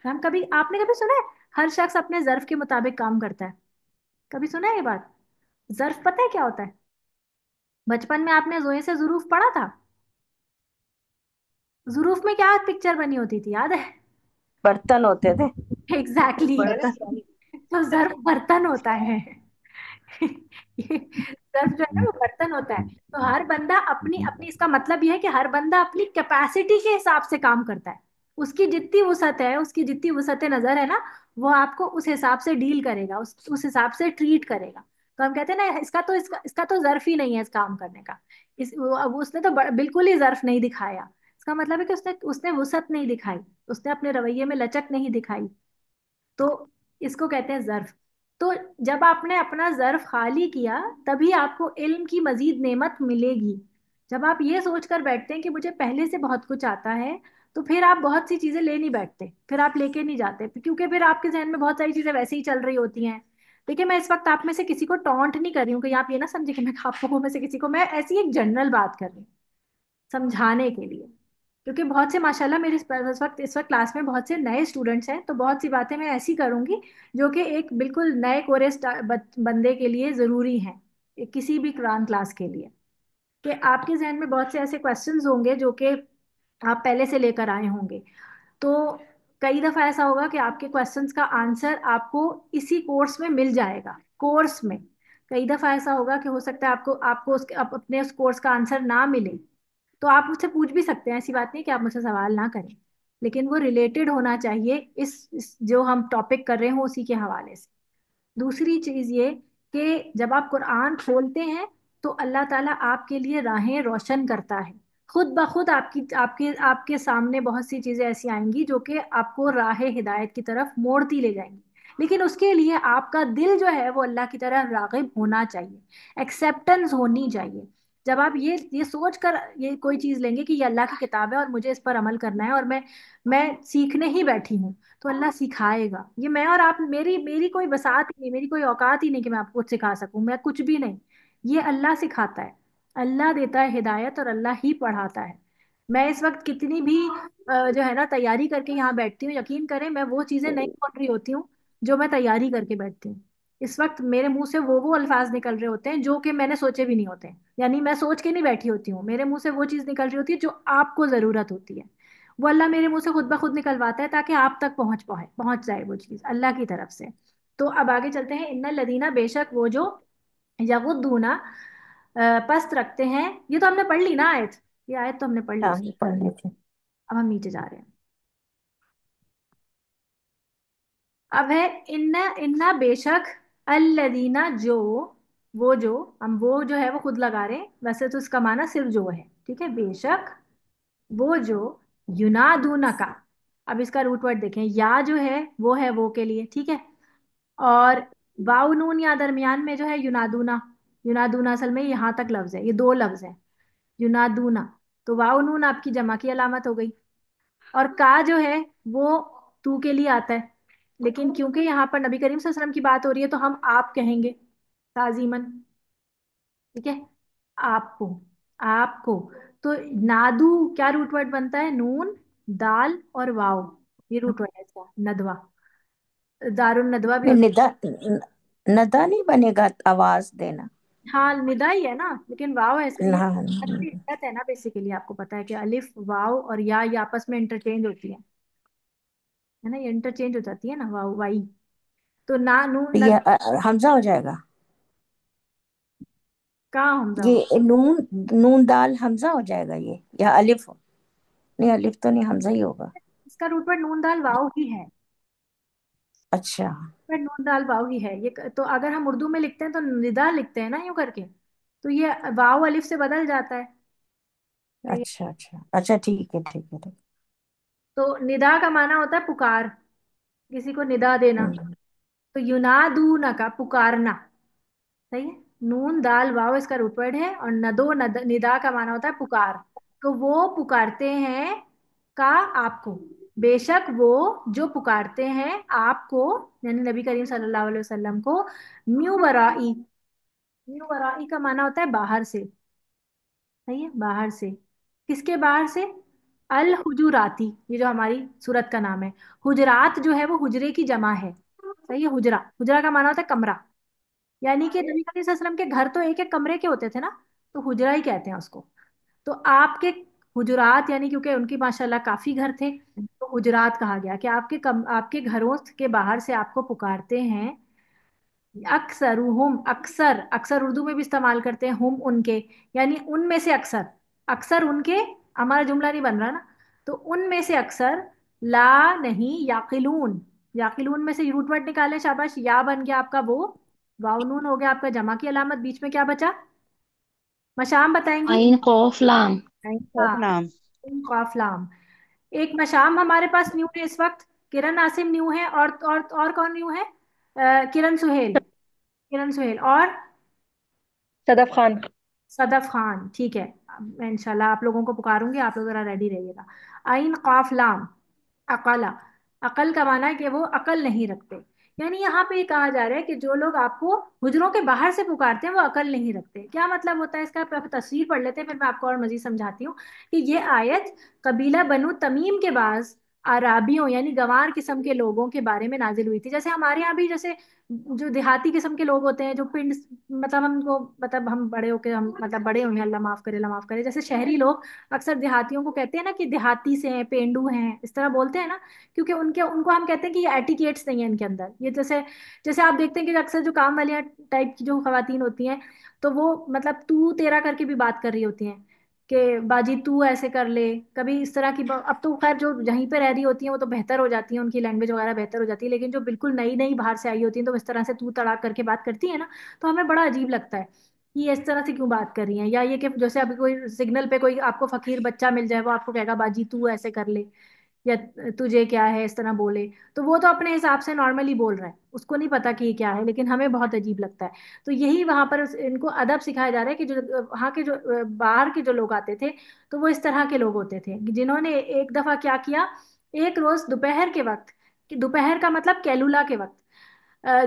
[SPEAKER 1] हम कभी, आपने कभी सुना है हर शख्स अपने जर्फ के मुताबिक काम करता है। कभी सुना है ये बात? जर्फ पता है क्या होता है? बचपन में आपने जोए से जुरूफ पढ़ा था। जुरूफ में क्या पिक्चर बनी होती थी, याद है?
[SPEAKER 15] बर्तन होते थे।
[SPEAKER 1] एग्जैक्टली
[SPEAKER 6] बर्तन।
[SPEAKER 1] exactly. तो जर्फ बर्तन होता है। ये सर्फ जो है ना वो बर्तन होता है। तो हर बंदा अपनी अपनी, इसका मतलब ये है कि हर बंदा अपनी कैपेसिटी के हिसाब से काम करता है। उसकी जितनी वसअत है, उसकी जितनी वसअत नजर है ना, वो आपको उस हिसाब से डील करेगा, उस हिसाब से ट्रीट करेगा। तो हम कहते हैं ना, इसका तो जर्फ ही नहीं है इस काम करने का। अब उसने तो बिल्कुल ही जर्फ नहीं दिखाया। इसका मतलब है कि उसने उसने वसअत नहीं दिखाई, उसने अपने रवैये में लचक नहीं दिखाई। तो इसको कहते हैं जर्फ। तो जब आपने अपना जर्फ खाली किया, तभी आपको इल्म की मजीद नेमत मिलेगी। जब आप ये सोच कर बैठते हैं कि मुझे पहले से बहुत कुछ आता है, तो फिर आप बहुत सी चीजें ले नहीं बैठते, फिर आप लेके नहीं जाते, क्योंकि फिर आपके जहन में बहुत सारी चीजें वैसे ही चल रही होती हैं। देखिए, मैं इस वक्त आप में से किसी को टॉन्ट नहीं कर रही हूँ, कि आप ये ना समझे कि मैं आप लोगों में से किसी को, मैं ऐसी एक जनरल बात कर रही हूँ समझाने के लिए। क्योंकि बहुत से माशाल्लाह मेरे इस वक्त क्लास में बहुत से नए स्टूडेंट्स हैं, तो बहुत सी बातें मैं ऐसी करूंगी जो कि एक बिल्कुल नए कोरे बंदे के लिए ज़रूरी हैं, किसी भी कुरान क्लास के लिए। कि आपके जहन में बहुत से ऐसे क्वेश्चंस होंगे जो कि आप पहले से लेकर आए होंगे। तो कई दफ़ा ऐसा होगा कि आपके क्वेश्चंस का आंसर आपको इसी कोर्स में मिल जाएगा, कोर्स में। कई दफ़ा ऐसा होगा कि हो सकता है आपको आपको अपने उस कोर्स का आंसर ना मिले, तो आप मुझसे पूछ भी सकते हैं, ऐसी बात नहीं कि आप मुझसे सवाल ना करें। लेकिन वो रिलेटेड होना चाहिए इस जो हम टॉपिक कर रहे हो उसी के हवाले से। दूसरी चीज ये कि जब आप कुरान खोलते हैं, तो अल्लाह ताला आपके लिए राहें रोशन करता है। खुद ब खुद आपकी आपके आपके सामने बहुत सी चीजें ऐसी आएंगी जो कि आपको राह हिदायत की तरफ मोड़ती ले जाएंगी। लेकिन उसके लिए आपका दिल जो है वो अल्लाह की तरफ रागिब होना चाहिए, एक्सेप्टेंस होनी चाहिए। जब आप ये सोच कर ये कोई चीज लेंगे कि ये अल्लाह की किताब है और मुझे इस पर अमल करना है, और मैं सीखने ही बैठी हूँ, तो अल्लाह सिखाएगा। ये मैं और आप, मेरी मेरी कोई बसात ही नहीं, मेरी कोई औकात ही नहीं कि मैं आपको कुछ सिखा सकूं, मैं कुछ भी नहीं। ये अल्लाह सिखाता है, अल्लाह देता है हिदायत, और अल्लाह ही पढ़ाता है। मैं इस वक्त कितनी भी जो है ना तैयारी करके यहाँ बैठती हूँ, यकीन करें मैं वो चीजें नहीं बोल रही होती हूँ जो मैं तैयारी करके बैठती हूँ। इस वक्त मेरे मुंह से वो अल्फाज निकल रहे होते हैं जो कि मैंने सोचे भी नहीं होते। यानी मैं सोच के नहीं बैठी होती हूँ, मेरे मुंह से वो चीज निकल रही होती है जो आपको जरूरत होती है। वो अल्लाह मेरे मुंह से खुद ब खुद निकलवाता है, ताकि आप तक पहुंच जाए वो चीज अल्लाह की तरफ से। तो अब आगे चलते हैं। इन्ना लदीना, बेशक वो जो यगुद्दूना पस्त रखते हैं। ये तो हमने पढ़ ली ना आयत, ये आयत तो हमने पढ़ ली।
[SPEAKER 15] हाँ, ये पढ़ने थे।
[SPEAKER 1] अब हम नीचे जा रहे हैं। अब है इन्ना इन्ना बेशक, अल्लदीना जो, वो जो, हम वो जो है वो खुद लगा रहे हैं, वैसे तो इसका माना सिर्फ जो है, ठीक है। बेशक वो जो, युनादूना का। अब इसका रूट वर्ड देखें, या जो है वो है वो के लिए, ठीक है। और वाव नून या दरमियान में जो है युनादूना, युनादूना असल में यहाँ तक लफ्ज है, ये दो लफ्ज है, युनादूना। तो वाव नून आपकी जमा की अलामत हो गई। और का जो है वो तू के लिए आता है, लेकिन क्योंकि यहाँ पर नबी करीम सल्लल्लाहु अलैहि वसल्लम की बात हो रही है, तो हम आप कहेंगे ताजीमन, ठीक है। आपको, आपको। तो नादू क्या रूट वर्ड बनता है? नून, दाल और वाव, ये रूट वर्ड है इसका, नदवा। दारुन नदवा भी
[SPEAKER 15] नहीं,
[SPEAKER 1] होता
[SPEAKER 15] नदा नहीं बनेगा, आवाज देना।
[SPEAKER 1] है। हाँ, निदा ही है ना, लेकिन वाव है इसका। ये
[SPEAKER 15] ना,
[SPEAKER 1] इल्लत है ना, बेसिकली आपको पता है कि अलिफ वाव और या ये आपस में इंटरचेंज होती है ना, ये इंटरचेंज हो जाती है ना, वाव वाई। तो ना
[SPEAKER 15] तो
[SPEAKER 1] नून
[SPEAKER 15] ये
[SPEAKER 1] नद,
[SPEAKER 15] हमजा हो जाएगा।
[SPEAKER 1] कहाँ हमजा हो?
[SPEAKER 15] ये नून, नून दाल हमजा हो जाएगा ये, या अलिफ? नहीं, अलिफ तो नहीं, हमजा ही होगा।
[SPEAKER 1] इसका रूट वर्ड नून दाल वाव ही है।
[SPEAKER 15] अच्छा,
[SPEAKER 1] पर नून दाल वाव ही है ये। तो अगर हम उर्दू में लिखते हैं तो निदा लिखते हैं ना यूं करके, तो ये वाव अलिफ से बदल जाता है। तो
[SPEAKER 15] अच्छा, अच्छा, अच्छा, ठीक है, ठीक है, ठीक।
[SPEAKER 1] तो निदा का माना होता है पुकार, किसी को निदा देना।
[SPEAKER 15] हम्म,
[SPEAKER 1] तो युनादूना का पुकारना, सही है। नून दाल वाव इसका रूट वर्ड है, और निदा का माना होता है पुकार। तो वो पुकारते हैं का, आपको। बेशक वो जो पुकारते हैं आपको, यानी नबी करीम सल्लल्लाहु अलैहि वसल्लम को, म्यू वराई। म्यू वराई का माना होता है बाहर से, सही है, बाहर से। किसके बाहर से? अल हुजुराती, ये जो हमारी सूरत का नाम है। हुजरात जो है वो हुजरे की जमा है। सही है। हुजरा, हुजरा का माना होता है कमरा। यानी कि नबी करीम सल्लल्लाहु अलैहि वसल्लम के घर तो एक एक कमरे के होते थे ना, तो हुजरा ही कहते हैं उसको। तो आपके हुजरात, यानी क्योंकि उनकी माशाल्लाह काफी घर थे, तो हुजरात कहा गया कि आपके घरों के बाहर से आपको पुकारते हैं। अक्सर हुम, अक्सर, अक्सर उर्दू में भी इस्तेमाल करते हैं हुम उनके, यानी उनमें से अक्सर। अक्सर उनके, हमारा जुमला नहीं बन रहा ना, तो उनमें से अक्सर, ला नहीं, याकिलून। याकिलून में से रूट वर्ड निकाले, शाबाश, या बन गया आपका वो, वाव नून हो गया आपका जमा की अलामत, बीच में क्या बचा? मशाम बताएंगी।
[SPEAKER 12] आइन कौफ लाम।
[SPEAKER 1] हाँ,
[SPEAKER 13] नाम।
[SPEAKER 1] काफ लाम। एक मशाम हमारे पास न्यू है इस वक्त, किरण आसिम न्यू है, और कौन न्यू है? किरण सुहेल। किरण सुहेल और
[SPEAKER 5] सदफ खान।
[SPEAKER 1] सदफ खान, ठीक है। अब मैं इंशाल्लाह आप लोगों को पुकारूंगी, आप लोग जरा रेडी रहिएगा। आइन काफ लाम, अकला। अकल का माना है कि वो अकल नहीं रखते। यानी यहाँ पे ये कहा जा रहा है कि जो लोग आपको हुजरों के बाहर से पुकारते हैं वो अकल नहीं रखते। क्या मतलब होता है इसका? आप तस्वीर पढ़ लेते हैं, फिर मैं आपको और मजीद समझाती हूँ कि ये आयत कबीला बनु तमीम के बाद आराबियों यानी गंवार किस्म के लोगों के बारे में नाजिल हुई थी। जैसे हमारे यहाँ भी, जैसे जो देहाती किस्म के लोग होते हैं, जो पिंड, मतलब हमको, मतलब हम बड़े होके, हम मतलब बड़े होंगे, अल्लाह माफ करे, अल्लाह माफ करे, जैसे शहरी लोग अक्सर देहातियों को कहते हैं ना कि देहाती से हैं, पेंडू हैं, इस तरह बोलते हैं ना, क्योंकि उनके उनको हम कहते हैं कि ये एटिकेट्स नहीं है इनके अंदर। ये जैसे जैसे आप देखते हैं कि अक्सर जो काम वालियाँ टाइप की जो खवातीन होती हैं, तो वो मतलब तू तेरा करके भी बात कर रही होती हैं कि बाजी तू ऐसे कर ले, कभी इस तरह की अब तो खैर जो यहीं पे रह रही होती हैं वो तो बेहतर हो जाती है, उनकी लैंग्वेज वगैरह बेहतर हो जाती है, लेकिन जो बिल्कुल नई नई बाहर से आई होती हैं तो इस तरह से तू तड़ाक करके बात करती है ना, तो हमें बड़ा अजीब लगता है कि ये इस तरह से क्यों बात कर रही हैं। या ये कि जैसे अभी कोई सिग्नल पे कोई आपको फकीर बच्चा मिल जाए, वो आपको कहेगा बाजी तू ऐसे कर ले, या तुझे क्या है, इस तरह बोले, तो वो तो अपने हिसाब से नॉर्मली बोल रहा है, उसको नहीं पता कि ये क्या है, लेकिन हमें बहुत अजीब लगता है। तो यही वहां पर इनको अदब सिखाया जा रहा है कि जो वहाँ के जो बाहर के जो लोग आते थे, तो वो इस तरह के लोग होते थे जिन्होंने एक दफा क्या किया, एक रोज दोपहर के वक्त, कि दोपहर का मतलब कैलूला के वक्त,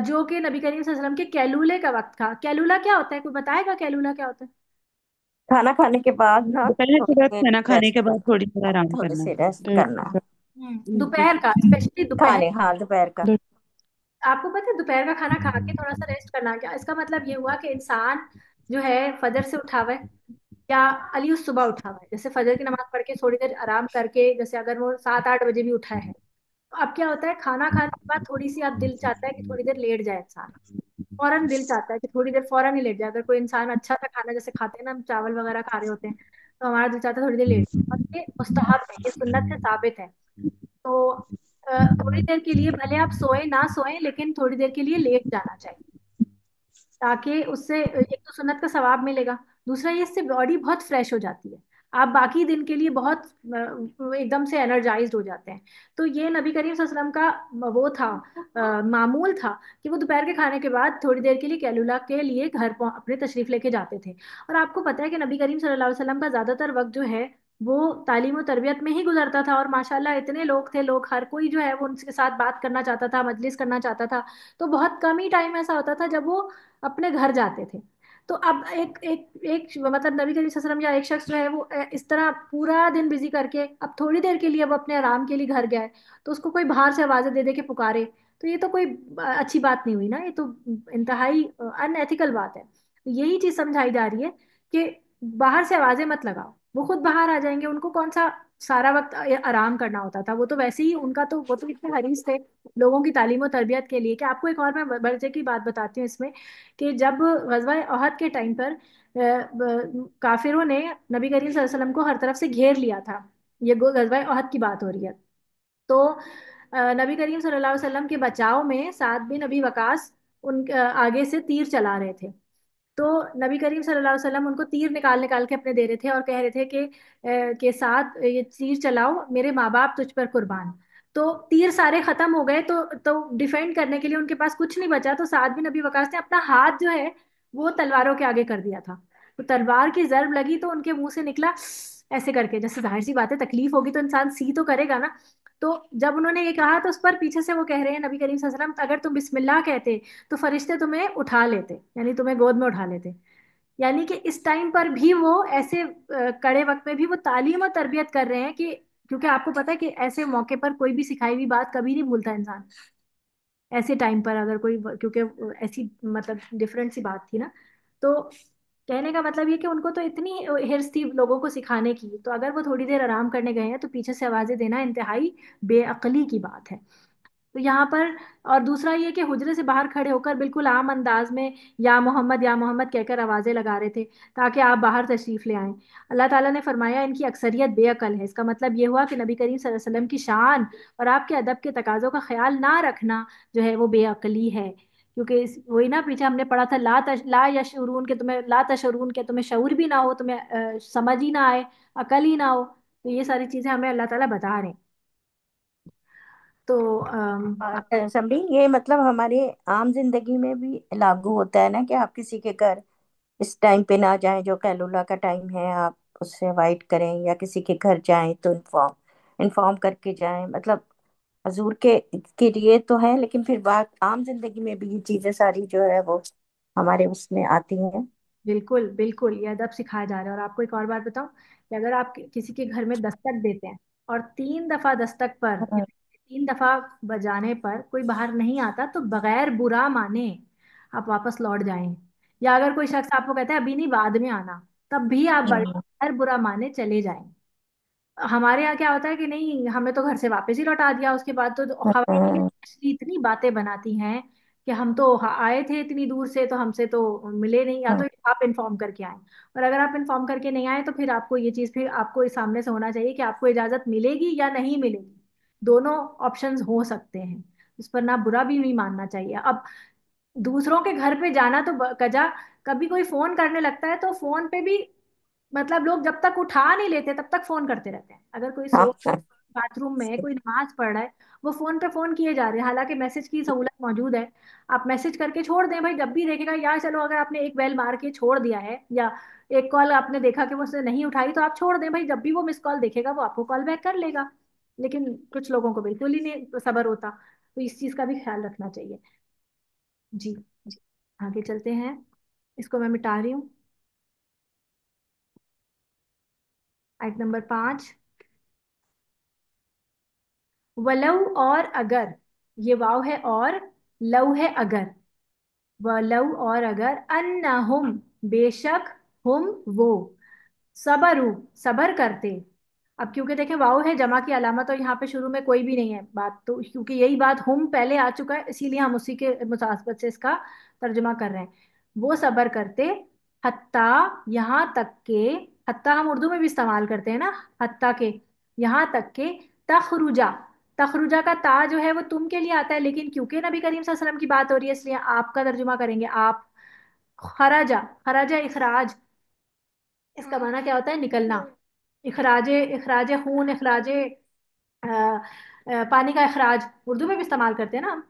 [SPEAKER 1] जो कि नबी करीम सल्लल्लाहु अलैहि वसल्लम के कैलूले का वक्त था। कैलूला क्या होता है, कोई बताएगा कैलूला क्या होता है?
[SPEAKER 15] खाना खाने के बाद ना
[SPEAKER 13] दोपहर के
[SPEAKER 15] थोड़ी
[SPEAKER 13] बाद,
[SPEAKER 15] देर
[SPEAKER 13] खाना खाने
[SPEAKER 15] रेस्ट
[SPEAKER 13] के बाद
[SPEAKER 15] करना।
[SPEAKER 13] थोड़ी देर आराम
[SPEAKER 15] थोड़ी
[SPEAKER 13] करना।
[SPEAKER 15] सी रेस्ट
[SPEAKER 13] हम्म।
[SPEAKER 15] करना।
[SPEAKER 1] दोपहर का, स्पेशली दोपहर।
[SPEAKER 15] खाने, हाँ, दोपहर का।
[SPEAKER 1] आपको पता है दोपहर का खाना खा के थोड़ा सा रेस्ट करना, क्या इसका मतलब ये हुआ कि इंसान जो है फजर से उठा हुआ है, या अली उस सुबह उठा हुआ है, जैसे फजर की नमाज पढ़ के थोड़ी देर आराम करके, जैसे अगर वो 7-8 बजे भी उठा है, तो अब क्या होता है, खाना खाने के बाद थोड़ी सी अब दिल चाहता है कि थोड़ी देर लेट जाए इंसान। फौरन दिल चाहता है कि थोड़ी देर फौरन ही लेट जाए। अगर कोई इंसान अच्छा सा खाना जैसे खाते हैं ना, हम चावल वगैरह खा रहे होते हैं, तो हमारा दिल चाहता है थोड़ी देर लेट जाए, और ये मुस्तहब है, ये सुन्नत से साबित है। तो थोड़ी देर के लिए भले आप सोए ना सोए, लेकिन थोड़ी देर के लिए लेट जाना चाहिए, ताकि उससे एक तो सुन्नत का सवाब मिलेगा, दूसरा ये इससे बॉडी बहुत फ्रेश हो जाती है, आप बाकी दिन के लिए बहुत एकदम से एनर्जाइज्ड हो जाते हैं। तो ये नबी करीम सल्लल्लाहु अलैहि वसल्लम का वो था, मामूल था कि वो दोपहर के खाने के बाद थोड़ी देर के लिए कैलूला के लिए घर अपने तशरीफ लेके जाते थे। और आपको पता है कि नबी करीम सल्लल्लाहु अलैहि वसल्लम का ज्यादातर वक्त जो है वो तालीम और तरबियत में ही गुजरता था, और माशाल्लाह इतने लोग थे, लोग हर कोई जो है वो उनके साथ बात करना चाहता था, मजलिस करना चाहता था। तो बहुत कम ही टाइम ऐसा होता था जब वो अपने घर जाते थे। तो अब एक एक एक मतलब नबी करीम सल्लल्लाहु अलैहि वसल्लम या एक शख्स जो है वो इस तरह पूरा दिन बिजी करके अब थोड़ी देर के लिए वो अपने आराम के लिए घर गया है, तो उसको कोई बाहर से आवाजें दे दे के पुकारे, तो ये तो कोई अच्छी बात नहीं हुई ना, ये तो इंतहाई अनएथिकल बात है। तो यही चीज समझाई जा रही है कि बाहर से आवाजें मत लगाओ, वो खुद बाहर आ जाएंगे, उनको कौन सा सारा वक्त आराम करना होता था, वो तो वैसे ही उनका तो वो तो इतने हरीस थे लोगों की तालीम और तरबियत के लिए। कि आपको एक और मैं बड़े की बात बताती हूँ इसमें, कि जब गजवा अहद के टाइम पर काफिरों ने नबी करीम सल्लल्लाहु अलैहि वसल्लम को हर तरफ से घेर लिया था, ये गजवा अहद की बात हो रही है। तो नबी करीम सल्लल्लाहु अलैहि वसल्लम के बचाव में साद बिन अबी वकास उन आगे से तीर चला रहे थे। तो नबी करीम सल्लल्लाहु अलैहि वसल्लम उनको तीर निकाल निकाल के अपने दे रहे थे, और कह रहे थे कि साथ ये तीर चलाओ, मेरे माँ बाप तुझ पर कुर्बान। तो तीर सारे खत्म हो गए, तो डिफेंड करने के लिए उनके पास कुछ नहीं बचा, तो साद बिन नबी वकास ने अपना हाथ जो है वो तलवारों के आगे कर दिया था। तो तलवार की जर्ब लगी तो उनके मुंह से निकला ऐसे करके, जैसे जाहिर सी बात है तकलीफ होगी तो इंसान सी तो करेगा ना। तो जब उन्होंने ये कहा तो उस पर पीछे से वो कह रहे हैं नबी करीम सल्लल्लाहु अलैहि वसल्लम, अगर तुम बिस्मिल्लाह कहते तो फरिश्ते तुम्हें उठा लेते, यानी तुम्हें गोद में उठा लेते। यानी कि इस टाइम पर भी वो ऐसे कड़े वक्त में भी वो तालीम और तरबियत कर रहे हैं कि, क्योंकि आपको पता है कि ऐसे मौके पर कोई भी सिखाई हुई बात कभी नहीं भूलता इंसान। ऐसे टाइम पर अगर कोई, क्योंकि ऐसी मतलब डिफरेंट सी बात थी ना, तो कहने का मतलब ये कि उनको तो इतनी हिर्स थी लोगों को सिखाने की, तो अगर वो थोड़ी देर आराम करने गए हैं तो पीछे से आवाजें देना इंतहाई बेअक्ली की बात है। तो यहाँ पर, और दूसरा ये कि हुजरे से बाहर खड़े होकर बिल्कुल आम अंदाज में या मोहम्मद कहकर आवाजें लगा रहे थे ताकि आप बाहर तशरीफ ले आएं। अल्लाह ताला ने फरमाया इनकी अक्सरियत बेअकल है। इसका मतलब ये हुआ कि नबी करीम सल्लल्लाहु अलैहि वसल्लम की शान और आपके अदब के तकाजों का ख्याल ना रखना जो है वो बेअकली है। क्योंकि वही ना पीछे हमने पढ़ा था, ला यशउरून के तुम्हें, ला तशउरून के तुम्हें शऊर भी ना हो, तुम्हें समझ ही ना आए, अकल ही ना हो। तो ये सारी चीजें हमें अल्लाह ताला बता रहे हैं। तो
[SPEAKER 15] समझी, ये मतलब हमारे आम जिंदगी में भी लागू होता है ना कि आप किसी के घर इस टाइम पे ना जाएं, जो कैलुला का टाइम है, आप उससे अवॉइड करें, या किसी के घर जाएं तो इन्फॉर्म इन्फॉर्म करके जाएं। मतलब हजूर के लिए तो है, लेकिन फिर बात आम जिंदगी में भी ये चीजें सारी जो है वो हमारे उसमें आती हैं।
[SPEAKER 1] बिल्कुल बिल्कुल, ये अदब सिखाया जा रहा है। और आपको एक और बात बताऊं कि अगर आप किसी के घर में दस्तक देते हैं और 3 दफा दस्तक पर,
[SPEAKER 15] हाँ,
[SPEAKER 1] 3 दफा बजाने पर कोई बाहर नहीं आता, तो बगैर बुरा माने आप वापस लौट जाएं। या अगर कोई शख्स आपको कहता है अभी नहीं बाद में आना, तब भी आप बगैर बुरा माने चले जाएं। हमारे यहाँ क्या होता है कि नहीं, हमें तो घर से वापस ही लौटा दिया, उसके बाद तो खवातीन
[SPEAKER 15] हाँ,
[SPEAKER 1] इतनी बातें बनाती हैं कि हम तो आए थे इतनी दूर से, तो हमसे तो मिले नहीं, या तो
[SPEAKER 15] हाँ,
[SPEAKER 1] आप इन्फॉर्म करके आए। और अगर आप इन्फॉर्म करके नहीं आए तो फिर आपको ये चीज़, फिर आपको इस सामने से होना चाहिए कि आपको इजाज़त मिलेगी या नहीं मिलेगी। दोनों ऑप्शंस हो सकते हैं, इस पर ना बुरा भी नहीं मानना चाहिए। अब दूसरों के घर पे जाना तो कजा, कभी कोई फोन करने लगता है तो फोन पे भी मतलब लोग जब तक उठा नहीं लेते तब तक फोन करते रहते हैं। अगर कोई
[SPEAKER 15] हाँ,
[SPEAKER 1] सो
[SPEAKER 15] हाँ,
[SPEAKER 1] बाथरूम में है, कोई नमाज पढ़ रहा है, वो फोन पे फोन किए जा रहे हैं, हालांकि मैसेज की सहूलत मौजूद है। आप मैसेज करके छोड़ दें भाई, जब भी देखेगा, या चलो अगर आपने एक बेल मार के छोड़ दिया है, या एक कॉल आपने देखा कि वो उसने नहीं उठाई, तो आप छोड़ दें भाई, जब भी वो मिस कॉल देखेगा वो आपको कॉल बैक कर लेगा। लेकिन कुछ लोगों को बिल्कुल ही नहीं सब्र होता, तो इस चीज का भी ख्याल रखना चाहिए। जी, आगे चलते हैं। इसको मैं मिटा रही हूँ। आयत नंबर 5। वलव और अगर, ये वाव है और लव है अगर, वलव और अगर, अन्नहुम बेशक, हुम वो, सबरू सबर करते। अब क्योंकि देखें वाव है जमा की अलामत और यहाँ पे शुरू में कोई भी नहीं है बात, तो क्योंकि यही बात हुम पहले आ चुका है इसीलिए हम उसी के मुतासबत से इसका तर्जुमा कर रहे हैं। वो सबर करते, हत्ता यहाँ तक के, हत्ता हम उर्दू में भी इस्तेमाल करते हैं ना, हत्ता के, यहाँ तक के, तखरुजा, तखरुजा का ता जो है वो तुम के लिए आता है, लेकिन क्योंकि नबी करीम सल्लल्लाहु अलैहि वसल्लम की बात हो रही है इसलिए आपका तर्जुमा करेंगे आप। खराजा, खराजा इखराज, इसका माना क्या होता है, निकलना। इखराजे, इखराजे खून, इखराजे पानी का इखराज उर्दू में भी इस्तेमाल करते हैं ना हम।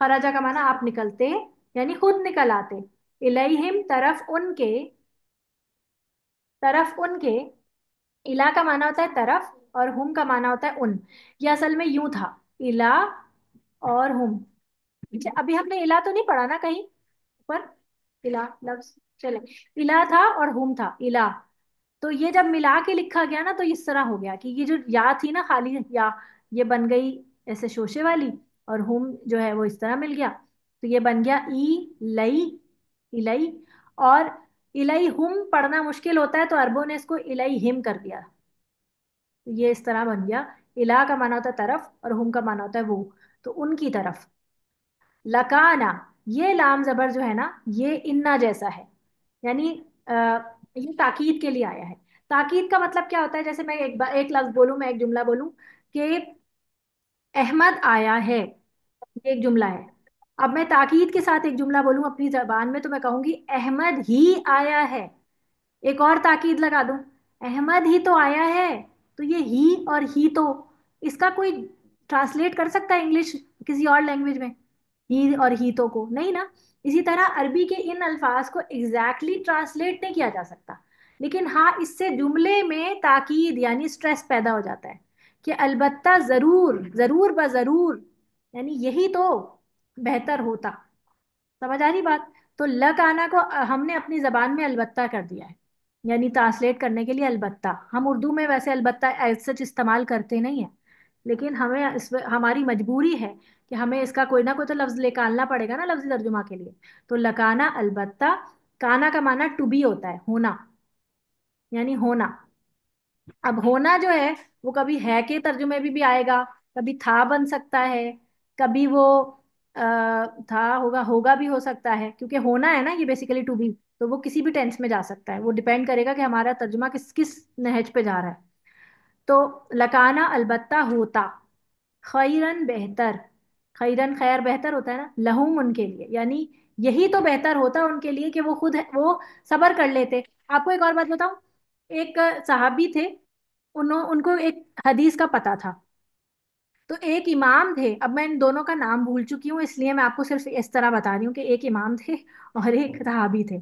[SPEAKER 1] खराजा का माना आप निकलते, यानी खुद निकल आते। इलैहिम तरफ उनके, तरफ उनके, इला का माना होता है तरफ और हुम का माना होता है उन। ये असल में यूं था, इला और हुम। अच्छा, अभी हमने इला तो नहीं पढ़ा ना कहीं ऊपर, इला लफ्ज, चले, इला था और हुम था, इला। तो ये जब मिला के लिखा गया ना तो इस तरह हो गया कि ये जो या थी ना खाली या, ये बन गई ऐसे शोशे वाली, और हुम जो है वो इस तरह मिल गया, तो ये बन गया ई लई, इलई। और इलई हुम पढ़ना मुश्किल होता है तो अरबों ने इसको इलई हिम कर दिया, तो ये इस तरह बन गया। इला का माना होता है तरफ और हुम का माना होता है वो, तो उनकी तरफ। लकाना, ये लाम जबर जो है ना ये इन्ना जैसा है, यानी अ, ये ताकीद के लिए आया है। ताकीद का मतलब क्या होता है, जैसे मैं एक लफ्ज बोलूं, मैं एक जुमला बोलूं कि अहमद आया है, ये एक जुमला है। अब मैं ताकीद के साथ एक जुमला बोलूं अपनी जबान में तो मैं कहूंगी अहमद ही आया है। एक और ताकीद लगा दूं, अहमद ही तो आया है, तो ये ही और ही तो, इसका कोई ट्रांसलेट कर सकता है इंग्लिश किसी और लैंग्वेज में, ही और ही तो को? नहीं ना। इसी तरह अरबी के इन अल्फाज को एग्जैक्टली ट्रांसलेट नहीं किया जा सकता, लेकिन हाँ इससे जुमले में ताकीद यानी स्ट्रेस पैदा हो जाता है कि अलबत्ता, जरूर, जरूर ब जरूर, यानी यही तो बेहतर होता। समझ आ रही बात? तो लक आना को हमने अपनी जबान में अलबत्ता कर दिया है, यानी ट्रांसलेट करने के लिए अलबत्ता। हम उर्दू में वैसे अलबत्ता एज सच इस्तेमाल करते नहीं है, लेकिन हमें इस हमारी मजबूरी है कि हमें इसका कोई ना कोई तो लफ्ज निकालना पड़ेगा ना लफ्जी तर्जुमा के लिए। तो लकाना अलबत्ता, काना का माना टू बी होता है, होना, यानी होना। अब होना जो है वो कभी है के तर्जुमे भी आएगा, कभी था बन सकता है, कभी वो था होगा, होगा भी हो सकता है, क्योंकि होना है ना ये बेसिकली टू बी। तो वो किसी भी टेंस में जा सकता है, वो डिपेंड करेगा कि हमारा तर्जुमा किस किस नहज पे जा रहा है। तो लकाना अलबत्ता होता, खैरन बेहतर, खैरन खैर बेहतर होता है ना, लहुम उनके लिए, यानी यही तो बेहतर होता उनके लिए कि वो खुद वो सबर कर लेते। आपको एक और बात बताऊं, एक सहाबी थे, उनको एक हदीस का पता था। तो एक इमाम थे, अब मैं इन दोनों का नाम भूल चुकी हूँ इसलिए मैं आपको सिर्फ इस तरह बता रही हूँ कि एक इमाम थे और एक सहाबी थे।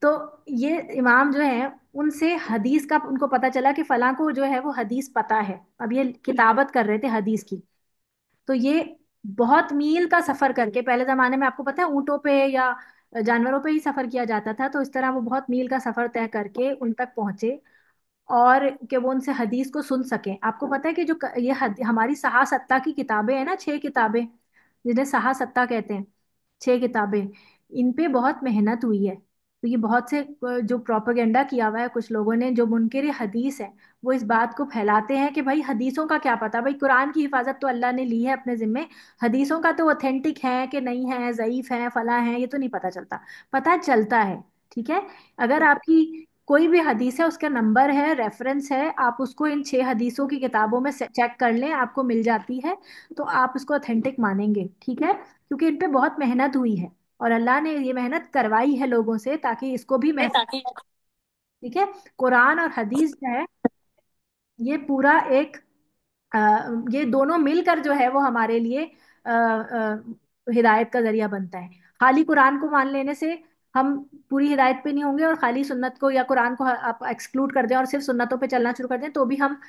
[SPEAKER 1] तो ये इमाम जो है उनसे हदीस का उनको पता चला कि फलां को जो है वो हदीस पता है। अब ये किताबत कर रहे थे हदीस की। तो ये बहुत मील का सफर करके, पहले जमाने में आपको पता है ऊंटों पे या जानवरों पे ही सफर किया जाता था, तो इस तरह वो बहुत मील का सफर तय करके उन तक पहुंचे और कि वो उनसे हदीस को सुन सकें। आपको पता है कि जो ये हमारी सहा सत्ता की किताबें हैं ना, 6 किताबें जिन्हें सहा सत्ता कहते हैं, 6 किताबें, इन पे बहुत मेहनत हुई है। तो ये बहुत से जो प्रोपेगेंडा किया हुआ है कुछ लोगों ने, जो मुनकिर हदीस है, वो इस बात को फैलाते हैं कि भाई हदीसों का क्या पता, भाई कुरान की हिफाजत तो अल्लाह ने ली है अपने जिम्मे, हदीसों का तो ऑथेंटिक है कि नहीं है, ज़ईफ है, फला है, ये तो नहीं पता चलता। पता चलता है, ठीक है। अगर आपकी कोई भी हदीस है, उसका नंबर है, रेफरेंस है, आप उसको इन 6 हदीसों की किताबों में चेक कर लें, आपको मिल जाती है, तो आप इसको ऑथेंटिक मानेंगे, ठीक है। क्योंकि इन पे बहुत मेहनत हुई है और अल्लाह ने ये मेहनत करवाई है लोगों से ताकि इसको भी महफूज,
[SPEAKER 5] ताकि
[SPEAKER 1] ठीक है। कुरान और हदीस जो है ये पूरा एक अ, ये दोनों मिलकर जो है वो हमारे लिए हिदायत का जरिया बनता है। खाली कुरान को मान लेने से हम पूरी हिदायत पे नहीं होंगे, और खाली सुन्नत को या कुरान को आप एक्सक्लूड कर दें और सिर्फ सुन्नतों पे चलना शुरू कर दें तो भी हम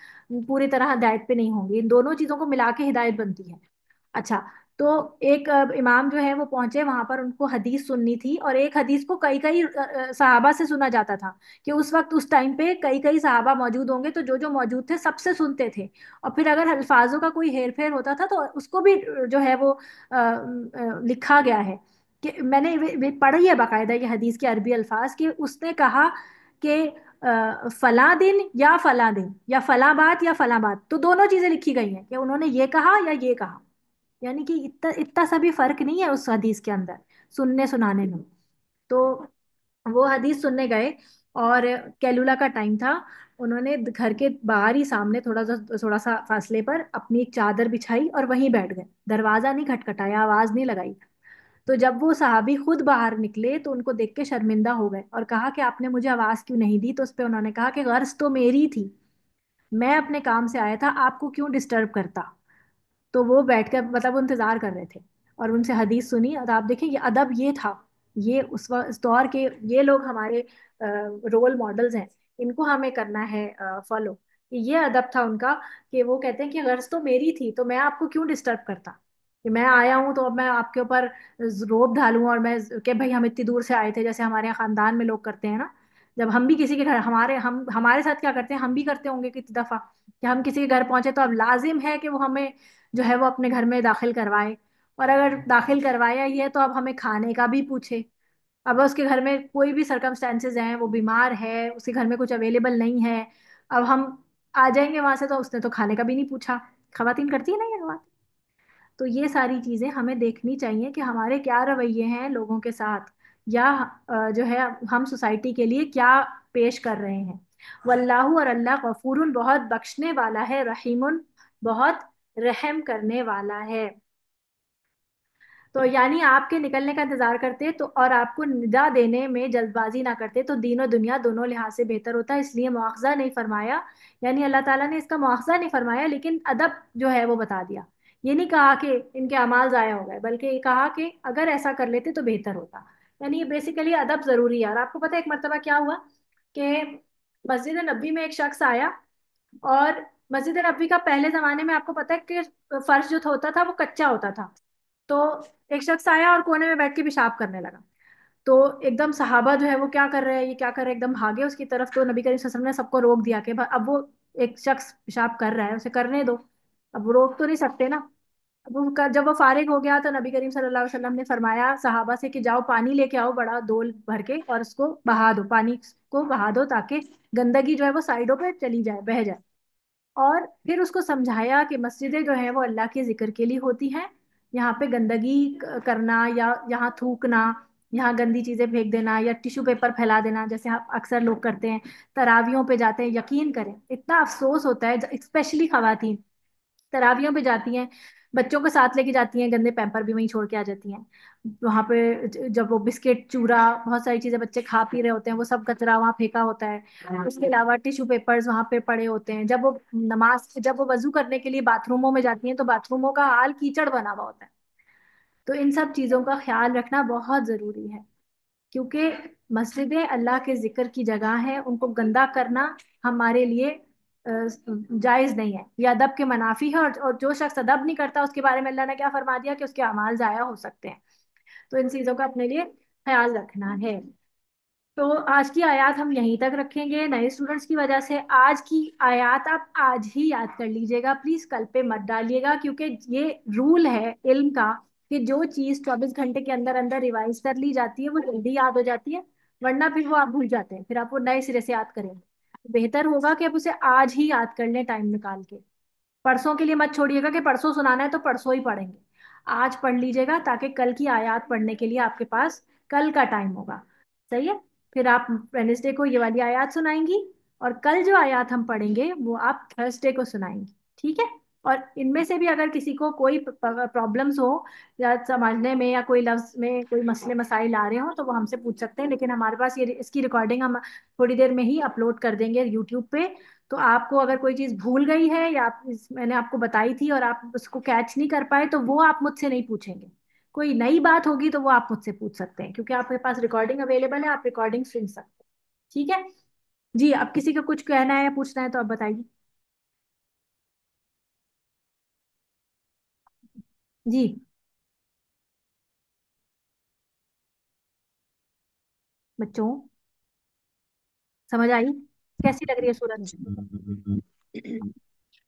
[SPEAKER 1] पूरी तरह हिदायत पे नहीं होंगे। इन दोनों चीजों को मिला के हिदायत बनती है। अच्छा, तो एक इमाम जो है वो पहुंचे वहां पर, उनको हदीस सुननी थी, और एक हदीस को कई कई सहाबा से सुना जाता था कि उस वक्त उस टाइम पे कई कई सहाबा मौजूद होंगे, तो जो जो मौजूद थे सबसे सुनते थे। और फिर अगर अल्फाजों का कोई हेर फेर होता था तो उसको भी जो है वो लिखा गया है कि मैंने पढ़ी है बाकायदा ये हदीस के अरबी अल्फाज कि उसने कहा कि फला दिन या फला दिन, या फला बात या फला बात, तो दोनों चीजें लिखी गई हैं कि उन्होंने ये कहा या ये कहा। यानी कि इतना इतना सा भी फर्क नहीं है उस हदीस के अंदर सुनने सुनाने में। तो वो हदीस सुनने गए, और कैलुला का टाइम था। उन्होंने घर के बाहर ही सामने थोड़ा सा फासले पर अपनी एक चादर बिछाई और वहीं बैठ गए, दरवाजा नहीं खटखटाया, आवाज नहीं लगाई। तो जब वो सहाबी खुद बाहर निकले तो उनको देख के शर्मिंदा हो गए और कहा कि आपने मुझे आवाज क्यों नहीं दी। तो उस पे उन्होंने कहा कि गर्ज तो मेरी थी, मैं अपने काम से आया था, आपको क्यों डिस्टर्ब करता। तो वो बैठकर मतलब वो इंतजार कर रहे थे और उनसे हदीस सुनी। और आप देखें ये अदब ये था, ये उस दौर के ये लोग हमारे रोल मॉडल्स हैं, इनको हमें करना है फॉलो। ये अदब था उनका कि वो कहते हैं कि गर्ज तो मेरी थी, तो मैं आपको क्यों डिस्टर्ब करता, कि मैं आया हूं तो अब मैं आपके ऊपर रोब ढालूं, और मैं कि भाई हम इतनी दूर से आए थे, जैसे हमारे यहाँ खानदान में लोग करते हैं ना। जब हम भी किसी के घर, हमारे साथ क्या करते हैं, हम भी करते होंगे कितनी दफा, कि हम किसी के घर पहुंचे तो अब लाजिम है कि वो हमें जो है वो अपने घर में दाखिल करवाए, और अगर दाखिल करवाया ही है तो अब हमें खाने का भी पूछे। अब उसके घर में कोई भी सरकमस्टेंसेस हैं, वो बीमार है, उसके घर में कुछ अवेलेबल नहीं है, अब हम आ जाएंगे वहां से तो उसने तो खाने का भी नहीं पूछा। खवातीन करती है ना ये बात। तो ये सारी चीजें हमें देखनी चाहिए कि हमारे क्या रवैये हैं लोगों के साथ, या जो है हम सोसाइटी के लिए क्या पेश कर रहे हैं। वल्लाहु, और अल्लाह गफूरुन बहुत बख्शने वाला है, रहीमुन बहुत रहम करने वाला है। तो यानी आपके निकलने का इंतजार करते तो और आपको निदा देने में जल्दबाजी ना करते तो दीन और दुनिया दोनों लिहाज से बेहतर होता, इसलिए मुआवजा नहीं फरमाया। यानी अल्लाह ताला ने इसका मुआवजा नहीं फरमाया, लेकिन अदब जो है वो बता दिया। ये नहीं कहा कि इनके अमाल जाया हो गए, बल्कि ये कहा कि अगर ऐसा कर लेते तो बेहतर होता। यानी ये बेसिकली अदब जरूरी है। और आपको पता है एक मरतबा क्या हुआ कि मस्जिद नबी में एक शख्स आया, और मस्जिद नबी का पहले जमाने में आपको पता है कि फर्श जो होता था वो कच्चा होता था। तो एक शख्स आया और कोने में बैठ के पेशाब करने लगा। तो एकदम सहाबा जो है वो क्या कर रहे हैं, ये क्या कर रहे हैं, एकदम भागे उसकी तरफ। तो नबी करीम सल्लल्लाहु अलैहि वसल्लम ने सबको रोक दिया कि अब वो एक शख्स पेशाब कर रहा है, उसे करने दो। अब वो रोक तो नहीं सकते ना। अब जब वो फारिग हो गया तो नबी करीम सल्लल्लाहु अलैहि वसल्लम ने फरमाया सहाबा से कि जाओ पानी लेके आओ बड़ा डोल भर के और उसको बहा दो, पानी को बहा दो ताकि गंदगी जो है वो साइडों पे चली जाए, बह जाए। और फिर उसको समझाया कि मस्जिदें जो है वो अल्लाह के जिक्र के लिए होती हैं। यहाँ पे गंदगी करना या यहाँ थूकना, यहाँ गंदी चीजें फेंक देना या टिश्यू पेपर फैला देना जैसे आप अक्सर लोग करते हैं, तरावियों पे जाते हैं, यकीन करें इतना अफसोस होता है, स्पेशली खवातीन तरावियों पे जाती हैं, बच्चों को साथ लेके जाती हैं, गंदे पैम्पर भी वहीं छोड़ के आ जाती हैं। वहां पे जब वो बिस्किट चूरा बहुत सारी चीजें बच्चे खा पी रहे होते हैं, वो सब कचरा वहां फेंका होता है। उसके अलावा टिश्यू पेपर्स वहां पे पड़े होते हैं। जब वो वजू करने के लिए बाथरूमों में जाती हैं तो बाथरूमों का हाल कीचड़ बना हुआ होता है। तो इन सब चीजों का ख्याल रखना बहुत जरूरी है, क्योंकि मस्जिदें अल्लाह के जिक्र की जगह है, उनको गंदा करना हमारे लिए जायज नहीं है, ये अदब के मनाफी है। और जो शख्स अदब नहीं करता उसके बारे में अल्लाह ने क्या फरमा दिया कि उसके अमाल जाया हो सकते हैं। तो इन चीजों का अपने लिए ख्याल रखना है। तो आज की आयत हम यहीं तक रखेंगे नए स्टूडेंट्स की वजह से। आज की आयत आप आज ही याद कर लीजिएगा, प्लीज कल पे मत डालिएगा, क्योंकि ये रूल है इल्म का कि जो चीज 24 घंटे के अंदर अंदर रिवाइज कर ली जाती है वो जल्दी याद हो जाती है, वरना फिर वो आप भूल जाते हैं, फिर आप वो नए सिरे से याद करेंगे। तो बेहतर होगा कि आप उसे आज ही याद कर लें टाइम निकाल के। परसों के लिए मत छोड़िएगा कि परसों सुनाना है तो परसों ही पढ़ेंगे। आज पढ़ लीजिएगा ताकि कल की आयत पढ़ने के लिए आपके पास कल का टाइम होगा। सही है। फिर आप वेनेसडे को ये वाली आयत सुनाएंगी और कल जो आयत हम पढ़ेंगे वो आप थर्सडे को सुनाएंगी। ठीक है। और इनमें से भी अगर किसी को कोई प्रॉब्लम्स हो या समझने में या कोई लफ्ज में कोई मसले मसाइल आ रहे हो तो वो हमसे पूछ सकते हैं, लेकिन हमारे पास ये इसकी रिकॉर्डिंग हम थोड़ी देर में ही अपलोड कर देंगे यूट्यूब पे। तो आपको अगर कोई चीज भूल गई है या मैंने आपको बताई थी और आप उसको कैच नहीं कर पाए तो वो आप मुझसे नहीं पूछेंगे। कोई नई बात होगी तो वो आप मुझसे पूछ सकते हैं, क्योंकि आपके पास रिकॉर्डिंग अवेलेबल है, आप रिकॉर्डिंग सुन सकते हैं। ठीक है। जी, अब किसी का कुछ कहना है या पूछना है तो आप बताइए। जी, बच्चों समझ आई कैसी लग रही है सूरत?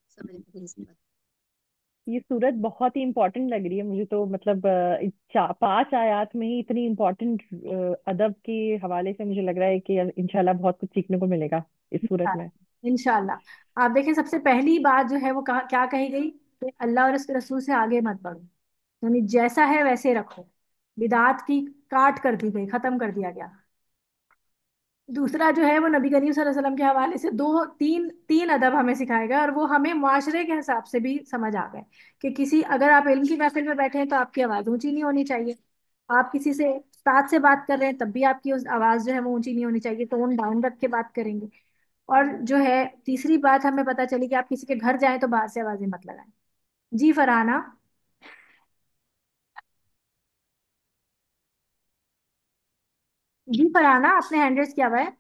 [SPEAKER 7] समझ में नहीं इसकी बात।
[SPEAKER 8] ये सूरत बहुत ही इम्पोर्टेंट लग रही है मुझे तो, मतलब 5 आयत में ही इतनी इम्पोर्टेंट अदब के हवाले से मुझे लग रहा है कि इंशाल्लाह बहुत कुछ सीखने को मिलेगा इस सूरत में।
[SPEAKER 1] इंशाल्लाह। आप देखें सबसे पहली बात जो है वो क्या कही गई कि अल्लाह और उसके रसूल से आगे मत बढ़ो, यानी जैसा है वैसे रखो। बिदात की काट कर दी गई, खत्म कर दिया गया। दूसरा जो है वो नबी करीम सल्लल्लाहु अलैहि वसल्लम के हवाले से दो तीन तीन अदब हमें सिखाएगा, और वो हमें मुआशरे के हिसाब से भी समझ आ गए कि किसी अगर आप इल्म की महफिल में बैठे हैं तो आपकी आवाज़ ऊंची नहीं होनी चाहिए। आप किसी से उस्ताद से बात कर रहे हैं तब भी आपकी उस आवाज़ जो है वो ऊंची नहीं होनी चाहिए, टोन डाउन रख के बात करेंगे। और जो है तीसरी बात हमें पता चली कि आप किसी के घर जाएं तो बाहर से आवाजें मत लगाएं। जी फरहाना। जी फरहाना, आपने हैंड रेस किया हुआ है।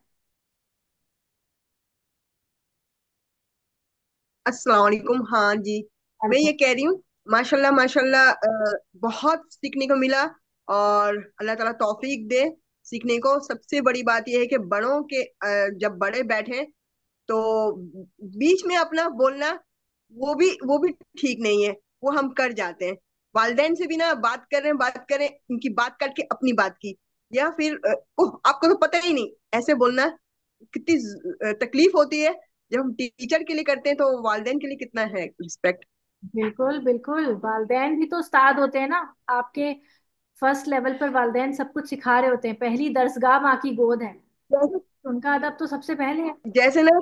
[SPEAKER 16] अस्सलाम वालेकुम। हाँ जी, मैं ये कह रही हूँ, माशाल्लाह माशाल्लाह, बहुत सीखने को मिला। और अल्लाह ताला तौफीक दे सीखने को। सबसे बड़ी बात यह है कि बड़ों के जब बड़े बैठे तो बीच में अपना बोलना वो भी ठीक नहीं है, वो हम कर जाते हैं। वालदेन से भी ना बात करें उनकी बात करके अपनी बात की, या फिर ओह आपको तो पता ही नहीं, ऐसे बोलना कितनी तकलीफ होती है। जब हम टीचर के लिए करते हैं तो वालदेन के लिए कितना है रिस्पेक्ट।
[SPEAKER 1] बिल्कुल बिल्कुल, वालदेन भी तो उस्ताद होते हैं ना आपके। फर्स्ट लेवल पर वालदेन सब कुछ सिखा रहे होते हैं, पहली दरसगाह माँ की गोद है, तो उनका अदब तो सबसे पहले है।
[SPEAKER 16] जैसे ना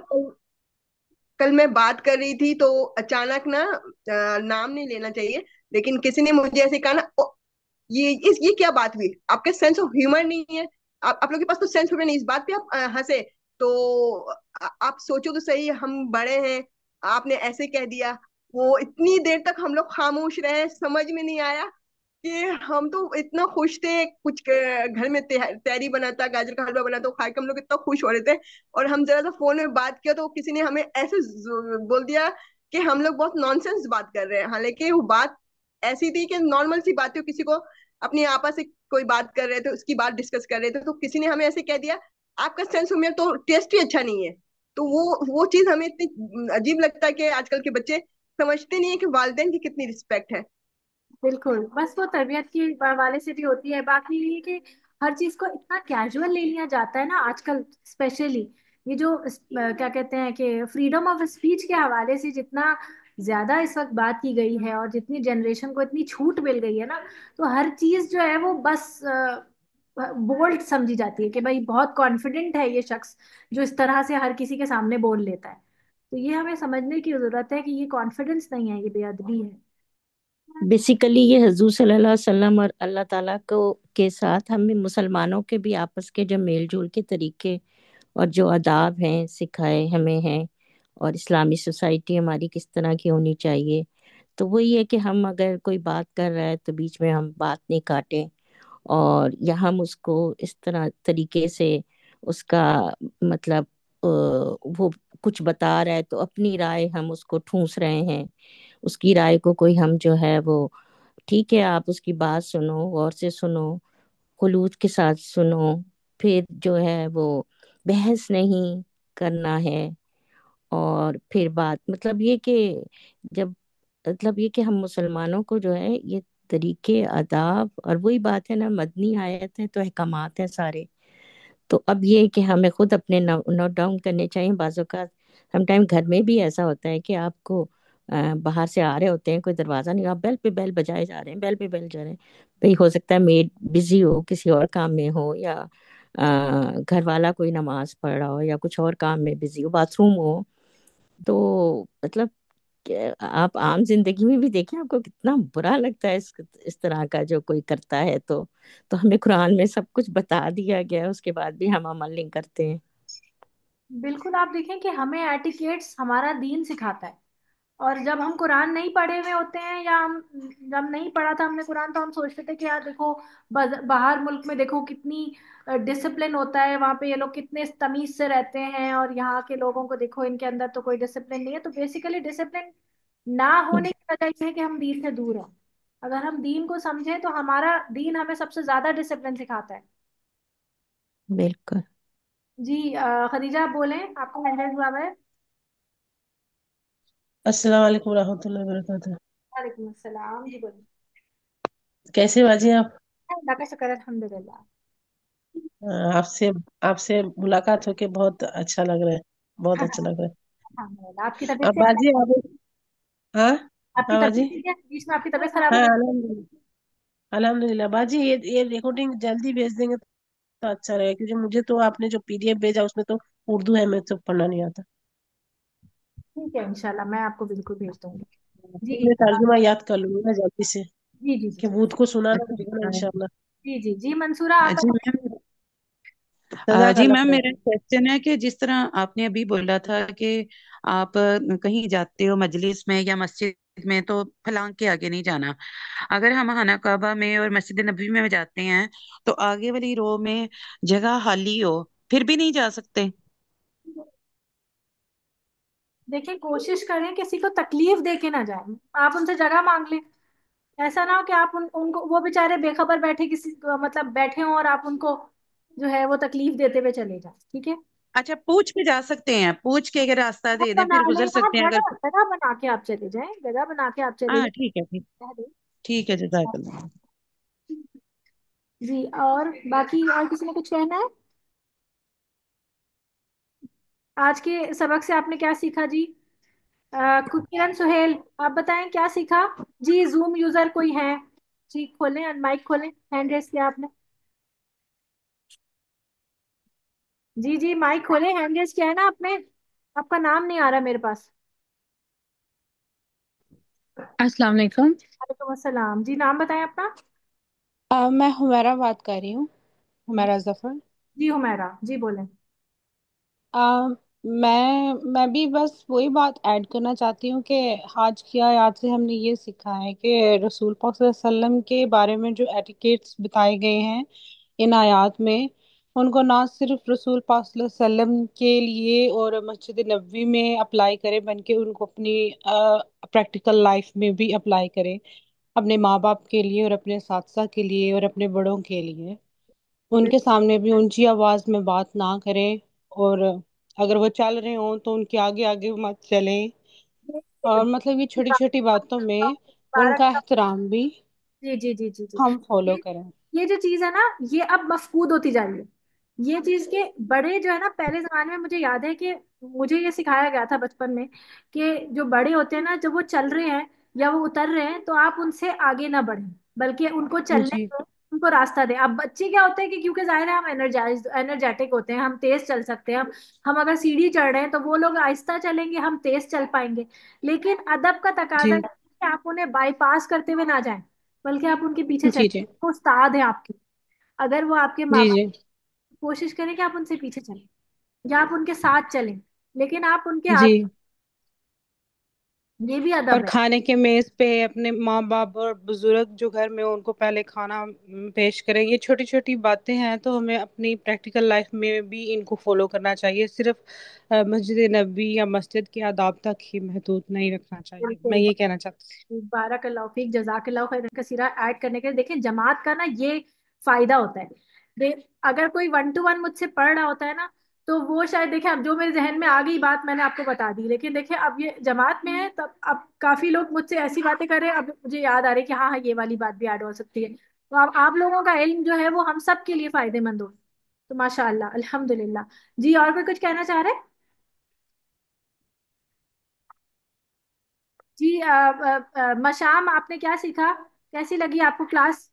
[SPEAKER 16] कल मैं बात कर रही थी तो अचानक ना, नाम नहीं लेना चाहिए, लेकिन किसी ने मुझे ऐसे कहा ना, "ओ, ये क्या बात हुई, आपके सेंस ऑफ ह्यूमर नहीं है, आप लोग के पास तो सेंस ऑफ ह्यूमर नहीं, इस बात पे आप हंसे। तो आप सोचो तो सही, हम बड़े हैं, आपने ऐसे कह दिया। वो इतनी देर तक हम लोग खामोश रहे, समझ में नहीं आया कि हम तो इतना खुश थे, कुछ घर में तहरी बना था, गाजर का हलवा बना था, वो खा के हम लोग इतना खुश हो रहे थे। और हम जरा सा फोन में बात किया तो किसी ने हमें ऐसे बोल दिया कि हम लोग बहुत नॉनसेंस बात कर रहे हैं, हालांकि वो बात ऐसी थी कि नॉर्मल सी बात थी, किसी को अपनी आपस से कोई बात कर रहे थे, उसकी बात डिस्कस कर रहे थे, तो किसी ने हमें ऐसे कह दिया आपका सेंस ऑफ तो टेस्ट ही अच्छा नहीं है। तो वो चीज हमें इतनी अजीब लगता है कि आजकल के बच्चे समझते नहीं है कि वालिदैन की कितनी रिस्पेक्ट है।
[SPEAKER 1] बिल्कुल, बस वो तरबियत के हवाले से भी होती है। बाकी ये कि हर चीज को इतना कैजुअल ले लिया जाता है ना आजकल, स्पेशली ये जो क्या कहते हैं कि फ्रीडम ऑफ स्पीच के हवाले से जितना ज्यादा इस वक्त बात की गई है और जितनी जनरेशन को इतनी छूट मिल गई है ना, तो हर चीज जो है वो बस बोल्ड समझी जाती है कि भाई बहुत कॉन्फिडेंट है ये शख्स जो इस तरह से हर किसी के सामने बोल लेता है। तो ये हमें समझने की जरूरत है कि ये कॉन्फिडेंस नहीं है, ये बेअदबी है।
[SPEAKER 15] बेसिकली ये हजूर सल्लल्लाहु अलैहि वसल्लम और अल्लाह ताला को के साथ हमें मुसलमानों के भी आपस के जो मेल जोल के तरीके और जो आदाब हैं सिखाए हमें हैं, और इस्लामी सोसाइटी हमारी किस तरह की होनी चाहिए। तो वही है कि हम अगर कोई बात कर रहा है तो बीच में हम बात नहीं काटें, और या हम उसको इस तरह तरीके से उसका मतलब वो कुछ बता रहा है तो अपनी राय हम उसको ठूस रहे हैं, उसकी राय को कोई हम जो है वो, ठीक है आप उसकी बात सुनो, गौर से सुनो, खुलूस के साथ सुनो, फिर जो है वो बहस नहीं करना है। और फिर बात मतलब ये कि जब मतलब ये कि हम मुसलमानों को जो है ये तरीके आदाब, और वही बात है ना, मदनी आयत है तो अहकामात हैं सारे। तो अब ये है कि हमें खुद अपने नोट डाउन करने चाहिए। बाज़ औक़ात हम टाइम घर में भी ऐसा होता है कि आपको बाहर से आ रहे होते हैं, कोई दरवाज़ा नहीं, आप बेल पे बेल बजाए जा रहे हैं, बेल पे बेल जा रहे हैं। भाई हो सकता है मेड बिजी हो, किसी और काम में हो, या घर वाला कोई नमाज पढ़ रहा हो, या कुछ और काम में बिजी हो, बाथरूम हो। तो मतलब आप आम जिंदगी में भी देखिए आपको कितना बुरा लगता है इस तरह का जो कोई करता है। तो हमें कुरान में सब कुछ बता दिया गया है, उसके बाद भी हम अमल नहीं करते हैं।
[SPEAKER 1] बिल्कुल, आप देखें कि हमें एटिकेट्स हमारा दीन सिखाता है। और जब हम कुरान नहीं पढ़े हुए होते हैं, या हम जब नहीं पढ़ा था हमने कुरान, तो हम सोचते थे कि यार देखो बाहर मुल्क में देखो कितनी डिसिप्लिन होता है, वहां पे ये लोग कितने तमीज से रहते हैं, और यहाँ के लोगों को देखो इनके अंदर तो कोई डिसिप्लिन नहीं है। तो बेसिकली डिसिप्लिन ना होने की वजह यह है कि हम दीन से दूर हैं। अगर हम दीन को समझें तो हमारा दीन हमें सबसे ज्यादा डिसिप्लिन सिखाता है।
[SPEAKER 15] बिल्कुल।
[SPEAKER 1] जी खदीजा आप बोलें, आपका हैंड राइज हुआ है।
[SPEAKER 17] अस्सलाम वालेकुम रहमतुल्लाहि व बरकातुहू।
[SPEAKER 1] वालेकुम अस्सलाम, जी बोलिए।
[SPEAKER 17] कैसे बाजी आप?
[SPEAKER 1] अल्लाह का शुक्र है, अल्हम्दुलिल्लाह।
[SPEAKER 17] आपसे आपसे मुलाकात होके बहुत अच्छा लग रहा है, बहुत
[SPEAKER 1] हाँ,
[SPEAKER 17] अच्छा लग रहा है।
[SPEAKER 1] अल्हम्दुलिल्लाह। आपकी तबीयत
[SPEAKER 17] अब
[SPEAKER 1] ठीक है?
[SPEAKER 17] बाजी आप, हाँ
[SPEAKER 1] आपकी
[SPEAKER 17] हाँ
[SPEAKER 1] तबीयत
[SPEAKER 17] बाजी,
[SPEAKER 1] ठीक है? बीच में आपकी तबीयत खराब हो
[SPEAKER 17] हाँ
[SPEAKER 1] गई?
[SPEAKER 17] अल्हम्दुलिल्लाह, अल्हम्दुलिल्लाह बाजी। ये रिकॉर्डिंग जल्दी भेज देंगे तो अच्छा रहेगा, क्योंकि मुझे तो आपने जो पीडीएफ भेजा उसमें तो उर्दू है, मैं तो पढ़ना नहीं आता।
[SPEAKER 1] ठीक है, इंशाल्लाह मैं आपको बिल्कुल भेज दूंगी।
[SPEAKER 17] फिर
[SPEAKER 1] जी
[SPEAKER 17] मैं तर्जुमा याद कर लूंगी ना जल्दी से,
[SPEAKER 1] जी जी
[SPEAKER 17] कि
[SPEAKER 1] जी
[SPEAKER 17] बूथ को सुनाना पड़ेगा ना इंशाल्लाह।
[SPEAKER 1] जी जी जी मंसूरा आप
[SPEAKER 13] जी
[SPEAKER 1] बताइए।
[SPEAKER 13] मैम।
[SPEAKER 17] जज़ाक
[SPEAKER 13] जी
[SPEAKER 17] अल्लाह
[SPEAKER 13] मैम,
[SPEAKER 17] खैर।
[SPEAKER 13] मेरा क्वेश्चन है कि जिस तरह आपने अभी बोला था कि आप कहीं जाते हो मजलिस में या मस्जिद में तो फलांग के आगे नहीं जाना। अगर हम खाना काबा में और मस्जिद नबवी में जाते हैं तो आगे वाली रो में जगह खाली हो फिर भी नहीं जा सकते?
[SPEAKER 1] देखिए, कोशिश करें किसी को तकलीफ दे के ना जाए, आप उनसे जगह मांग लें। ऐसा ना हो कि आप उनको, वो बेचारे बेखबर बैठे किसी मतलब बैठे हों और आप उनको जो है वो तकलीफ देते हुए चले जाएं। ठीक है,
[SPEAKER 13] अच्छा, पूछ के जा सकते हैं, पूछ के अगर रास्ता
[SPEAKER 1] जगह
[SPEAKER 13] दे दें
[SPEAKER 1] बना
[SPEAKER 13] फिर
[SPEAKER 1] लें,
[SPEAKER 13] गुजर
[SPEAKER 1] हाँ
[SPEAKER 13] सकते हैं अगर।
[SPEAKER 1] जगह जगह बना के आप चले जाएं, जगह बना के आप चले
[SPEAKER 13] हाँ
[SPEAKER 1] जाएं।
[SPEAKER 13] ठीक है, ठीक।
[SPEAKER 1] कह दें।
[SPEAKER 13] ठीक है, जज़ाक अल्लाह।
[SPEAKER 1] जी, और बाकी और किसी ने कुछ कहना है? आज के सबक से आपने क्या सीखा जी? किरण सुहेल, आप बताएं क्या सीखा? जी, जूम यूजर कोई है? जी खोलें, माइक खोलें, हैंड रेस किया आपने। जी जी माइक खोलें, हैंड रेस किया है ना आपने? आपका नाम नहीं आ रहा मेरे पास।
[SPEAKER 18] अस्सलाम वालेकुम।
[SPEAKER 1] वालेकुम अस्सलाम, जी नाम बताएं अपना।
[SPEAKER 18] मैं हुमैरा बात कर रही हूँ,
[SPEAKER 1] जी
[SPEAKER 18] हुमैरा जफर।
[SPEAKER 1] जी हुमैरा, जी बोलें।
[SPEAKER 18] आ, मैं भी बस वही बात ऐड करना चाहती हूँ कि आज की आयत से हमने ये सीखा है कि रसूल पाक सल्लल्लाहु अलैहि वसल्लम के बारे में जो एटिकेट्स बताए गए हैं इन आयत में, उनको ना सिर्फ रसूल पाक सल्लल्लाहु अलैहि वसल्लम के लिए और मस्जिद नबवी में अप्लाई करें, बल्कि उनको अपनी प्रैक्टिकल लाइफ में भी अप्लाई करें, अपने माँ बाप के लिए और अपने साथी के लिए और अपने बड़ों के लिए। उनके सामने भी ऊंची आवाज में बात ना करें, और अगर वो चल रहे हों तो उनके आगे आगे मत चलें, और मतलब ये छोटी छोटी बातों में
[SPEAKER 1] बारह
[SPEAKER 18] उनका एहतराम भी
[SPEAKER 1] जी जी जी जी जी।
[SPEAKER 18] हम फॉलो
[SPEAKER 1] ये
[SPEAKER 18] करें।
[SPEAKER 1] ये जो चीज है ना, ये अब मफकूद होती जा रही है। ये चीज के बड़े जो है ना, पहले जमाने में मुझे याद है कि मुझे ये सिखाया गया था बचपन में कि जो बड़े होते हैं ना, जब वो चल रहे हैं या वो उतर रहे हैं तो आप उनसे आगे ना बढ़ें, बल्कि उनको चलने
[SPEAKER 18] जी
[SPEAKER 1] दें, उनको रास्ता दें। अब बच्चे क्या होते हैं कि क्योंकि जाहिर है हम एनर्जेटिक होते हैं, हम तेज चल सकते हैं। हम अगर सीढ़ी चढ़ रहे हैं तो वो लोग आहिस्ता चलेंगे, हम तेज चल पाएंगे। लेकिन अदब का तकाजा
[SPEAKER 18] जी
[SPEAKER 1] है कि आप उन्हें बाईपास करते हुए ना जाएं, बल्कि आप उनके पीछे
[SPEAKER 18] जी
[SPEAKER 1] चलें।
[SPEAKER 18] जी
[SPEAKER 1] वो उस्ताद है आपके, अगर वो आपके माँ
[SPEAKER 18] जी
[SPEAKER 1] बाप,
[SPEAKER 18] जी
[SPEAKER 1] कोशिश करें कि आप उनसे पीछे चलें या आप उनके साथ चलें, लेकिन आप उनके
[SPEAKER 18] जी।
[SPEAKER 1] आगे। ये भी
[SPEAKER 18] और
[SPEAKER 1] अदब है।
[SPEAKER 18] खाने के मेज पे अपने माँ बाप और बुजुर्ग जो घर में हो, उनको पहले खाना पेश करें। ये छोटी छोटी बातें हैं, तो हमें अपनी प्रैक्टिकल लाइफ में भी इनको फॉलो करना चाहिए। सिर्फ मस्जिद नबी या मस्जिद के आदाब तक ही महदूद नहीं रखना चाहिए, मैं
[SPEAKER 1] बिल्कुल।
[SPEAKER 18] ये कहना चाहती
[SPEAKER 1] बारकल्लाहु फीक, जजाकल्लाहु खैरन कसीरा। ऐड करने के लिए देखें, जमात का ना ये फायदा होता है। दे अगर कोई 1 to 1 मुझसे पढ़ रहा होता है ना, तो वो शायद देखें, अब जो मेरे जहन में आ गई बात मैंने आपको बता दी, लेकिन देखें अब ये जमात में है, तब अब काफी लोग मुझसे ऐसी बातें कर रहे हैं, अब मुझे याद आ रही है कि हाँ हाँ, ये वाली बात भी ऐड हो सकती है। तो अब आप लोगों का इल्म जो है वो हम सब के लिए फायदेमंद हो। तो माशाअल्लाह, अल्हम्दुलिल्लाह। जी, और कोई कुछ कहना चाह रहे हैं? जी, मशाम, आपने क्या सीखा? कैसी लगी आपको क्लास?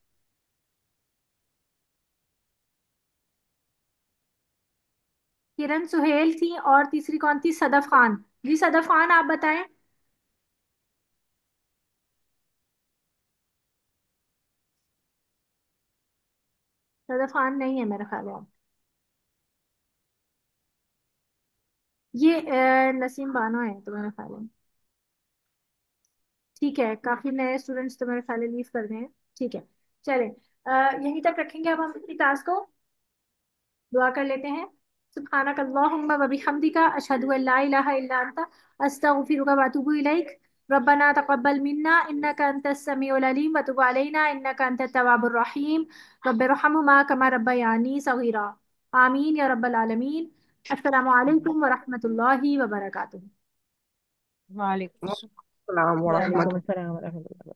[SPEAKER 1] किरण, सुहेल थी, और तीसरी कौन थी? सदफ खान। जी सदफ खान, आप बताएं। सदफ खान नहीं है मेरा ख्याल है। ये नसीम बानो है तो मेरा ख्याल है। ठीक है, काफी नए स्टूडेंट्स तो मेरे ख्याल है लीव कर रहे हैं। ठीक है, चलें। यहीं तक रखेंगे अब हम अपनी क्लास को। दुआ कर लेते हैं। सुब्हानक अल्लाहुम्मा व बिहम्दिका अशहदु अन ला इलाहा इल्ला अंता अस्तगफिरुका व अतूबु इलैक। रब्बना तक़ब्बल मिन्ना इन्नका अंतस समीउल अलीम व तुब अलैना इन्नका अंतत तव्वाबुर रहीम। रब्बिरहम्हुमा कमा रब्बयानी सगीरा। आमीन या रब्बल आलमीन। अस्सलामु अलैकुम व रहमतुल्लाहि व बरकातुहू।
[SPEAKER 18] हूँ। वालेकुम
[SPEAKER 16] अस्सलाम
[SPEAKER 8] वालेकुम
[SPEAKER 16] वरहमतुल्लाह।
[SPEAKER 8] अस्सलाम वरहमतुल्लाह।